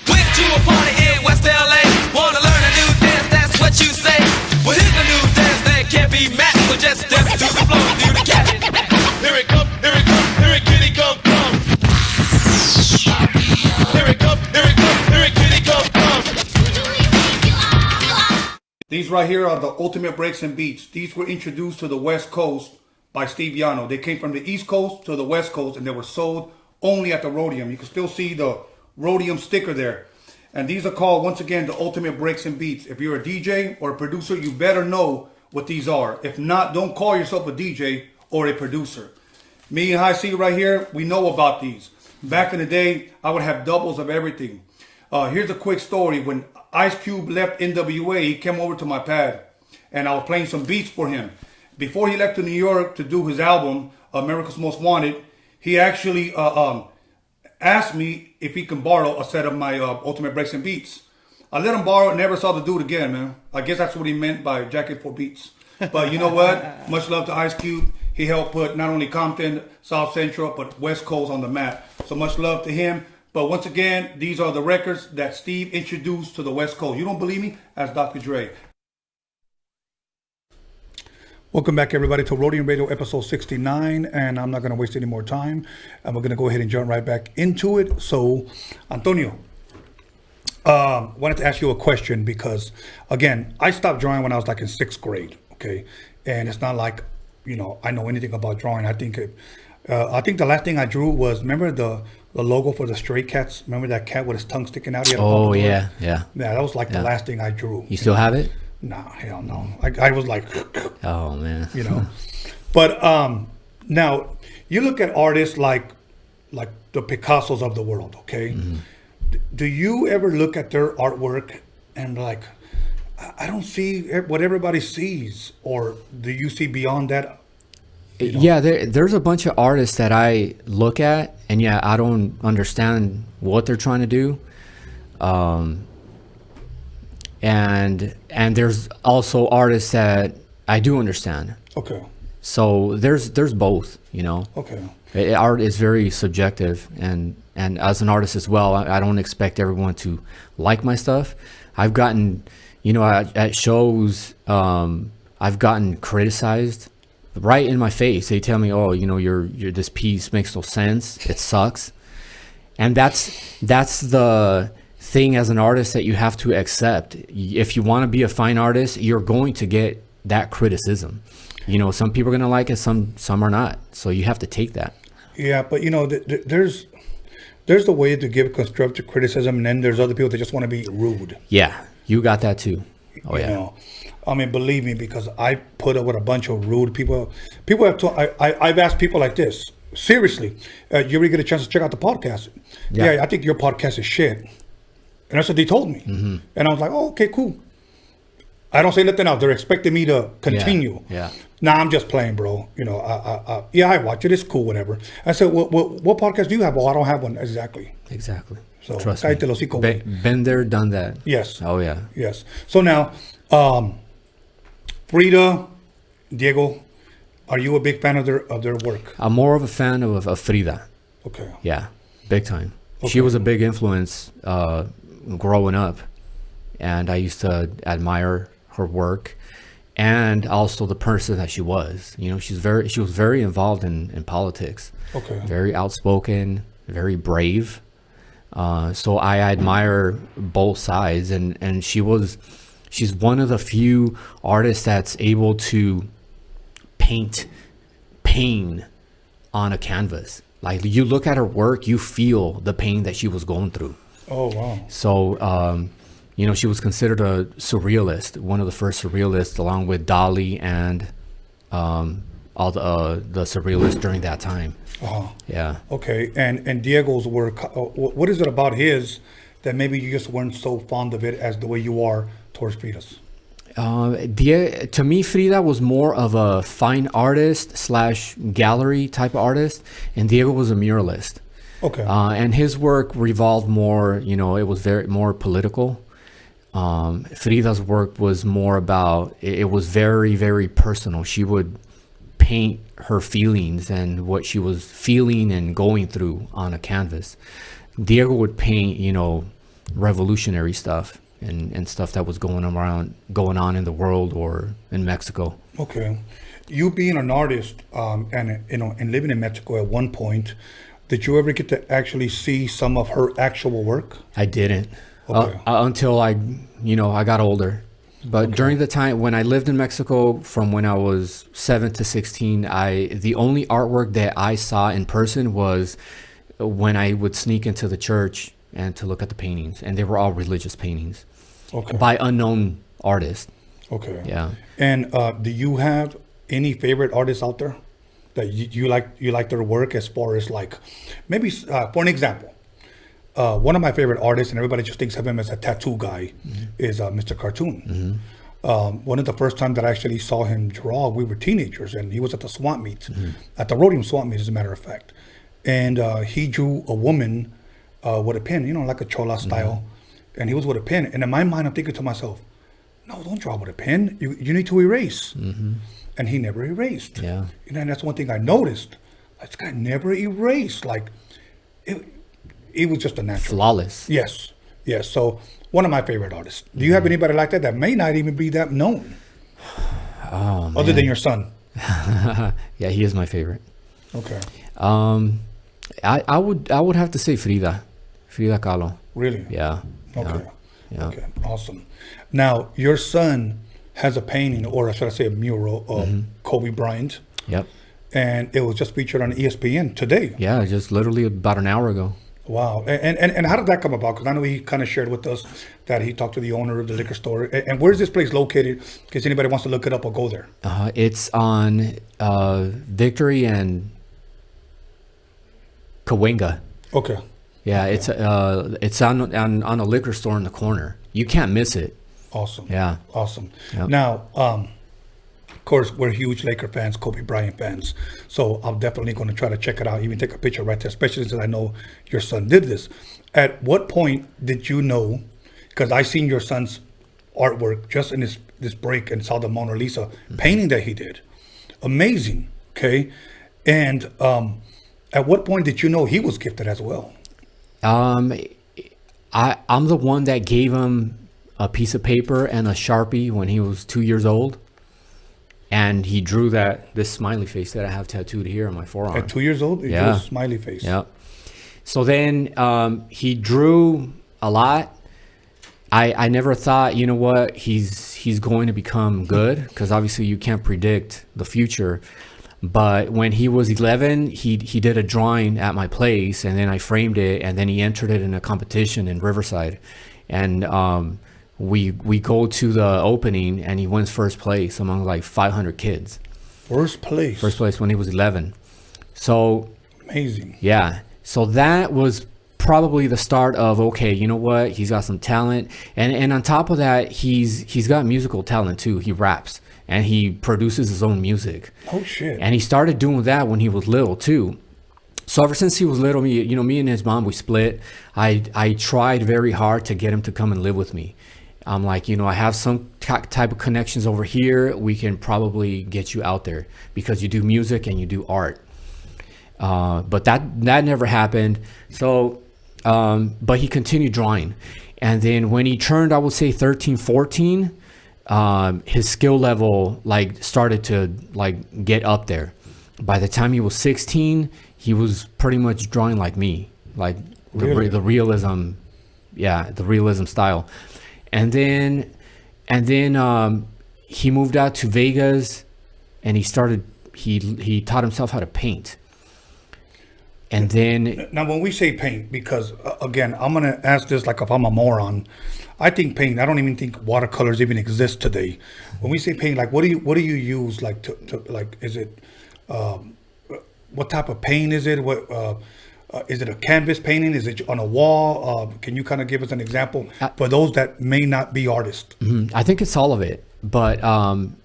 Went to a party in West LA. Wanna learn a new dance, that's what you say. Well, here's a new dance that can't be matched. So just step to the floor and do the cabin. Here it come, here it come, here it kitty come, come. Here it come, here it come, here it kitty come, come. These right here are the ultimate breaks and beats. These were introduced to the West Coast by Steve Yano. They came from the East Coast to the West Coast, and they were sold only at the Roadium. You can still see the Roadium sticker there. And these are called, once again, the ultimate breaks and beats. If you're a DJ or a producer, you better know what these are. If not, don't call yourself a DJ or a producer. Me and High C right here, we know about these. Back in the day, I would have doubles of everything. Here's a quick story. When Ice Cube left NWA, he came over to my pad, and I was playing some beats for him. Before he left to New York to do his album, America's Most Wanted, he actually asked me if he can borrow a set of my ultimate breaks and beats. I let him borrow it, never saw the dude again, man. I guess that's what he meant by Jacket for Beats. But you know what? Much love to Ice Cube. He helped put not only Compton, South Central, but West Coast on the map. So much love to him. But once again, these are the records that Steve introduced to the West Coast. You don't believe me? Ask Dr. Dre. Welcome back, everybody, to Rhodium Radio episode 69, and I'm not going to waste any more time, and we're going to go ahead and jump right back into it. So, Antonio, wanted to ask you a question because, again, I stopped drawing when I was like in 6th grade. Okay, and it's not like, I know anything about drawing. I think the last thing I drew was, remember the logo for the Stray Cats? Remember that cat with his tongue sticking out? He had a Oh, pompadour? yeah. Yeah, that was like the last thing I drew. You still have it? Nah, hell no. I was like, Oh, man. But now you look at artists like the Picassos of the world, okay? Do you ever look at their artwork and like, I don't see what everybody sees, or do you see beyond that? Yeah, there's a bunch of artists that I look at, and yeah, I don't understand what they're trying to do. And there's also artists that I do understand. Okay. So there's both, Okay. Art is very subjective, and as an artist as well, I don't expect everyone to like my stuff. I've gotten, at shows, I've gotten criticized right in my face. They tell me, "Oh, your this piece makes no sense. It sucks," and that's the thing as an artist that you have to accept. If you want to be a fine artist, you're going to get that criticism. Some people are going to like it, some are not. So you have to take that. Yeah, but there's the way to give constructive criticism, and then there's other people that just want to be rude. Yeah, you got that too. Oh yeah. I mean, believe me, because I put up with a bunch of rude people. People have I've asked people like this. Seriously, you ever get a chance to check out the podcast? Yeah, I think your podcast is shit. And that's what they told me. And I was like, oh, okay, cool. I don't say nothing else. They're expecting me to continue. Yeah. Nah, I'm just playing, bro. I watch it. It's cool, whatever. I said, what podcast do you have? Well, I don't have one. Exactly. So, trust me. Been there, done that. Yes. Oh, yeah. Yes. So now, Frida, Diego, are you a big fan of their work? I'm more of a fan of Frida. Okay. Yeah, big time. Okay. She was a big influence growing up, and I used to admire her work, and also the person that she was. She was very involved in politics. Okay. Very outspoken, very brave. So I admire both sides, and she's one of the few artists that's able to paint pain on a canvas. Like, you look at her work, you feel the pain that she was going through. Oh, wow. So, she was considered a surrealist, one of the first surrealists, along with Dali and all the surrealists during that time. Yeah. Okay, and Diego's work, what is it about his that maybe you just weren't so fond of it as the way you are towards Frida's? To me, Frida was more of a fine artist / gallery type of artist, and Diego was a muralist. Okay. And his work revolved more, it was more political. Frida's work was more about, it was very, very personal. She would paint her feelings and what she was feeling and going through on a canvas. Diego would paint, revolutionary stuff and stuff that was going on in the world or in Mexico. Okay. You being an artist, and living in Mexico at one point, did you ever get to actually see some of her actual work? I didn't. Okay. Until I got older. But during the time when I lived in Mexico, from when I was 7 to 16, the only artwork that I saw in person was when I would sneak into the church and to look at the paintings, and they were all religious paintings, by unknown artists. Okay. Yeah. And do you have any favorite artists out there that you like their work, as far as like, maybe for an example, one of my favorite artists, and everybody just thinks of him as a tattoo guy, is Mr. Cartoon. One of the first times that I actually saw him draw, we were teenagers, and he was at the swap meet, at the Roadium swap meet, as a matter of fact. And he drew a woman with a pen, like a chola style. And he was with a pen. And in my mind, I'm thinking to myself, no, don't draw with a pen. You need to erase. And he never erased. Yeah. And that's one thing I noticed. This guy never erased. Like, it was just a natural. Flawless. Yes. So, one of my favorite artists. Do you have anybody like that may not even be that known? Oh, man. Other than your son? Yeah, he is my favorite. Okay. I would have to say Frida Kahlo. Really? Yeah. Okay. Yeah. Okay, awesome. Now, your son has a painting, or should I say a mural, of Kobe Bryant. Yep. And it was just featured on ESPN today. Yeah, just literally about an hour ago. Wow. And how did that come about? Because I know he kind of shared with us that he talked to the owner of the liquor store. And where's this place located? In case anybody wants to look it up or go there. It's on Victory and Cahuenga. Okay. Yeah, it's on a liquor store in the corner. You can't miss it. Awesome. Yeah. Awesome. Yep. Now, of course, we're huge Laker fans, Kobe Bryant fans. So I'm definitely going to try to check it out, even take a picture right there, especially since I know your son did this. At what point did you know, because I seen your son's artwork just in this break and saw the Mona Lisa painting that he did. Amazing. Okay. And at what point did you know he was gifted as well? I'm the one that gave him a piece of paper and a Sharpie when he was 2 years old. And he drew this smiley face that I have tattooed here on my forearm. At 2 years old, he drew a smiley face. Yeah. So then he drew a lot. I never thought, you know what, he's going to become good, because obviously you can't predict the future. But when he was 11, he did a drawing at my place, and then I framed it, and then he entered it in a competition in Riverside. And we go to the opening, and he wins first place among like 500 kids. First place? First place when he was 11. So amazing. Yeah. So that was probably the start of, okay, you know what? He's got some talent. And on top of that, he's got musical talent too. He raps and he produces his own music. Oh shit. And he started doing that when he was little too. So ever since he was little, me and his mom, we split. I tried very hard to get him to come and live with me. I'm like, I have some type of connections over here. We can probably get you out there because you do music and you do art. But that never happened. So, but he continued drawing. And then when he turned, I would say 13, 14, his skill level started to get up there. By the time he was 16, he was pretty much drawing like me, Really? the realism, the realism style. And then he moved out to Vegas, and he taught himself how to paint. And then now, when we say paint, because again, I'm gonna ask this like if I'm a moron. I think paint. I don't even think watercolors even exist today. When we say paint, like what do you use to like? Is it what type of paint is it? What is it a canvas painting? Is it on a wall? Can you kind of give us an example for those that may not be artists? I think it's all of it, but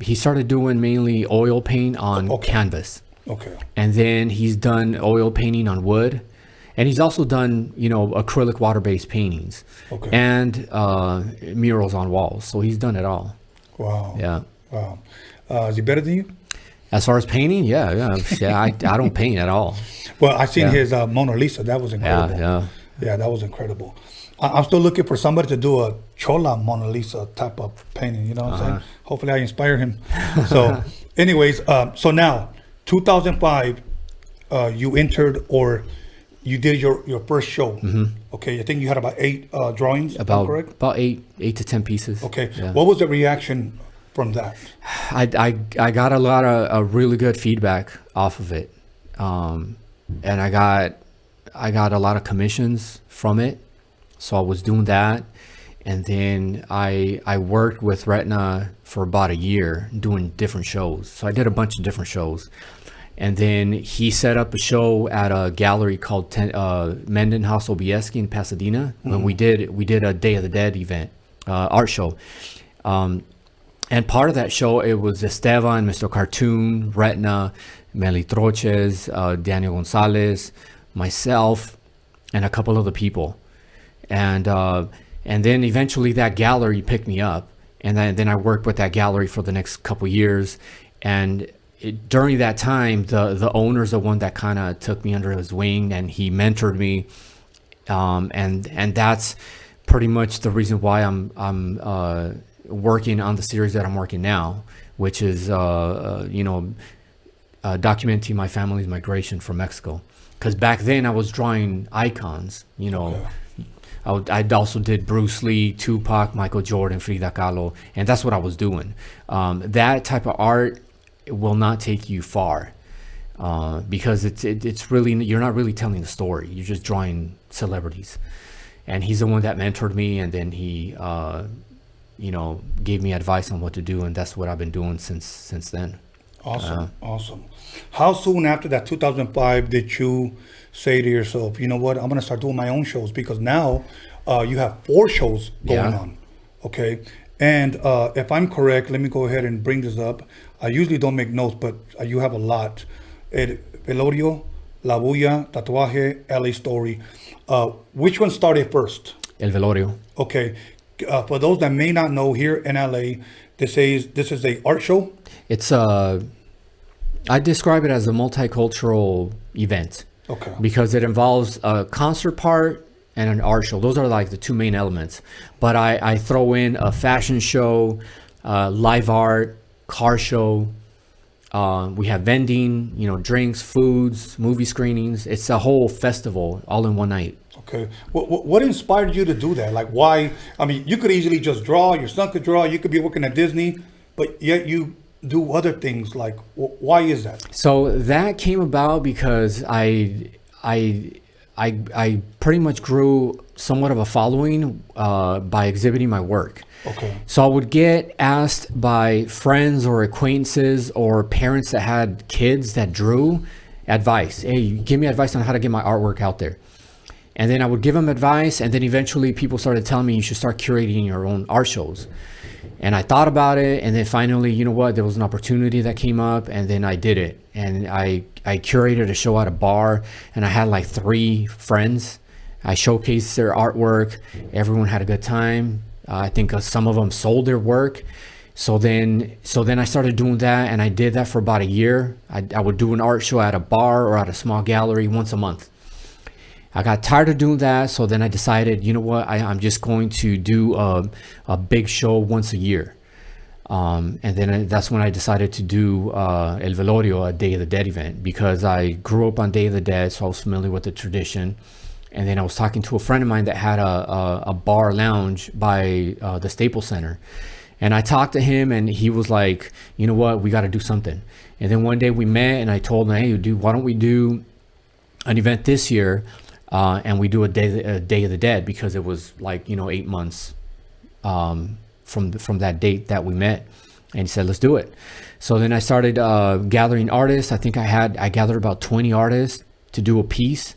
he started doing mainly oil paint on canvas. Okay. And then he's done oil painting on wood, and he's also done acrylic water-based paintings, and murals on walls. So he's done it all. Wow. Yeah. Wow. Is he better than you? As far as painting, yeah. I don't paint at all. Well, I seen his Mona Lisa. That was incredible. Yeah, that was incredible. I'm still looking for somebody to do a Chola Mona Lisa type of painting. You know what I'm saying? Hopefully, I inspire him. So, anyways, so now 2005, you entered or you did your first show. Mm-hmm. Okay, I think you had about 8 drawings. About correct? About 8 to 10 pieces. Okay, Yeah. what was the reaction from that? I got a lot of really good feedback off of it, and I got a lot of commissions from it. So I was doing that, and then I worked with Retina for about a year doing different shows. So I did a bunch of different shows, and then he set up a show at a gallery called Mendenhouse Sobieski in Pasadena. When we did a Day of the Dead event, art show. And part of that show, it was Esteban, Mr. Cartoon, Retina, Meli Troches, Daniel Gonzalez, myself, and a couple other people. And then eventually that gallery picked me up. And then I worked with that gallery for the next couple years. And during that time, the owner's the one that kind of took me under his wing, and he mentored me. And that's pretty much the reason why I'm working on the series that I'm working now, which is documenting my family's migration from Mexico. Because back then I was drawing icons, I also did Bruce Lee, Tupac, Michael Jordan, Frida Kahlo, and that's what I was doing. That type of art will not take you far because it's really, you're not really telling the story. You're just drawing celebrities. And he's the one that mentored me, and then he, gave me advice on what to do, and that's what I've been doing since then. Awesome. How soon after that, 2005, did you say to yourself, you know what, I'm going to start doing my own shows? Because now you have 4 shows going on, okay? And if I'm correct, let me go ahead and bring this up. I usually don't make notes, but you have a lot. El Velorio, La Bulla, Tatuaje, LA Story. Which one started first? El Velorio. Okay. For those that may not know, here in LA, this is a art show. It's I describe it as a multicultural event. Okay. Because it involves a concert part and an art show. Those are like the 2 main elements. But I throw in a fashion show, live art, car show. We have vending, drinks, foods, movie screenings. It's a whole festival all in one night. Okay. What inspired you to do that? Like, why? I mean, you could easily just draw. Your son could draw. You could be working at Disney, but yet you do other things. Like, why is that? So that came about because I pretty much grew somewhat of a following by exhibiting my work. Okay. So I would get asked by friends or acquaintances or parents that had kids that drew advice. Hey, give me advice on how to get my artwork out there. And then I would give them advice, and then eventually people started telling me you should start curating your own art shows. And I thought about it, and then finally, you know what, there was an opportunity that came up, and then I did it. And I curated a show at a bar, and I had like 3 friends. I showcased their artwork. Everyone had a good time. I think some of them sold their work. So then I started doing that, and I did that for about a year. I would do an art show at a bar or at a small gallery once a month. I got tired of doing that, so then I decided, you know what, I'm just going to do a big show once a year. And then that's when I decided to do El Velorio, a Day of the Dead event, because I grew up on Day of the Dead, so I was familiar with the tradition. And then I was talking to a friend of mine that had a bar lounge by the Staples Center. And I talked to him, and he was like, you know what, we got to do something. And then one day we met, and I told him, hey, dude, why don't we do an event this year? And we do a Day of the Dead, because it was like, 8 months from that date that we met. And he said, let's do it. So then I started gathering artists. I think I gathered about 20 artists to do a piece.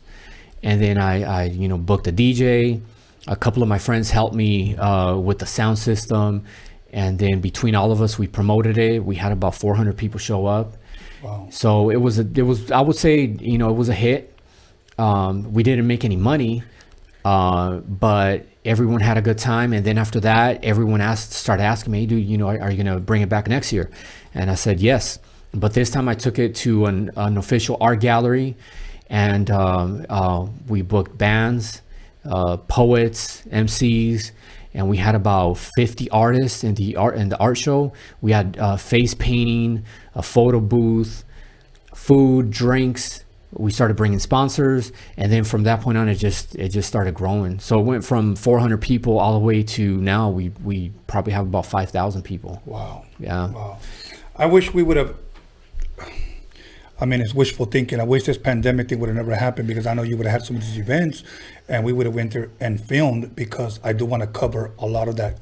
And then I booked a DJ. A couple of my friends helped me with the sound system. And then between all of us, we promoted it. We had about 400 people show up. Wow. So it was I would say, it was a hit. We didn't make any money, but everyone had a good time. And then after that, everyone started asking me, dude, are you going to bring it back next year? And I said, yes. But this time I took it to an official art gallery, and we booked bands, poets, MCs, and we had about 50 artists in the art show. We had face painting, a photo booth, food, drinks. We started bringing sponsors, and then from that point on, it just started growing. So it went from 400 people all the way to now we probably have about 5,000 people. Wow. Yeah. Wow. I wish we would have. I mean, it's wishful thinking. I wish this pandemic thing would have never happened, because I know you would have had some of these events, and we would have went there and filmed, because I do want to cover a lot of that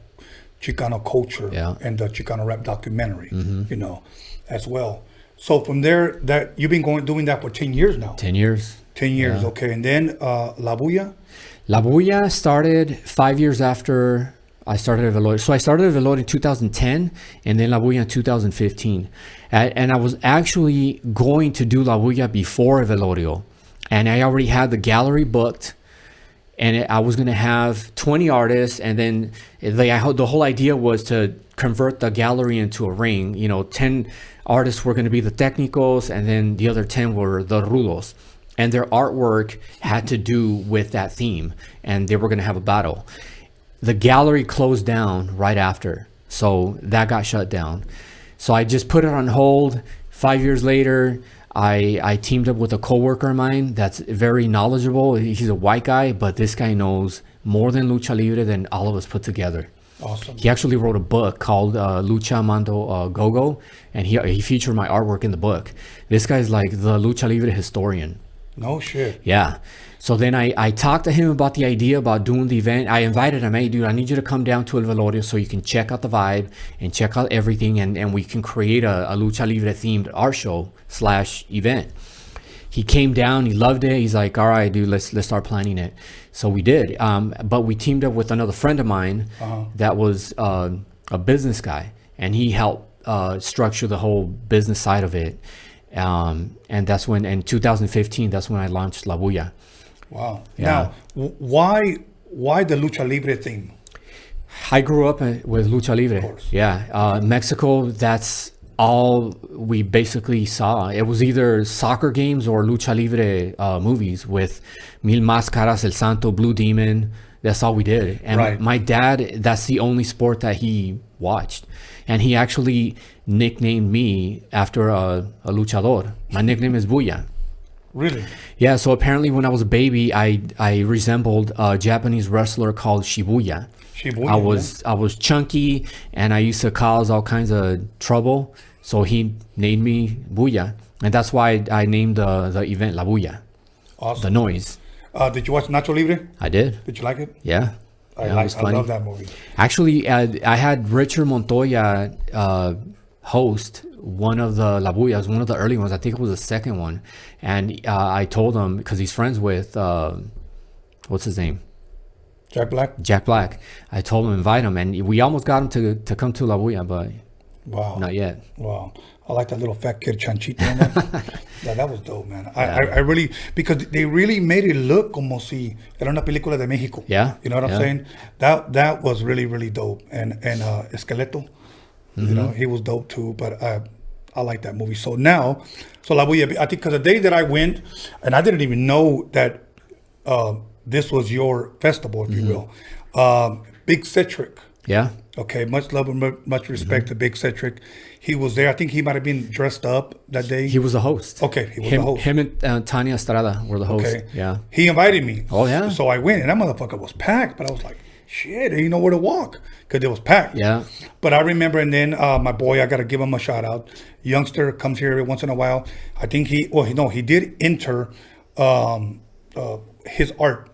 Chicano culture and the Chicano rap documentary, as well. So from there, that you've been doing that for 10 years now. 10 years. 10 years, okay. And then La Bulla? La Bulla started 5 years after I started Velorio. So I started Velorio in 2010, and then La Bulla in 2015. And I was actually going to do La Bulla before Velorio. And I already had the gallery booked. And I was going to have 20 artists. And then the whole idea was to convert the gallery into a ring. 10 artists were going to be the technicals, and then the other 10 were the rudos. And their artwork had to do with that theme, and they were going to have a battle. The gallery closed down right after, so that got shut down. So I just put it on hold. 5 years later, I teamed up with a coworker of mine that's very knowledgeable. He's a white guy, but this guy knows more than Lucha Libre than all of us put together. Awesome. He actually wrote a book called Lucha Mando Gogo, and he featured my artwork in the book. This guy's like the Lucha Libre historian. No shit. Yeah. So then I talked to him about the idea about doing the event. I invited him, hey, dude, I need you to come down to El Velorio so you can check out the vibe and check out everything, and we can create a Lucha Libre themed art show / event. He came down, he loved it. He's like, all right, dude, let's start planning it. So we did. But we teamed up with another friend of mine that was a business guy, and he helped structure the whole business side of it. And that's when, in 2015, that's when I launched La Bulla. Wow. Yeah. Now, why the Lucha Libre theme? I grew up with Lucha Libre. Of course. Yeah. Mexico, that's all we basically saw. It was either soccer games or Lucha Libre movies with Mil Máscaras, El Santo, Blue Demon. That's all we did. And my dad, that's the only sport that he watched. And he actually nicknamed me after a luchador. My nickname is Bulla. Really? Yeah, so apparently when I was a baby, I resembled a Japanese wrestler called Shibuya. I was chunky, and I used to cause all kinds of trouble. So he named me Bulla, and that's why I named the event La Bulla. Awesome. The noise. Did you watch Nacho Libre? I did. Did you like it? Yeah. I love that movie. Actually, I had Richard Montoya host one of the La Bullas, one of the early ones. I think it was the second one. And I told him, because he's friends with, what's his name? Jack Black? Jack Black. I told him invite him, and we almost got him to come to La Bulla, but not yet. Wow. I like that little fat kid Chanchito. Yeah, that was dope, man. I really, because they really made it look como si era una película de México. Yeah. You know what I'm saying? That was really, really dope. And Esqueleto, you know, he was dope too, but I like that movie. So now, La Bulla, I think because the day that I went, and I didn't even know that this was your festival, if you will. Big Citric. Yeah. Okay, much love and much respect to Big Citric. He was there. I think he might have been dressed up that day. He was the host. Okay, he was the host. Him and Tanya Estrada were the hosts. Okay. Yeah. He invited me. Oh, yeah. So I went, and that motherfucker was packed. But I was like, shit, I didn't know where to walk because it was packed. Yeah. But I remember, and then my boy, I got to give him a shout out. Youngster comes here every once in a while. I think he did enter his art.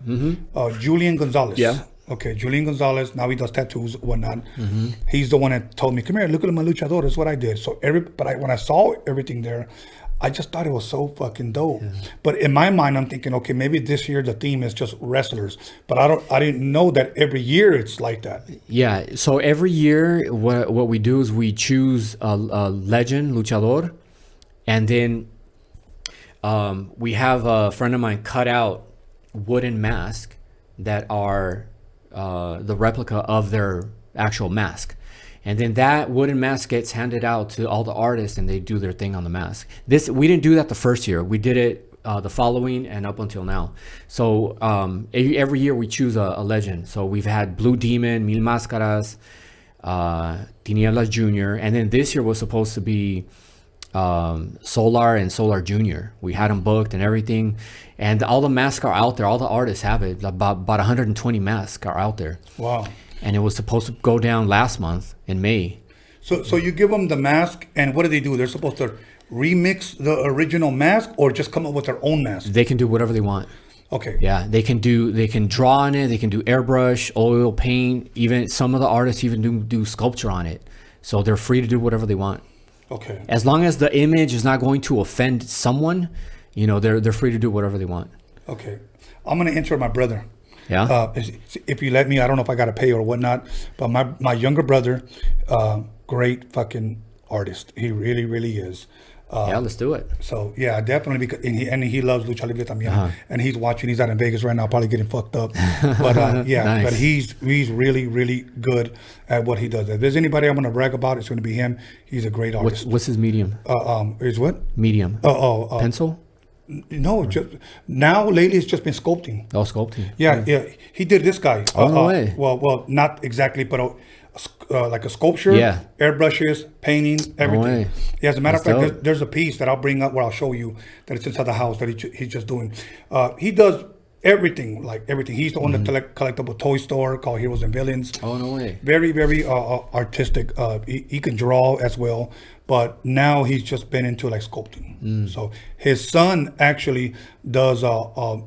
Julian Gonzalez. Yeah. Okay, Julian Gonzalez. Now he does tattoos, whatnot. He's the one that told me, "Come here, look at my luchador." That's what I did. So when I saw everything there, I just thought it was so fucking dope. Yeah. But in my mind, I'm thinking, okay, maybe this year the theme is just wrestlers. But I didn't know that every year it's like that. Yeah. So every year, what we do is we choose a legend luchador, and then we have a friend of mine cut out wooden masks that are the replica of their actual mask, and then that wooden mask gets handed out to all the artists, and they do their thing on the mask. We didn't do that the first year. We did it the following and up until now. So every year we choose a legend. So we've had Blue Demon, Mil Máscaras, Tinieblas Jr., and then this year was supposed to be Solar and Solar Jr. We had them booked and everything, and all the masks are out there. All the artists have it. About 120 masks are out there. Wow. And it was supposed to go down last month in May. So you give them the mask, and what do they do? They're supposed to remix the original mask, or just come up with their own mask? They can do whatever they want. Okay. Yeah, they can draw on it. They can do airbrush, oil paint. Even some of the artists even do sculpture on it. So they're free to do whatever they want. Okay. As long as the image is not going to offend someone, they're free to do whatever they want. Okay. I'm gonna enter my brother. Yeah. If you let me, I don't know if I gotta pay or whatnot, but my younger brother, great fucking artist. He really, really is. Yeah, let's do it. So yeah, definitely, because he loves lucha libre también, and he's watching. He's out in Vegas right now, probably getting fucked up. But yeah, nice. But he's really, really good at what he does. If there's anybody I'm gonna brag about, it's gonna be him. He's a great artist. What's his medium? Is what? Medium. Pencil. No, just now lately it's just been sculpting. Oh, sculpting. Yeah. He did this guy. No way. Well, not exactly, but like a sculpture, airbrushes, painting, everything. Yeah, as a matter of fact, there's a piece that I'll bring up where I'll show you that it's inside the house that he's just doing. He does everything, like everything. He's the one that collectible toy store called Heroes and Villains. Oh, no way. Very, very artistic. He can draw as well, but now he's just been into like sculpting. So his son actually does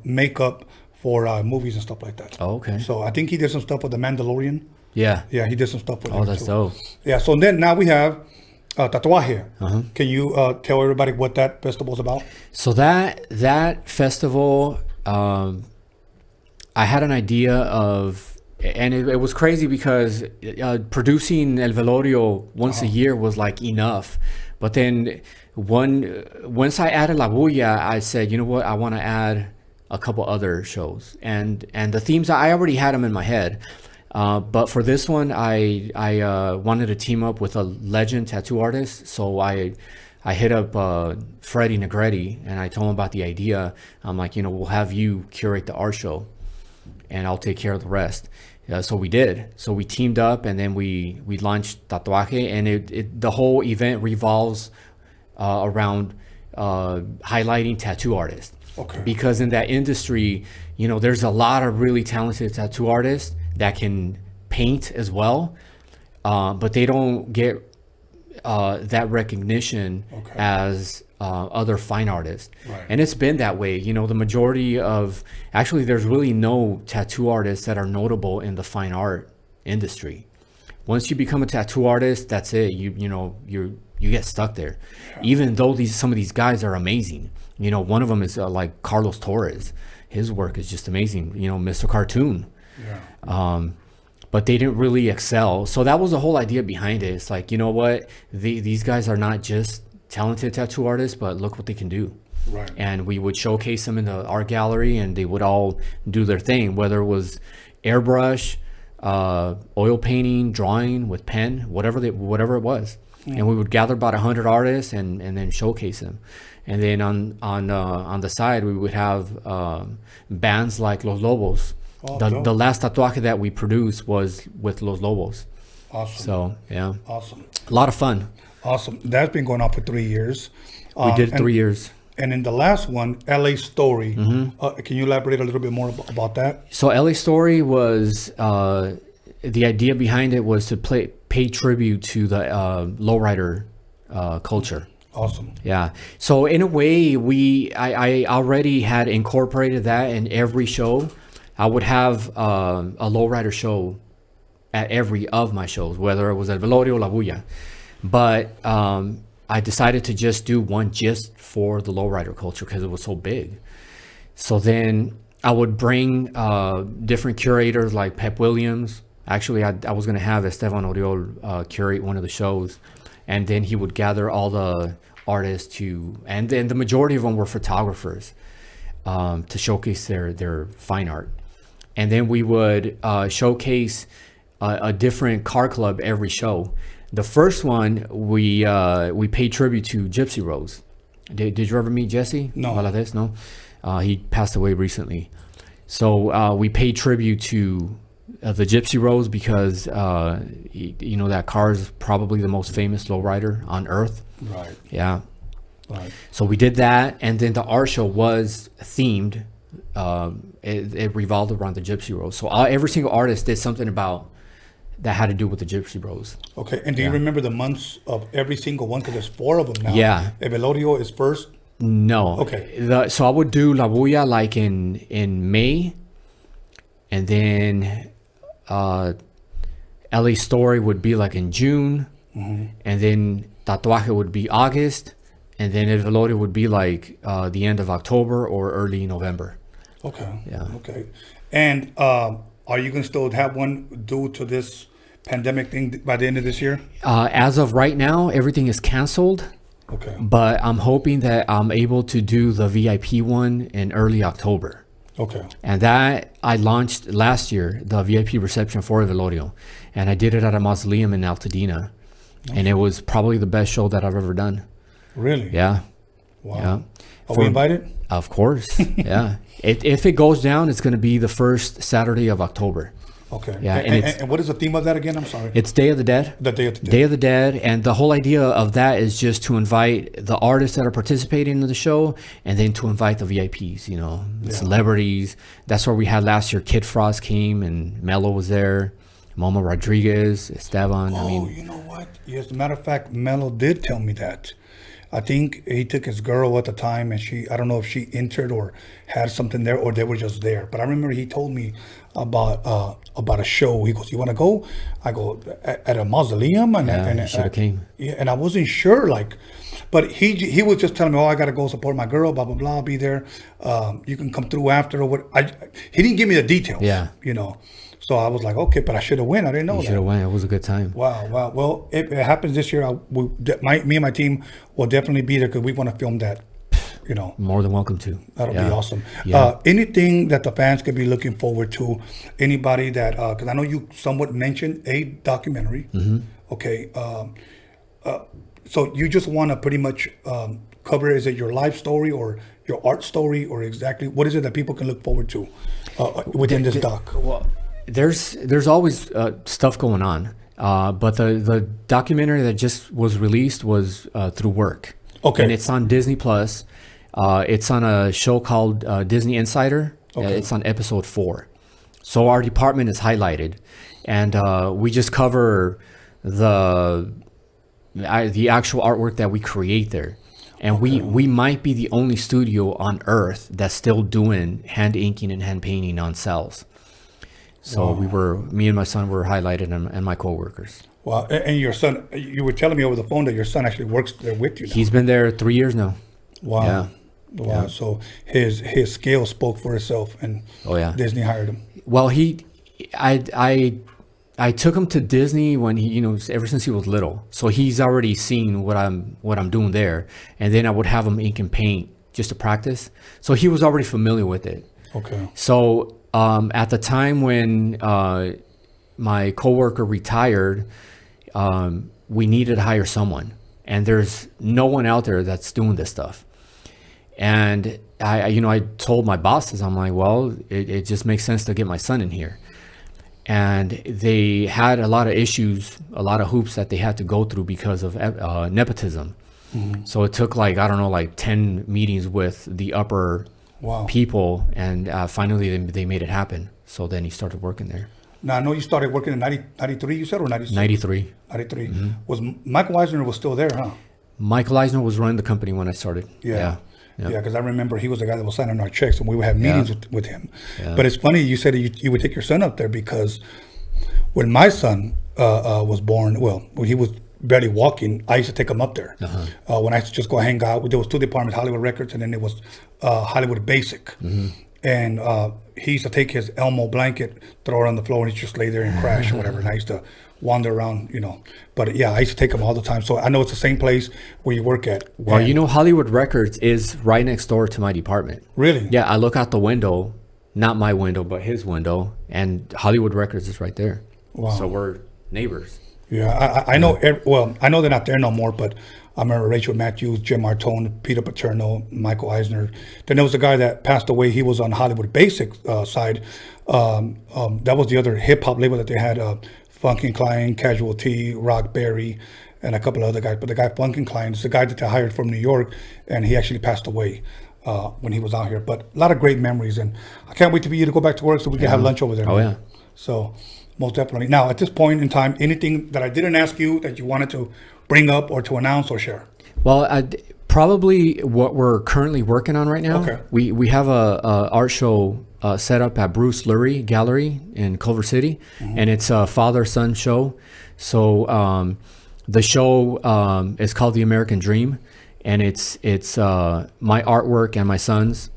makeup for movies and stuff like that. Oh, okay. So I think he did some stuff with The Mandalorian. Yeah. Yeah, he did some stuff with Oh, that's dope. Yeah, so then now we have Tatuaje. Can you tell everybody what that festival is about? So that festival, I had an idea of, and it was crazy because producing El Velorio once a year was like enough. But then once I added La Bulla, I said, you know what, I want to add a couple other shows. And the themes, I already had them in my head. But for this one, I wanted to team up with a legend tattoo artist. So I hit up Freddie Negretti and I told him about the idea. I'm like, we'll have you curate the art show and I'll take care of the rest. So we did. So we teamed up and then we launched Tatuaje, and the whole event revolves around highlighting tattoo artists. Okay. Because in that industry, there's a lot of really talented tattoo artists that can paint as well, but they don't get that recognition as other fine artists. Right. And it's been that way. The majority of, actually there's really no tattoo artists that are notable in the fine art industry. Once you become a tattoo artist, that's it. You get stuck there. Yeah. Even though some of these guys are amazing. One of them is like Carlos Torres. His work is just amazing. Mr. Cartoon. Yeah. But they didn't really excel. So that was the whole idea behind it. It's like, you know what? These guys are not just talented tattoo artists, but look what they can do. Right. And we would showcase them in the art gallery, and they would all do their thing, whether it was airbrush, oil painting, drawing with pen, whatever it was. And we would gather about 100 artists and then showcase them. And then on the side, we would have bands like Los Lobos. Oh, the last tatuaje that we produced was with Los Lobos. Awesome. So, yeah. Awesome. A lot of fun. Awesome. That's been going on for 3 years. We did 3 years. And in the last one, LA Story, can you elaborate a little bit more about that? So LA Story was, the idea behind it was to pay tribute to the lowrider culture. Awesome. Yeah. So in a way, I already had incorporated that in every show. I would have a lowrider show at every of my shows, whether it was El Velorio or La Bulla. But I decided to just do one just for the lowrider culture because it was so big. So then I would bring different curators like Pep Williams. Actually, I was going to have Esteban Oriol curate one of the shows. And then he would gather all the artists and then the majority of them were photographers to showcase their fine art. And then we would showcase a different car club every show. The first one, we paid tribute to Gypsy Rose. Did you ever meet Jesse? No. Valadez? No. He passed away recently. So we paid tribute to the Gypsy Rose because that car is probably the most famous lowrider on earth. Right. Yeah. Right. So we did that, and then the art show was themed. It revolved around the Gypsy Rose. So every single artist did something about that had to do with the Gypsy Rose. Okay. And do you remember the months of every single one? Because there's 4 of them now. Yeah. El Velorio is first. No. Okay. So I would do La Bulla like in May, and then LA Story would be like in June, and then Tatuaje would be August, and then El Velorio would be like the end of October or early November. Okay. Yeah. Okay. And are you going to still have one due to this pandemic thing by the end of this year? As of right now, everything is canceled. Okay. But I'm hoping that I'm able to do the VIP one in early October. Okay. And that I launched last year, the VIP reception for El Velorio. And I did it at a mausoleum in Altadena. Okay. And it was probably the best show that I've ever done. Really? Yeah. Wow. Yeah. Are we invited? Of course. Yeah. If it goes down, it's going to be the first Saturday of October. Okay. Yeah, And what is the theme of that again? I'm sorry. It's Day of the Dead. The Day of the Dead. Day of the Dead, and the whole idea of that is just to invite the artists that are participating in the show, and then to invite the VIPs, you know, the celebrities. That's where we had last year. Kid Frost came, and Mello was there. Momo Rodriguez, Esteban. Oh, you know what? Yes, as a matter of fact, Mello did tell me that. I think he took his girl at the time, and I don't know if she entered or had something there, or they were just there. But I remember he told me about a show. He goes, "You want to go?" I go, "At a mausoleum?" And you should have came. Yeah, and I wasn't sure, like, but he was just telling me, "Oh, I gotta go support my girl, blah blah blah. I'll be there. You can come through after or what." He didn't give me the details. Yeah, you know. So I was like, okay, but I should have won. I didn't know that. You should have won. It was a good time. Wow. Well, if it happens this year, me and my team will definitely be there because we want to film that. You know, more than welcome to. That'll be awesome. Yeah. Anything that the fans could be looking forward to? Anybody that because I know you somewhat mentioned a documentary. Mm-hmm. Okay. So you just want to pretty much cover? Is it your life story or your art story, or exactly what is it that people can look forward to within this doc? Well, there's always stuff going on, but the documentary that just was released was through work. Okay. And it's on Disney Plus. It's on a show called Disney Insider. Okay. It's on episode 4. So our department is highlighted, and we just cover the actual artwork that we create there. And we might be the only studio on earth that's still doing hand inking and hand painting on cells. So me and my son were highlighted, and my coworkers. Wow. And your son, you were telling me over the phone that your son actually works there with you now. He's been there 3 years now. Wow. Yeah. Wow. Yeah. So his skill spoke for itself, and Disney hired him. Well, I took him to Disney when he, ever since he was little. So he's already seen what I'm doing there, and then I would have him ink and paint just to practice. So he was already familiar with it. Okay. So at the time when my coworker retired, we needed to hire someone, and there's no one out there that's doing this stuff. And I told my bosses, I'm like, well, it just makes sense to get my son in here. And they had a lot of issues, a lot of hoops that they had to go through because of nepotism. Mm-hmm. So it took 10 meetings with the upper people, and finally they made it happen. So then he started working there. Now, I know you started working in 93, you said, or 96? 93. 93. Mm-hmm. Was Michael Eisner was still there, huh? Michael Eisner was running the company when I started. Yeah. Yeah, because I remember he was the guy that was signing our checks, and we would have meetings with him. Yeah. But it's funny you said you would take your son up there, because when my son was born, when he was barely walking, I used to take him up there. Uh-huh. When I used to just go hang out, there was 2 departments, Hollywood Records, and then there was Hollywood Basic. Mm-hmm. And he used to take his Elmo blanket, throw it on the floor, and he'd just lay there and crash or whatever. And I used to wander around, But yeah, I used to take him all the time. So I know it's the same place where you work at. Well, Hollywood Records is right next door to my department. Really? Yeah, I look out the window, not my window, but his window, and Hollywood Records is right there. Wow. So we're neighbors. Yeah, I know. I know they're not there no more, but I remember Rachel Matthews, Jim Martone, Peter Paterno, Michael Eisner. Then there was a guy that passed away. He was on Hollywood Basic side. That was the other hip hop label that they had. Funkin' Klein, Casualty, Rockberry, and a couple of other guys. But the guy Funkin' Klein is the guy that they hired from New York, and he actually passed away when he was out here. But a lot of great memories, and I can't wait for you to go back to work so we can have lunch over there. Oh, yeah. So most definitely. Now, at this point in time, anything that I didn't ask you that you wanted to bring up or to announce or share? Well, probably what we're currently working on right now. Okay. We have a art show set up at Bruce Lurie Gallery in Culver City, and it's a father-son show. So the show is called The American Dream, and it's my artwork and my son's.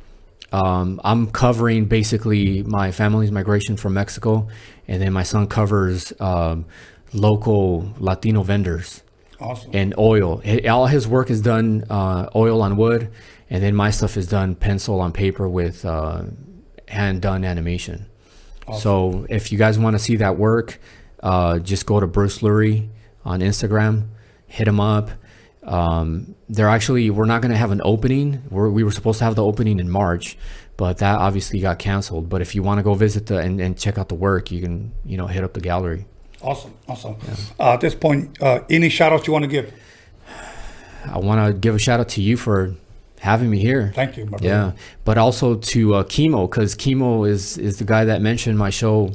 I'm covering basically my family's migration from Mexico, and then my son covers local Latino vendors. Awesome. And oil. All his work is done oil on wood, and then my stuff is done pencil on paper with hand-done animation. Awesome. So if you guys want to see that work, just go to Bruce Lurie on Instagram, hit him up. we're not going to have an opening. We were supposed to have the opening in March, but that obviously got canceled. But if you want to go visit and check out the work, you can, hit up the gallery. Awesome. Yeah. At this point, any shout outs you want to give? I want to give a shout out to you for having me here. Thank you, my brother. Yeah, but also to Chemo, because Chemo is the guy that mentioned my show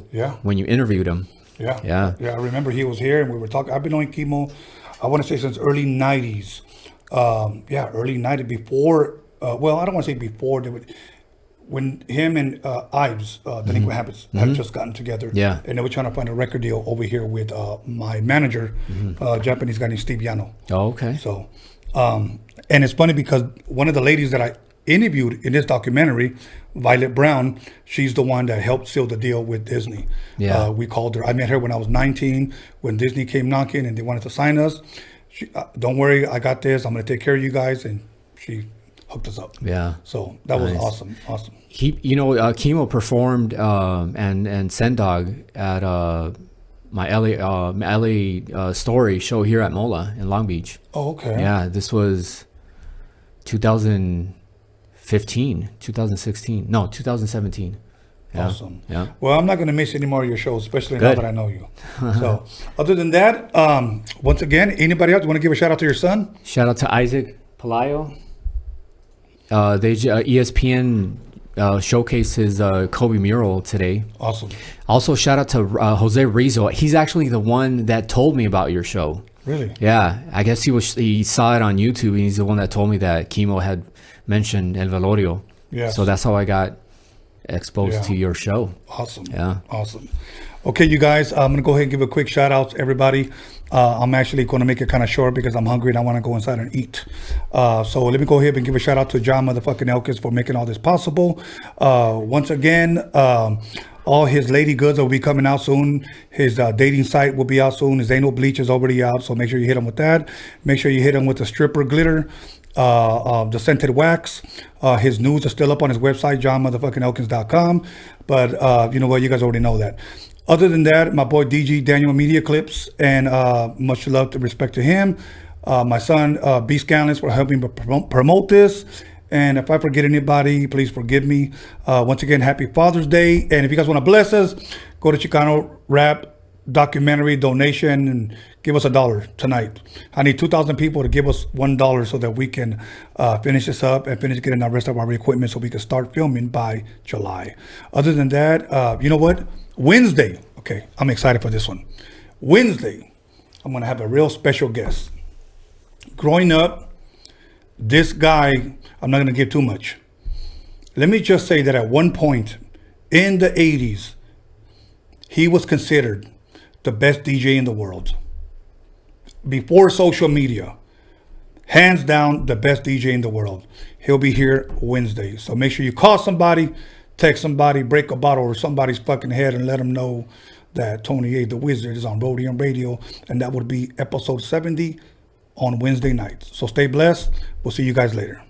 when you interviewed him. Yeah. I remember he was here and we were talking. I've been knowing Chemo, I want to say since early 90s. Early 90s before, I don't want to say before, when him and Ives, Delinquent Habits, had just gotten together. Yeah. And they were trying to find a record deal over here with my manager, Japanese guy named Steve Yano. Oh, okay. So, and it's funny because one of the ladies that I interviewed in this documentary, Violet Brown, she's the one that helped seal the deal with Disney. Yeah. We called her. I met her when I was 19, when Disney came knocking and they wanted to sign us. She, don't worry, I got this. I'm going to take care of you guys. And she hooked us up. Yeah. So that was awesome. He, Chemo performed and Sendog at my LA story show here at MOLA in Long Beach. Oh, okay. Yeah, this was 2016. No, 2017. Yeah. Awesome. Yeah. Well, I'm not going to miss any more of your shows, especially now that I know you. So, other than that, once again, anybody else want to give a shout out to your son? Shout out to Isaac Pelayo. ESPN showcased his Koby mural today. Awesome. Also, shout out to Jose Rizzo. He's actually the one that told me about your show. Really? Yeah. I guess he saw it on YouTube, and he's the one that told me that Chemo had mentioned El Velorio. Yeah. So that's how I got exposed to your show. Awesome. Yeah. Awesome. Okay, you guys, I'm going to go ahead and give a quick shout out to everybody. I'm actually going to make it kind of short because I'm hungry and I want to go inside and eat. So let me go ahead and give a shout out to John motherfucking Elkins for making all this possible. Once again, all his lady goods will be coming out soon. His dating site will be out soon. His anal bleach is already out, so make sure you hit him with that. Make sure you hit him with the stripper glitter. The scented wax. His news are still up on his website, johnmotherfuckingelkins.com. But you know what? You guys already know that. Other than that, my boy DG Daniel Media Clips, and much love and respect to him. My son B Scanlons for helping promote this. And if I forget anybody, please forgive me. Once again, happy Father's Day. And if you guys want to bless us, go to Chicano Rap documentary donation and give us $1 tonight. I need 2,000 people to give us $1 so that we can finish this up and finish getting the rest of our equipment so we can start filming by July. Other than that, you know what? Wednesday. Okay, I'm excited for this one. Wednesday, I'm going to have a real special guest. Growing up, this guy, I'm not going to give too much. Let me just say that at one point in the 80s, he was considered the best DJ in the world. Before social media, hands down the best DJ in the world. He'll be here Wednesday. So make sure you call somebody, text somebody, break a bottle over somebody's fucking head and let them know that Tony A. the Wizard is on Rhodium Radio. And that would be episode 70 on Wednesday nights. So stay blessed. We'll see you guys later.